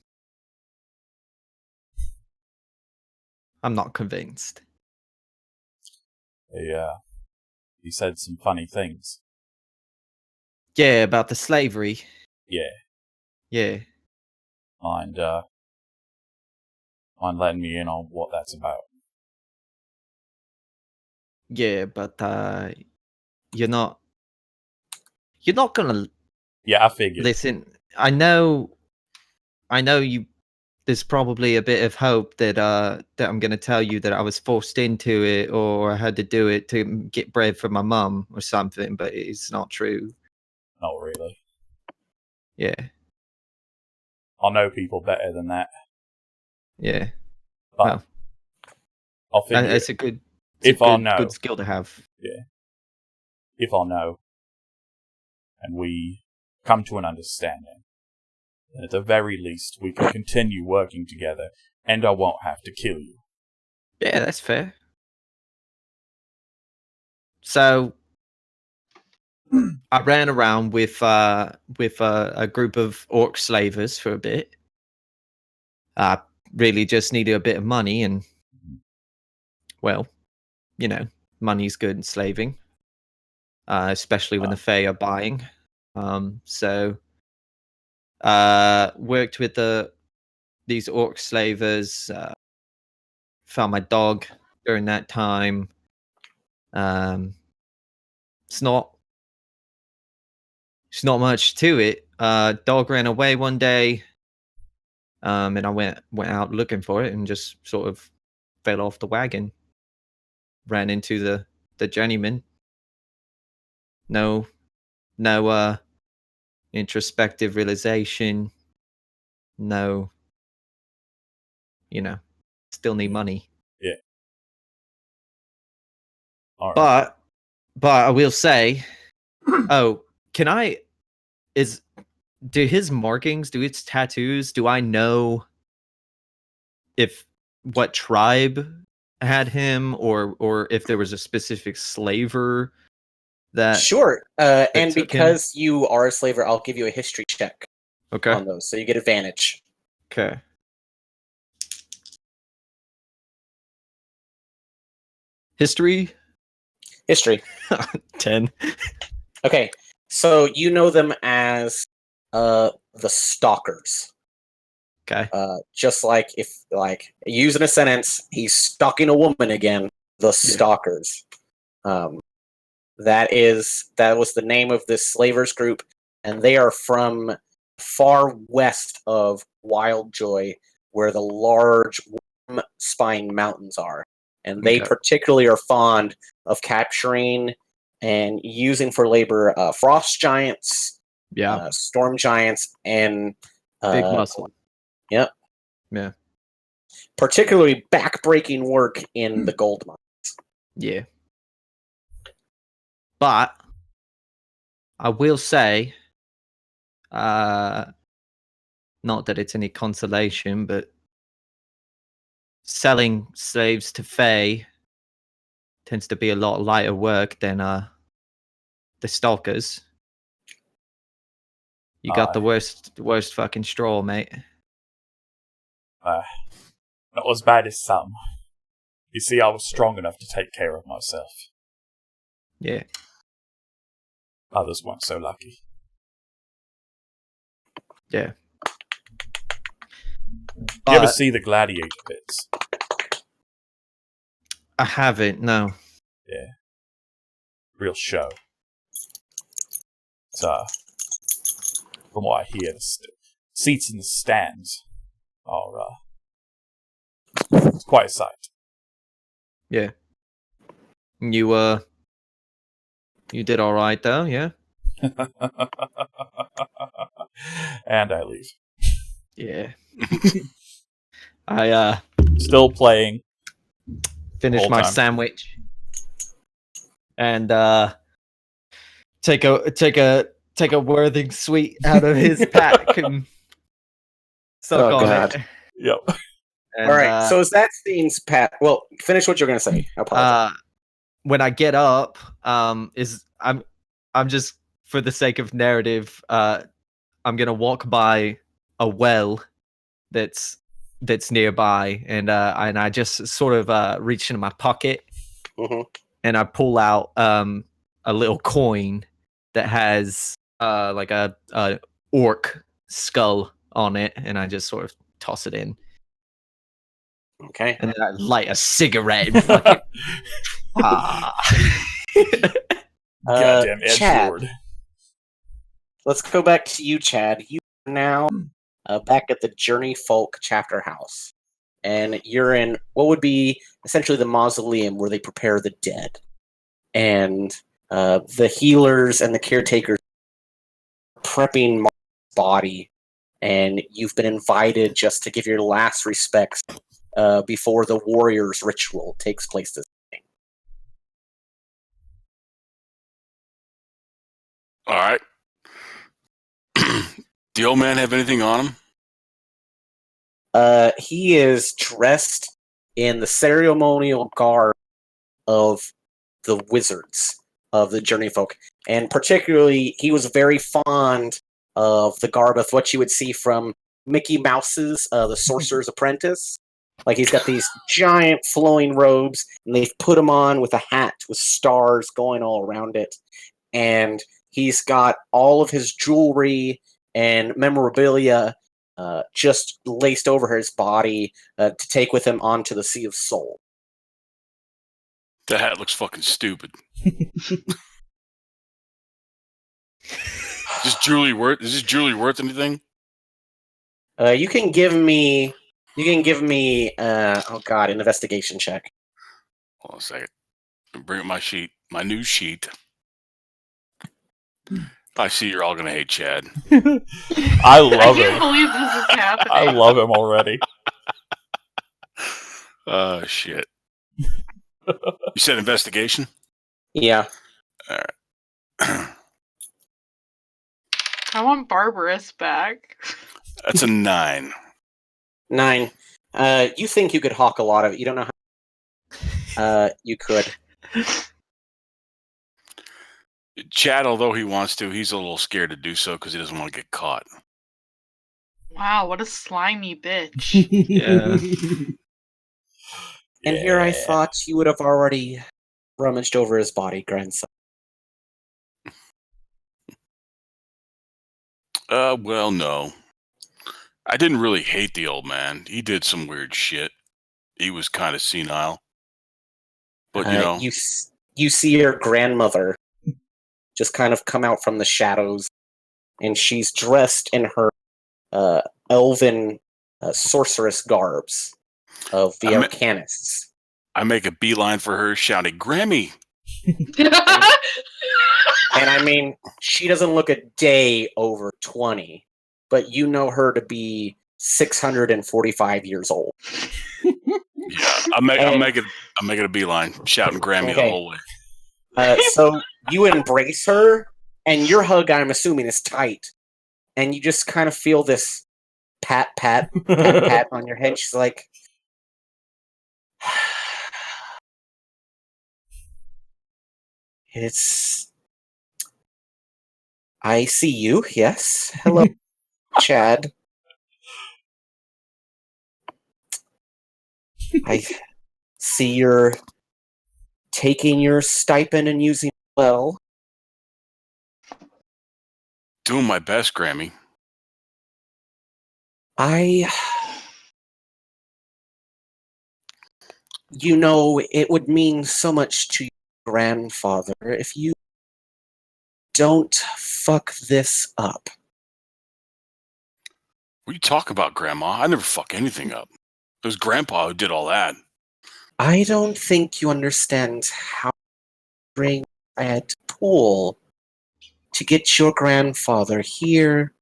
I'm not convinced. He said some funny things. Yeah, about the slavery. Yeah. Yeah. Mind letting me in on what that's about? Yeah, but you're not gonna Yeah, I figured. listen. I know you. There's probably a bit of hope that I'm gonna tell you that I was forced into it or I had to do it to get bread for my mum or something, but it's not true. Not really. Yeah, I know people better than that. yeah. But Well, I'll figure it's it. a good. If I know. Good skill to have. If I know, and we come to an understanding, then at the very least we can continue working together, and I won't have to kill you. Yeah, that's fair. So I ran around with a group of orc slavers for a bit. I really just needed a bit of money, and well, you know, money's good in slaving, especially when the Fae are buying. So worked with these orc slavers. Found my dog during that time. It's not much to it. Dog ran away one day, and I went out looking for it and just sort of fell off the wagon. Ran into the journeyman. No introspective realization. No, still need money. Yeah. All right. But I will say, do his markings, do its tattoos, do I know if what tribe had him or if there was a specific slaver that Sure. And took him? because you are a slaver, I'll give you a history check Okay. on those, so you get advantage. Okay. History? 10. Okay. So you know them as the stalkers. Okay. Just like if using a sentence, he's stalking a woman again. The stalkers. That was the name of this slavers group, and they are from far west of Wildjoy, where the large Worm Spine Mountains are. And they Okay. particularly are fond of capturing and using for labor frost giants, Yeah. storm giants, and Big muscle. Yep. Yeah. Particularly backbreaking work in the gold mine. Yeah. But I will say, not that it's any consolation, but selling slaves to Fae tends to be a lot lighter work than the stalkers. You got the worst fucking straw, mate. Not as bad as some. You see, I was strong enough to take care of myself. Yeah. Others weren't so lucky. Yeah. You ever see the gladiator pits? I haven't, no. Yeah. Real show. It's, from what I hear, the seats in the stands are, it's quite a sight. Yeah. You did all right though, yeah? And I leave. Yeah. I Still playing. finish Whole my time. sandwich and take a Worthing sweet out of his pack and suck Oh, on God. it. Yep. And, All right, so as that scene's Pat, well, finish what you're going to say. I apologize. when I get up, I'm just for the sake of narrative, I'm gonna walk by a well that's nearby, and I just sort of reach into my pocket Mhm. and I pull out a little coin that has like a orc skull on it, and I just sort of toss it in, Okay. and then I light a cigarette and fucking Goddamn edge Chad. lord. Let's go back to you, Chad. You are now back at the Journeyfolk chapter house. And you're in what would be essentially the mausoleum where they prepare the dead. And the healers and the caretakers are prepping Mark's body. And you've been invited just to give your last respects before the warrior's ritual takes place this evening. All right. The old man have anything on him? He is dressed in the ceremonial garb of the wizards of the Journeyfolk, and particularly he was very fond of the garb of what you would see from Mickey Mouse's The Sorcerer's Apprentice. Like he's got these giant flowing robes, and they've put him on with a hat with stars going all around it, and he's got all of his jewelry and memorabilia just laced over his body to take with him onto the Sea of Soul. That hat looks fucking stupid. Is this jewelry worth anything? You can give me an investigation check. Hold on a second. Bring up my new sheet. I see you're all gonna hate Chad. I love I can't him. believe this is happening. I love him already. Shit. You said investigation? Yeah. All right. I want Barbarous back. That's a 9. 9. You think you could hawk a lot of it. You don't know how you could. Chad, although he wants to, he's a little scared to do so because he doesn't want to get caught. Wow, what a slimy bitch. Yeah. And here I thought you would have already rummaged over his body, grandson. Well, no. I didn't really hate the old man. He did some weird shit. He was kind of senile. But, you know. You see your grandmother just kind of come out from the shadows, and she's dressed in her elven sorceress garbs of the arcanists. I make a beeline for her, shouting, "Grammy!" And I mean, she doesn't look a day over 20, but you know her to be 645 years old. Yeah, I'm making a beeline, shouting Grammy the whole way. So you embrace her, and your hug, I'm assuming, is tight, and you just kind of feel this pat on your head. She's like, I see you, yes. Hello, Chad. I see you're taking your stipend and using it well. Doing my best, Grammy. You know, it would mean so much to your grandfather if you don't fuck this up. What are you talking about, Grandma? I never fuck anything up. It was Grandpa who did all that. I don't think you understand how to bring that pool to get your grandfather here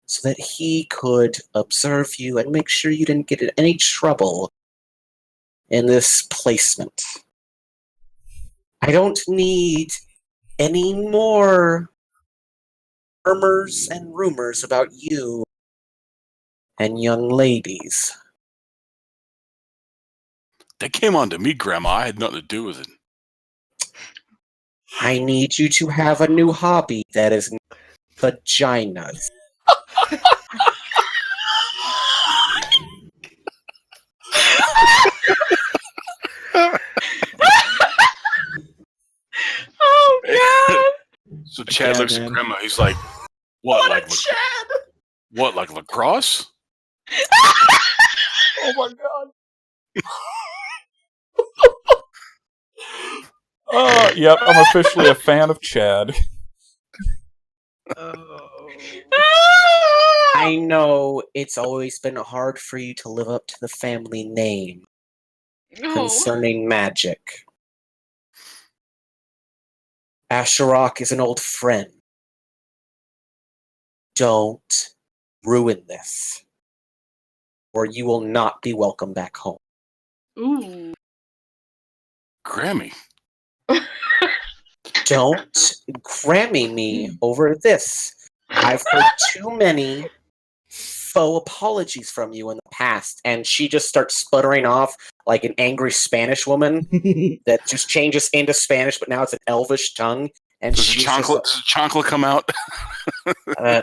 so that he could observe you and make sure you didn't get in any trouble in this placement. I don't need any more murmurs and rumors about you and young ladies. They came on to me, Grandma. I had nothing to do with it. I need you to have a new hobby that is vaginas. Oh God! So Chad looks at Grandma. He's like, "What? Like lacrosse?" Oh my god. Yep, I'm officially a fan of Chad. I know it's always been hard for you to live up to the family name concerning magic. Asherok is an old friend. Don't ruin this, or you will not be welcome back home. Ooh. Grammy. Don't Grammy me over this. I've heard too many faux apologies from you in the past, and she just starts sputtering off like an angry Spanish woman that just changes into Spanish, but now it's an Elvish tongue. And Does she's the chocolate come out?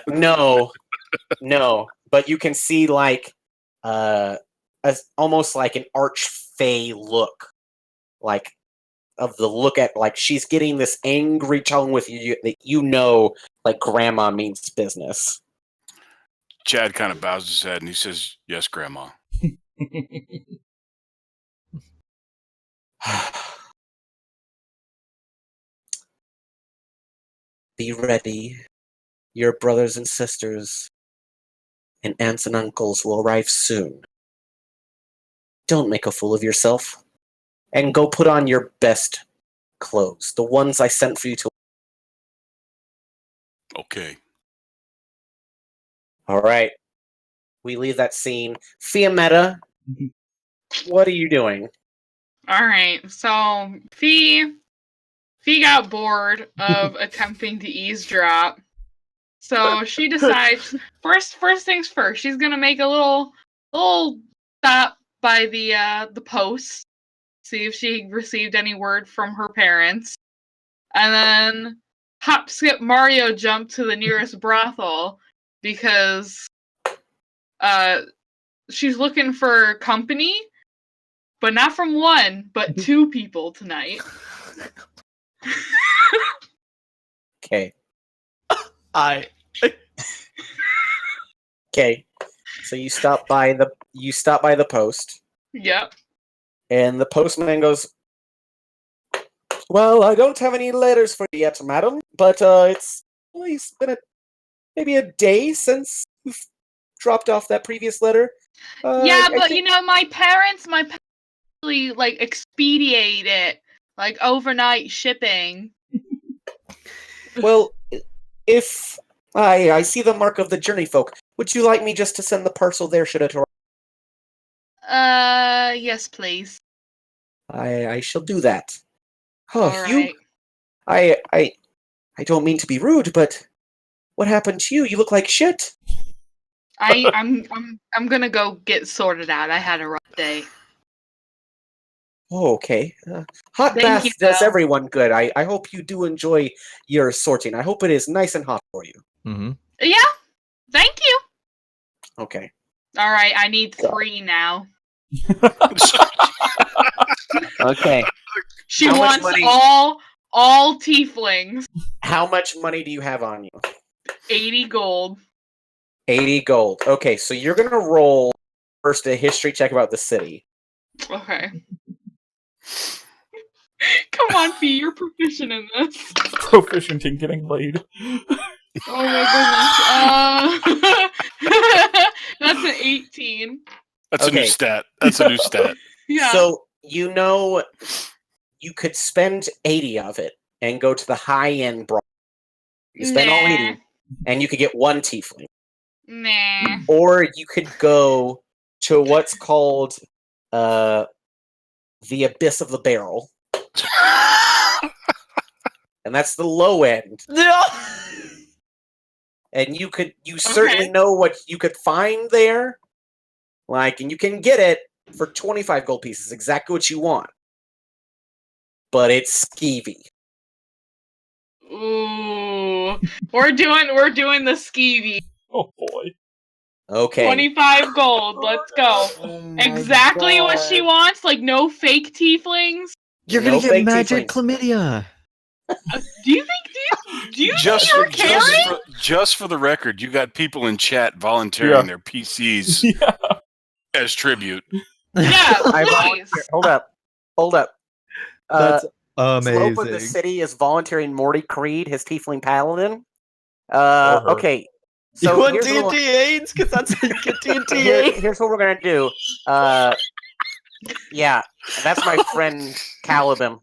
No, but you can see like almost like an arch-fey look, like of the look at like she's getting this angry tone with you that you know like Grandma means business. Chad kind of bows his head and he says, "Yes, Grandma." Be ready. Your brothers and sisters and aunts and uncles will arrive soon. Don't make a fool of yourself. And go put on your best clothes. The ones I sent for you to. Okay. All right. We leave that scene. Fiametta, what are you doing? All right. So Fee got bored of attempting to eavesdrop. So she decides first things first. She's gonna make a little stop by the post, see if she received any word from her parents, and then hop, skip, Mario jump to the nearest brothel because she's looking for company, but not from one, but two people tonight. Okay. Okay. So you stop by the post, Yep. and the postman goes, Well, I don't have any letters for you yet, madam, but it's been maybe a day since you've dropped off that previous letter. Yeah, I but think- my parents really like expedite it, like overnight shipping. Well, if I see the mark of the Journeyfolk, would you like me just to send the parcel there? Should it arrive? Yes, please. I shall do that. Oh, All you. right. I don't mean to be rude, but what happened to you? You look like shit. I'm gonna go get sorted out. I had a rough day. Oh, okay. Hot Thank bath you, does though. everyone good. I hope you do enjoy your sorting. I hope it is nice and hot for you. Mm-hmm. Yeah. Thank you. Okay. All right. I need 3 now. Okay. She How much wants money? all tieflings. How much money do you have on you? 80 gold. 80 gold. Okay, so you're gonna roll first a history check about the city. Okay. Come on, Fee, you're proficient in this. Proficient in getting laid. Oh my goodness. That's an 18. That's a new Okay. stat. That's a new stat. Yeah. So you know you could spend 80 of it and go to the high-end bra. You spend all 80 and you could get 1 tiefling. Nah. Or you could go to what's called the Abyss of the Barrel. And that's the low end. No. And you certainly know what you could find there. Like, and you can get it for 25 gold pieces, exactly what you want. But it's skeevy. Ooh. We're doing the skeevy. Oh boy. Okay. 25 gold. Let's go. Oh my Exactly what she God. wants. Like no fake tieflings. You're No gonna get fake magic tieflings. chlamydia. Do you think Just you're for, carrying? just for the record, you got people in chat volunteering Yeah. their PCs Yeah. as tribute. Yeah, I please. volunteer. Hold up. That's Slope of the amazing. City is volunteering Morty Creed, his tiefling paladin. Or her. Okay. You So want here's, a little- D&D AIDS? Because that's how you get D&D here- AIDS. here's what we're gonna do. Yeah, that's my friend Calibim.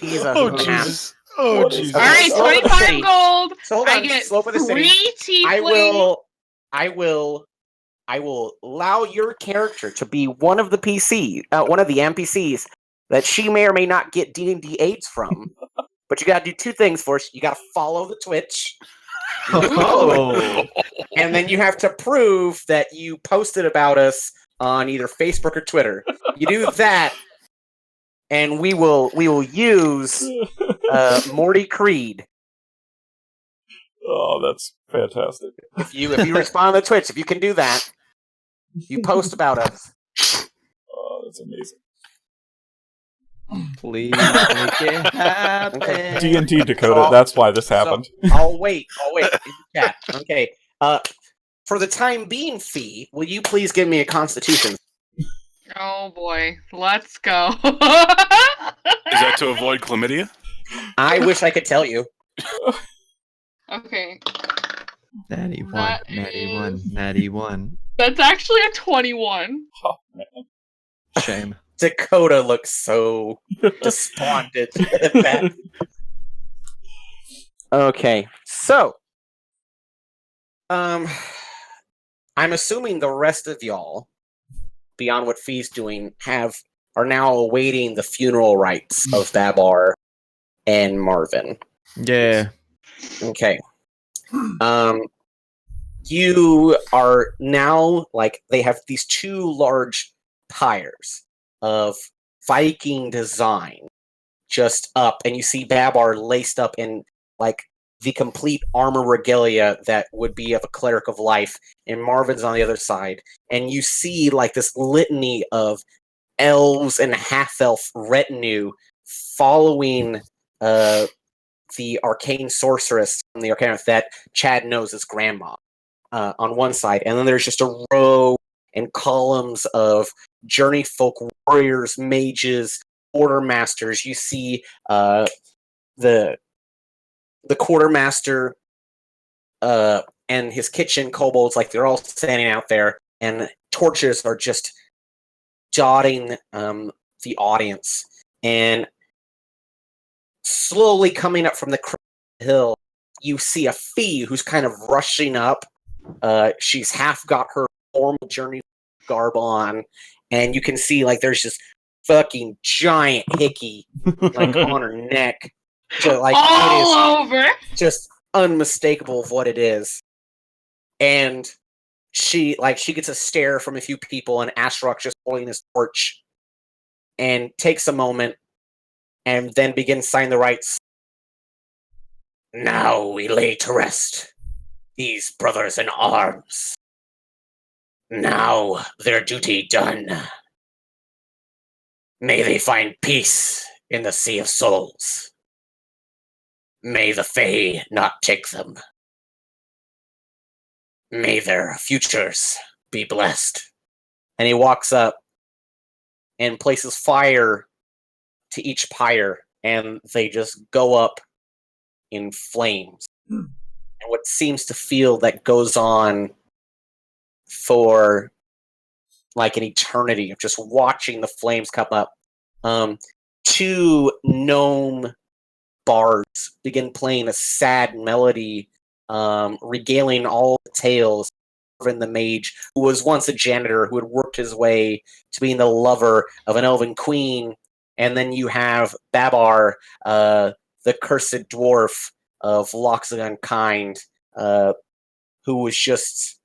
He's a Oh hoot. Jesus! Oh What is Jesus! All Okay, right, Slope of the 25 City. gold. So hold I on, get Slope of the City. 3 tieflings. I will allow your character to be one of the one of the NPCs that she may or may not get D&D AIDS from. But you gotta do 2 things first. You gotta follow the Twitch, Oh. and then you have to prove that you posted about us on either Facebook or Twitter. You do that, and we will use Morty Creed. Oh, that's fantastic. If you respond to Twitch, if you can do that, you post about us. Oh, that's amazing. Please make it happen. D&D Dakota, So- that's why this happened. I'll wait in the chat. Okay. For the time being, Fee, will you please give me a Constitution? Oh boy, let's go. Is that to avoid chlamydia? I wish I could tell you. Okay, Natty 1, That natty 1, is- natty 1. that's actually a 21. Oh, man. Shame. Dakota looks so despondent at that. Okay, so I'm assuming the rest of y'all, beyond what Fee's doing, are now awaiting the funeral rites of Babar and Marvin. Yeah. Okay. You are now they have these 2 large pyres of Viking design just up, and you see Babar laced up in the complete armor regalia that would be of a cleric of life, and Marvin's on the other side, and you see this litany of elves and half-elf retinue following the arcane sorceress from the Arcanum that Chad knows as Grandma on one side, and then there's just a row and columns of Journeyfolk warriors, mages, quartermasters. You see the quartermaster and his kitchen kobolds, like they're all standing out there, and torches are just dotting the audience. And slowly coming up from the hill, you see a fee who's kind of rushing up. She's half got her formal journey garb on, and you can see like there's this fucking giant hickey like on her neck, like all over, just unmistakable of what it is. And she gets a stare from a few people, and Ashrok just holding his torch, and takes a moment, and then begins signing the rites. Now we lay to rest these brothers in arms. Now their duty done. May they find peace in the Sea of Souls. May the Fae not take them. May their futures be blessed. And he walks up and places fire to each pyre, and they just go up in flames. And what seems to feel that goes on for like an eternity of just watching the flames come up. Two gnome bards begin playing a sad melody, regaling all the tales of the mage, who was once a janitor, who had worked his way to being the lover of an elven queen. And then you have Babar, the cursed dwarf of Loxodon kind, who was just,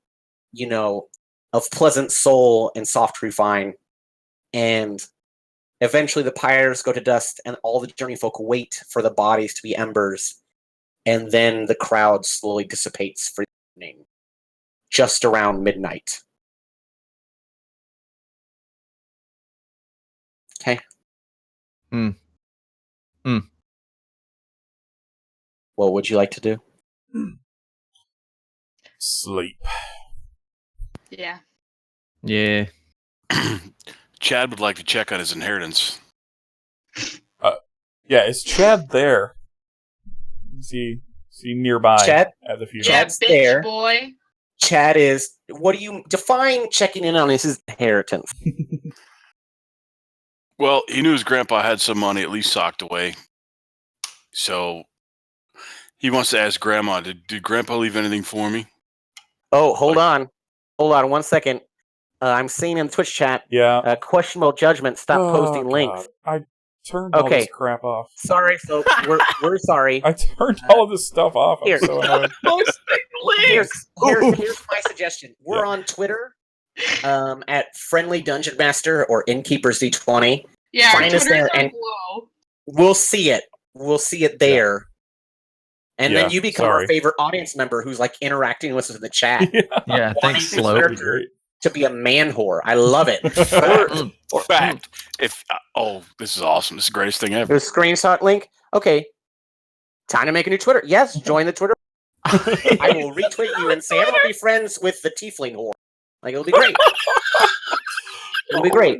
of pleasant soul and soft refine. And eventually the pyres go to dust, and all the Journeyfolk wait for the bodies to be embers. And then the crowd slowly dissipates for the evening, just around midnight. Okay. What would you like to do? Sleep. Yeah. Yeah. Chad would like to check on his inheritance. Yeah, is Chad there? Is he nearby Chad? at the funeral? Chad's Bitch there. boy. Chad is. What do you define checking in on his inheritance? Well, he knew his grandpa had some money at least socked away. So he wants to ask Grandma, did Grandpa leave anything for me? Oh, hold on 1 second. I'm seeing in the Twitch chat. Yeah. Questionable judgment. Stop posting links. I turned all this crap off. Sorry, folks. We're sorry. I turned all of this stuff off. I'm Here. so annoyed. Here's my suggestion. We're on Twitter at Friendly Dungeon Master or Innkeepers D20. Yeah, Find our us there, Twitter's on and below. we'll see it. We'll see it there. And then you become our favorite audience member who's like interacting with us in the chat. Yeah, thanks, Slope. That'd be great. To be a man whore. I love it. Fact. This is awesome. This is the greatest thing ever. The screenshot link. Okay. Time to make a new Twitter. Yes, join the Twitter. I will retweet you and say I'm gonna be friends with the tiefling whore. Like, it'll be great. It'll be great.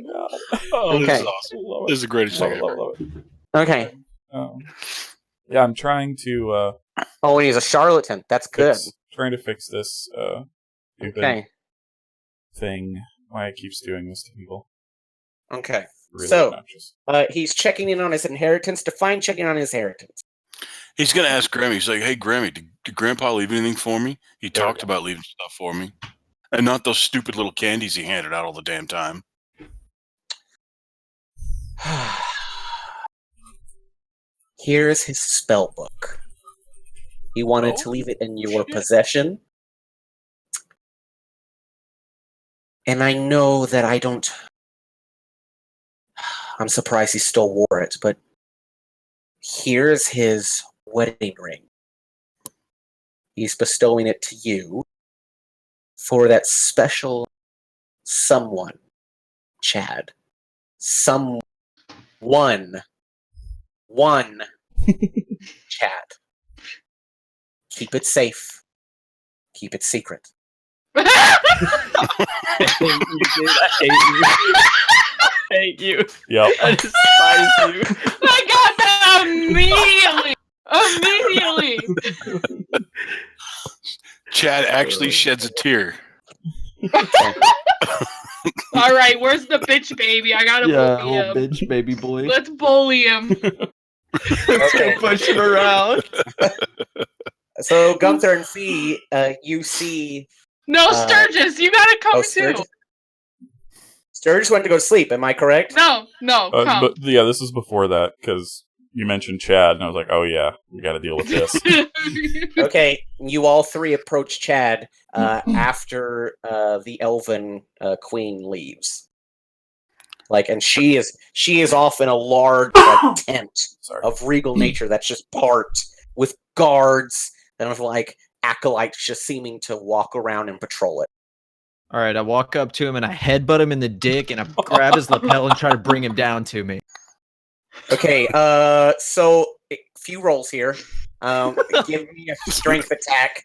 Oh, Okay. This is awesome. This is the greatest thing ever. Love it. Okay. Yeah, I'm trying to Oh, and he's a charlatan. That's good. trying to fix this stupid Okay. thing. Why it keeps doing this to people. Okay. Really So, obnoxious. he's checking in on his inheritance. Define checking on his inheritance. He's going to ask Grammy. He's like, hey, Grammy, did Grandpa leave anything for me? He There we talked go. about leaving stuff for me. And not those stupid little candies he handed out all the damn time. Here's his spell book. He wanted to leave it in your possession. And I know that I'm surprised he still wore it, but here's his wedding ring. He's bestowing it to you for that special someone, Chad. One Chad. Keep it safe. Keep it secret. hate you. Yep. I despise you. I got that immediately. Chad actually sheds a tear. All right, where's the bitch baby? I gotta Yeah, bully little him. bitch baby boy. Let's bully him. Let's go push him around. So Gunther and Fee, you see. No, Sturgis, you gotta come too. Sturgis? Sturgis went to go sleep. Am I correct? No, come. But yeah, this is before that because you mentioned Chad, and I was like, oh yeah, we got to deal with this. Okay, you all three approach Chad after the elven queen leaves. And she is off in a large tent of regal nature that's just parked with guards and with acolytes just seeming to walk around and patrol it. All right, I walk up to him and I headbutt him in the dick and I grab his lapel and try to bring him down to me. Okay, so a few rolls here. Give me a strength attack.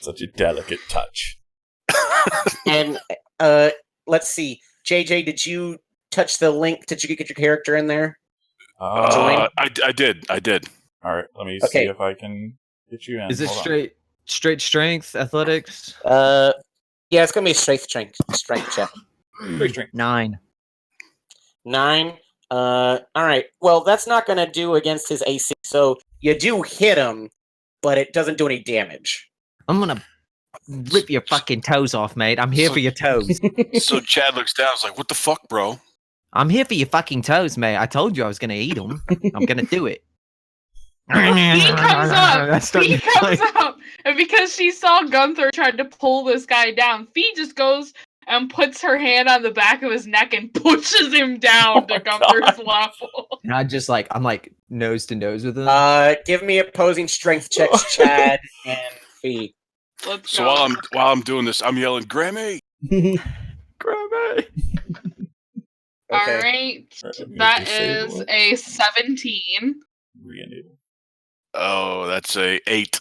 Such a delicate touch. And let's see. JJ, did you touch the link? Did you get your character in there? I did. All right, let me see if I can get you in. Is it Hold straight strength, athletics? Yeah, it's gonna be a strength check. on. Strength. 9. 9. All right. Well, that's not gonna do against his AC. So you do hit him, but it doesn't do any damage. I'm gonna rip your fucking toes off, mate. I'm here for your toes. So Chad looks down. He's like, "What the fuck, bro?" I'm here for your fucking toes, mate. I told you I was gonna eat them. I'm gonna do it. He comes up, and because she saw Gunther tried to pull this guy down, Fee just goes and puts her hand on the back of his neck and pushes him down to Gunther's level. And I'm like nose to nose with him. Give me opposing strength checks, Chad and Fee. Let's So go. while I'm doing this, I'm yelling, "Grammy!" Grammy. All Okay. right, I'm gonna that disable is it. a 17. Re-enable. Oh, that's a 8.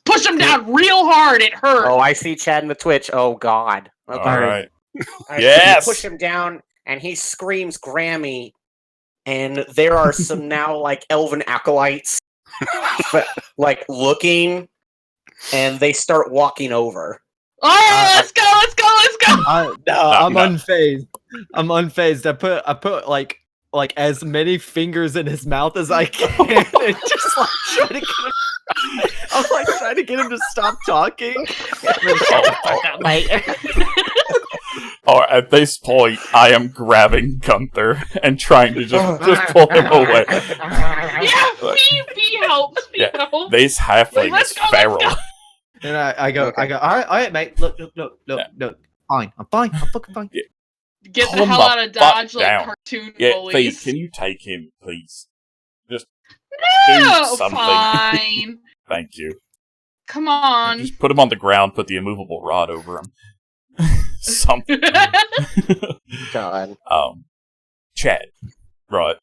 Push him down real hard. It hurt. Oh, I see Chad in the Twitch. Oh God. Okay. All right. All right, Yes! You push him down, and he screams Grammy, and there are some now elven acolytes, looking, and they start walking over. All right, let's go. I'm no. unfazed. I'm unfazed. I put like as many fingers in his mouth as I can, and just try to get him. I'm trying to get him to stop talking. At this point, I am grabbing Gunther and trying to just pull him away. Yeah, Fee helps. Fee helps. This halfling Let's is go, feral. let's And I go, all right, mate. Look. Fine. I'm fucking fine. Get the Calm hell the out of fuck Dodge down. cartoon Yeah, bullies. Fee, can you take him, please? Just No, do something. fine. Thank you. Come on. Just put him on the ground, put the immovable rod over him. Something. God. Chad. Right.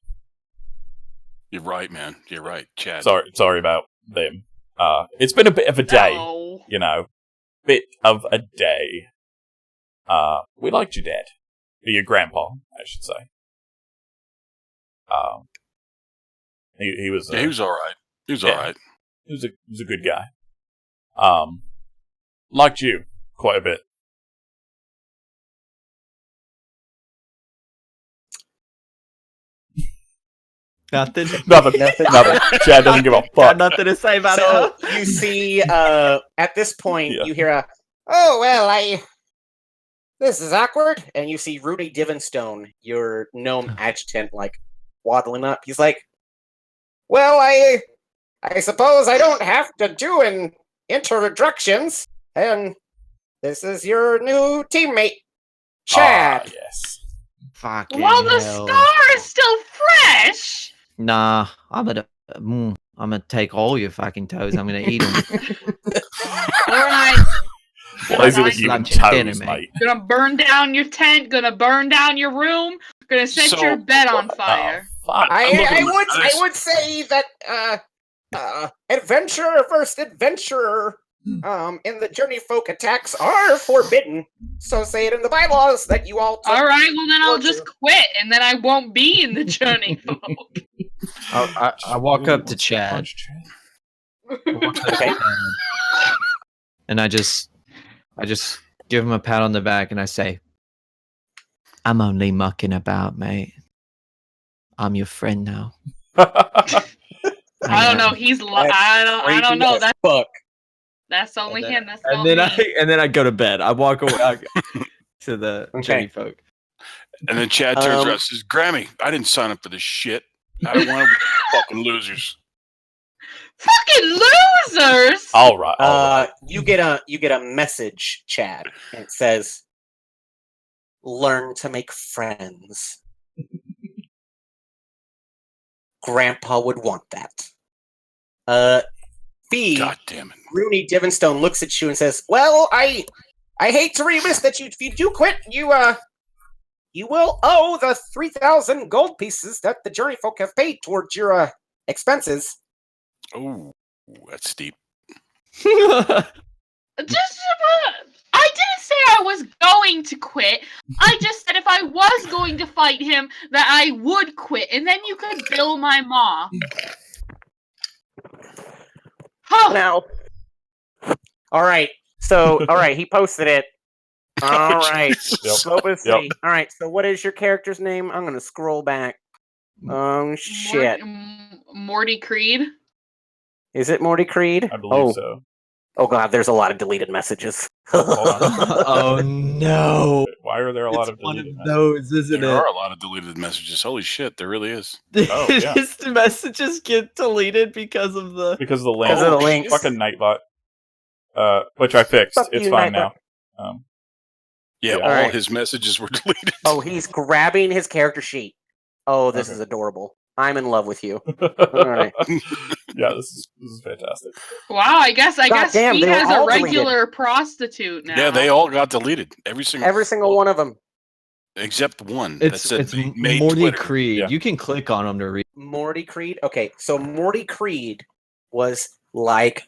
You're right, man. You're right, Chad. Sorry about them. It's been a bit of a day, No. you know. Bit of a day. We liked your dad. Your grandpa, I should say. He was Yeah, he was all right. He was Yeah. all right. he was a good guy. Liked you quite a bit. Nothing. Nothing. Chad doesn't give a Got fuck. nothing to say about So it. you see, at this point, Yeah. you hear a, "Oh well, this is awkward," and you see Rudy Divenstone, your gnome adjutant, waddling up. He's like, "Well, I suppose I don't have to do an introductions, and this is your new teammate, Chad." Yes. Fucking While the hell. star is still fresh. Nah, I'm gonna take all your fucking toes. I'm gonna eat them. All right. What is it with Like you and lunch and dinner, toes, mate. mate? Gonna burn down your tent. Gonna burn down your room. Gonna set So- your bed on fire. Oh, fuck. I looking- would say that adventurer versus adventurer And the Journeyfolk attacks are forbidden. So say it in the bylaws that you all. All right, well then I'll just quit, and then I won't be in the Journeyfolk. I walk up to Chad. Okay. And I just give him a pat on the back and I say, I'm only mucking about, mate. I'm your friend now. I don't know. I don't know. That's only him. That's not me. And then I go to bed. I walk away to the Journeyfolk. And then Chad turns around and says, Grammy, I didn't sign up for this shit. I don't want to be fucking losers. Fucking losers! All right. You get a message, Chad, and it says, "Learn to make friends." Grandpa would want that. Fee, God damn it. Rooney Divenstone looks at you and says, "Well, I hate to remiss that if you do quit, you will owe the 3,000 gold pieces that the Journeyfolk have paid towards your expenses." Oh, that's steep. I didn't say I was going to quit. I just said if I was going to fight him, that I would quit, and then you could bill my ma. Now, all right. So, all right, he posted it. All right. All right. So, what is your character's name? I'm gonna scroll back. Shit. Morty Creed. Is it Morty Creed? I believe so. Oh god, there's a lot of deleted messages. Hold on. Oh no! Why are there a lot of deleted messages? Those, isn't There it? are a lot of deleted messages. Holy shit, there really is. Oh, yeah. Just the messages get deleted because of the Because of the link. Because of the links. Fucking Nightbot. Which I fixed. Fuck It's you, fine Nightbot. now. Yeah, Yeah. all Alright. his messages were deleted. Oh, he's grabbing his character sheet. Oh, this Okay. is adorable. I'm in love with you. All right. Yeah, this is fantastic. Wow, I guess damn, he they were has a all deleted. regular prostitute now. Yeah, they all got deleted. Every single one of them. except one. that it's said made Morty Twitter. Creed. Yeah. You can click on them to read. Morty Creed. Okay, so Morty Creed was like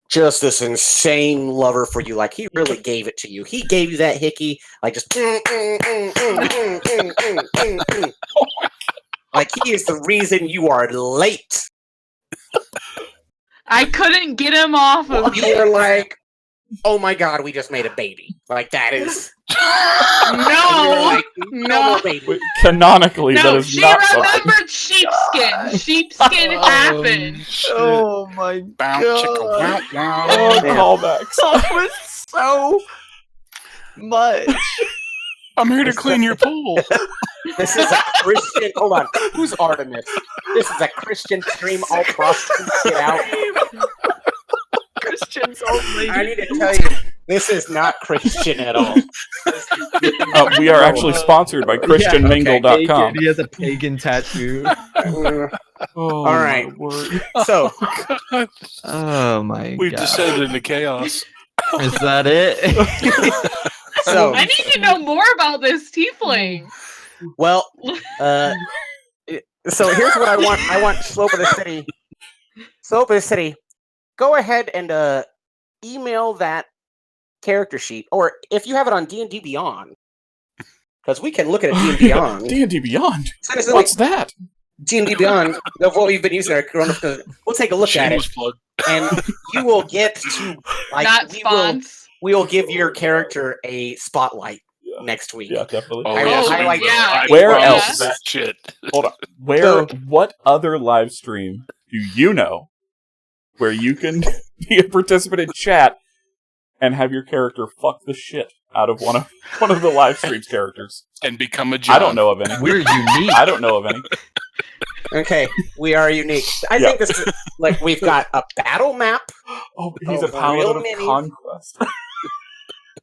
just this insane lover for you. Like he really gave it to you. He gave you that hickey, like just like he is the reason you are late. I couldn't get him off of You were like, oh my god, we just made a baby. Like that is No, no more baby. Wait, canonically, that no. is She not something. remembered sheepskin. Sheepskin happened. Oh my Bow, chicka, wow, wow. Oh, Yeah. callbacks. That was so much. I'm here to clean your pool. This is a Christian. Hold on, who's Artemis? This is a Christian stream. All prostitutes get out. Christians only. I need to tell you, this is not Christian at all. We are actually sponsored by ChristianMingle.com. He has a pagan tattoo. Oh, All right. my word. So, Oh my We've god. descended into chaos. Is that it? so I need to know more about this tiefling. well, so here's what I want. I want Slope of the City. Slope of the City. Go ahead and email that character sheet, or if you have it on D&D Beyond, because we can look at it Beyond. D&D Beyond? Seriously, What's that? D&D Beyond of what we've been using our we'll take a look at it, Shameless plug. and you will get to like Not we will give your character a spotlight Yeah. next week. Yeah, definitely. Oh, I yes, like- we will. yeah. I Where promise else? That shit. Hold on. So- What other live stream do you know where you can be a participant in chat and have your character fuck the shit out of one of the live stream's characters? And become a John. I don't know of any. We're unique. I don't know of any. Okay, we are unique. I think this is like we've got a battle map. Oh, he's Oh, a paladin real of minis. conquest.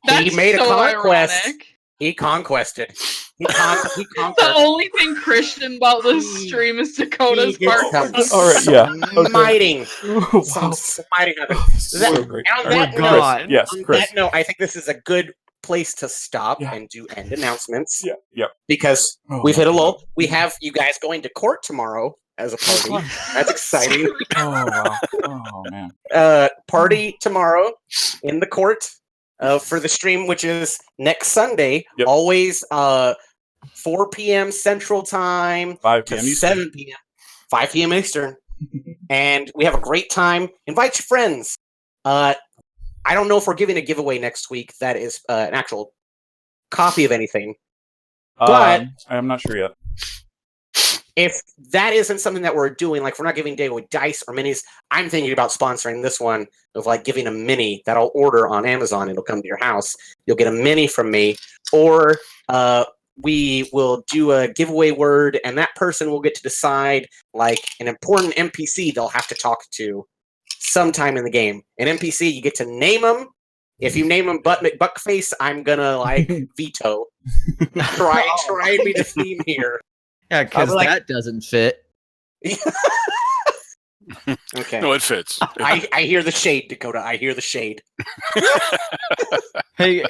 That's He made a so conquest. ironic. He conquested. He The conquered. only thing Christian about this stream is Dakota's He gets part. some All right, yeah. Okay. smiting. Wow. Some smiting of it. So great. On All that right, note- Chris. Yes, On Chris. that note, I think this is a good place to stop Yeah. and do end announcements Yeah, yep. because Oh, we've hit a my lull. God. We have you guys going to court tomorrow as a party. That's exciting. Oh wow. Oh man. Party tomorrow in the court for the stream, which is next Sunday. Yep. Always 4 p.m. Central Time 5 to p.m. Eastern. 7 p.m. 5 p.m. Eastern. And we have a great time. Invite your friends. I don't know if we're giving a giveaway next week that is an actual copy of anything. But I'm not sure yet. if that isn't something that we're doing, like if we're not giving giveaway dice or minis, I'm thinking about sponsoring this one of like giving a mini that I'll order on Amazon. It'll come to your house. You'll get a mini from me. Or we will do a giveaway word, and that person will get to decide like an important NPC they'll have to talk to sometime in the game. An NPC, you get to name them. If you name them Butt McBuckface, I'm gonna like veto. Try and be the theme here. Yeah, because like- that doesn't fit. Okay. No, it fits. I hear the shade, Dakota. I hear the shade. Hey,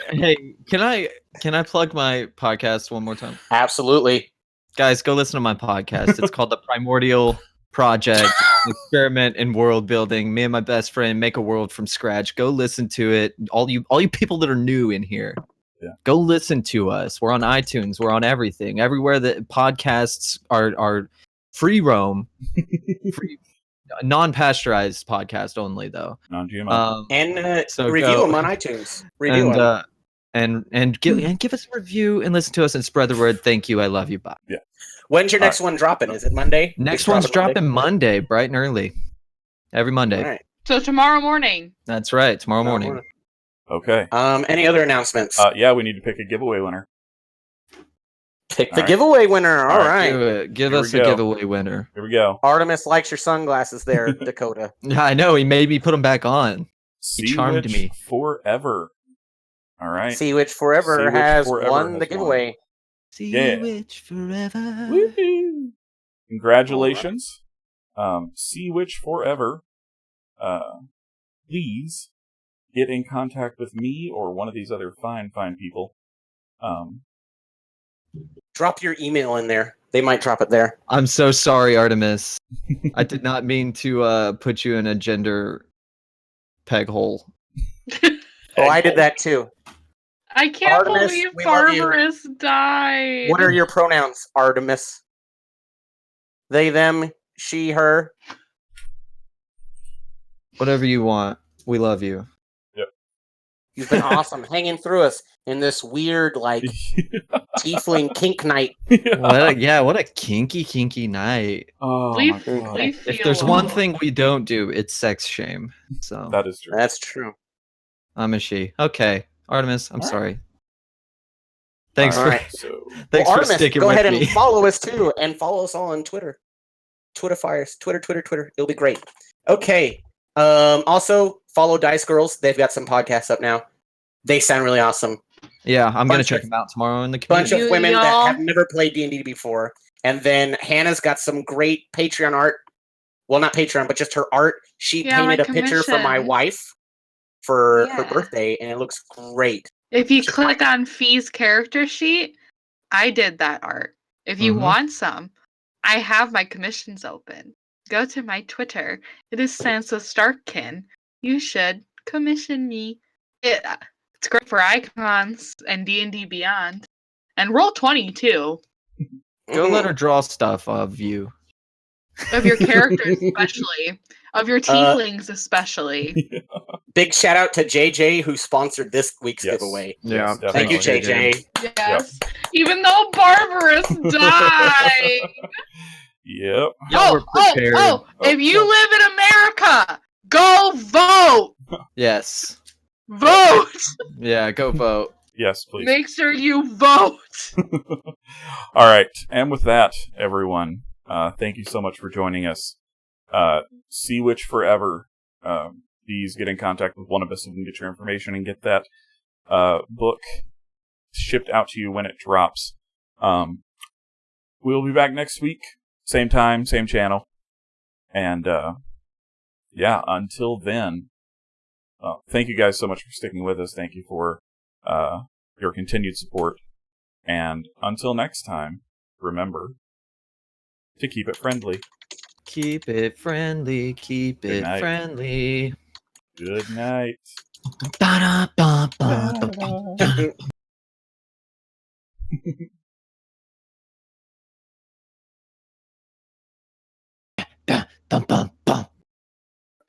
can I plug my podcast one more time? Absolutely. Guys, go listen to my podcast. It's called The Primordial Project, Experiment in World Building. Me and my best friend make a world from scratch. Go listen to it. All you people that are new in here. Yeah. Go listen to us. We're on iTunes. We're on everything. Everywhere that podcasts are free roam. Free, non-pasteurized podcast only though. Non-GMO. And So review go- them on iTunes. Review and them. give us a review and listen to us and spread the word. Thank you. I love you. Bye. When's your next one dropping? Is it Monday? Next It's one's dropping Monday, bright and early. Every Monday. All right. So tomorrow morning. That's right. Tomorrow morning. Okay. Any other announcements? Yeah, we need to pick a giveaway winner. Pick the all right. giveaway winner. All All right. Do it. Give Here us we a go. giveaway winner. Here we go. Artemis likes your sunglasses there, Dakota. Yeah, I know. He made me put them back on. Sea charmed Witch me. Forever. All right. Sea Witch Forever Sea Witch has Forever won has the giveaway. See Yeah. Witch forever. Woohoo! Congratulations. Sea Witch Forever. Please get in contact with me or one of these other fine people. Drop your email in there. They might drop it there. I'm so sorry, Artemis. I did not mean to put you in a gender peg hole. Oh, I did that too. I can't Artemis, believe we love you. Barbarous died. What are your pronouns, Artemis? They, them, she, her. Whatever you want. We love you. You've been awesome hanging through us in this weird, like, tiefling kink night. What a kinky night. Oh, my Leave, God. leave If me there's alone. one thing we don't do, it's sex shame. So That is true. That's true. I'm a she. Okay, Artemis, I'm All right. sorry. Thanks All for right. So, thanks Well, for Artemis, sticking go with ahead me. and follow us too, and follow us all on Twitter. Twitter fires. Twitter. It'll be great. Okay. Also, follow Dice Girls. They've got some podcasts up now. They sound really awesome. Yeah, I'm gonna Bunch check of- them out tomorrow in the Bunch community. of women y'all. that have never played D&D before. And then Hannah's got some great Patreon art. Well, not Patreon, but just her art. She Yeah, my painted a picture for my commission. wife for her Yeah. birthday, and it looks great. If you click on Fee's character sheet, I did that art. If you Mhm. want some, I have my commissions open. Go to my Twitter. It is Sansa Starkkin. You should commission me. It's great for icons and D&D Beyond. And Roll20 too. Go let Mhm. her draw stuff of you. Of your characters especially. Of your tieflings especially. Big shout out to JJ who sponsored this week's Yes. giveaway. Yes, Yeah, Thank you, definitely. JJ. Yes. Even though Barbarous died. Yep. Y'all were prepared. If you live in America, go vote. Yes. Vote. Yeah, go vote. Yes, please. Make sure you vote. All right. And with that, everyone, thank you so much for joining us. Sea Witch Forever. Please get in contact with one of us and get your information and get that book shipped out to you when it drops. We'll be back next week. Same time, same channel. And, yeah, until then, thank you guys so much for sticking with us. Thank you for your continued support. And until next time, remember to keep it friendly. Keep it friendly. Keep Good it night. friendly. Good night. Ba-da-ba-ba-ba-ba. Ba-dum-bum-bum.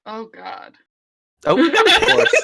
Oh God. Oh, Of course.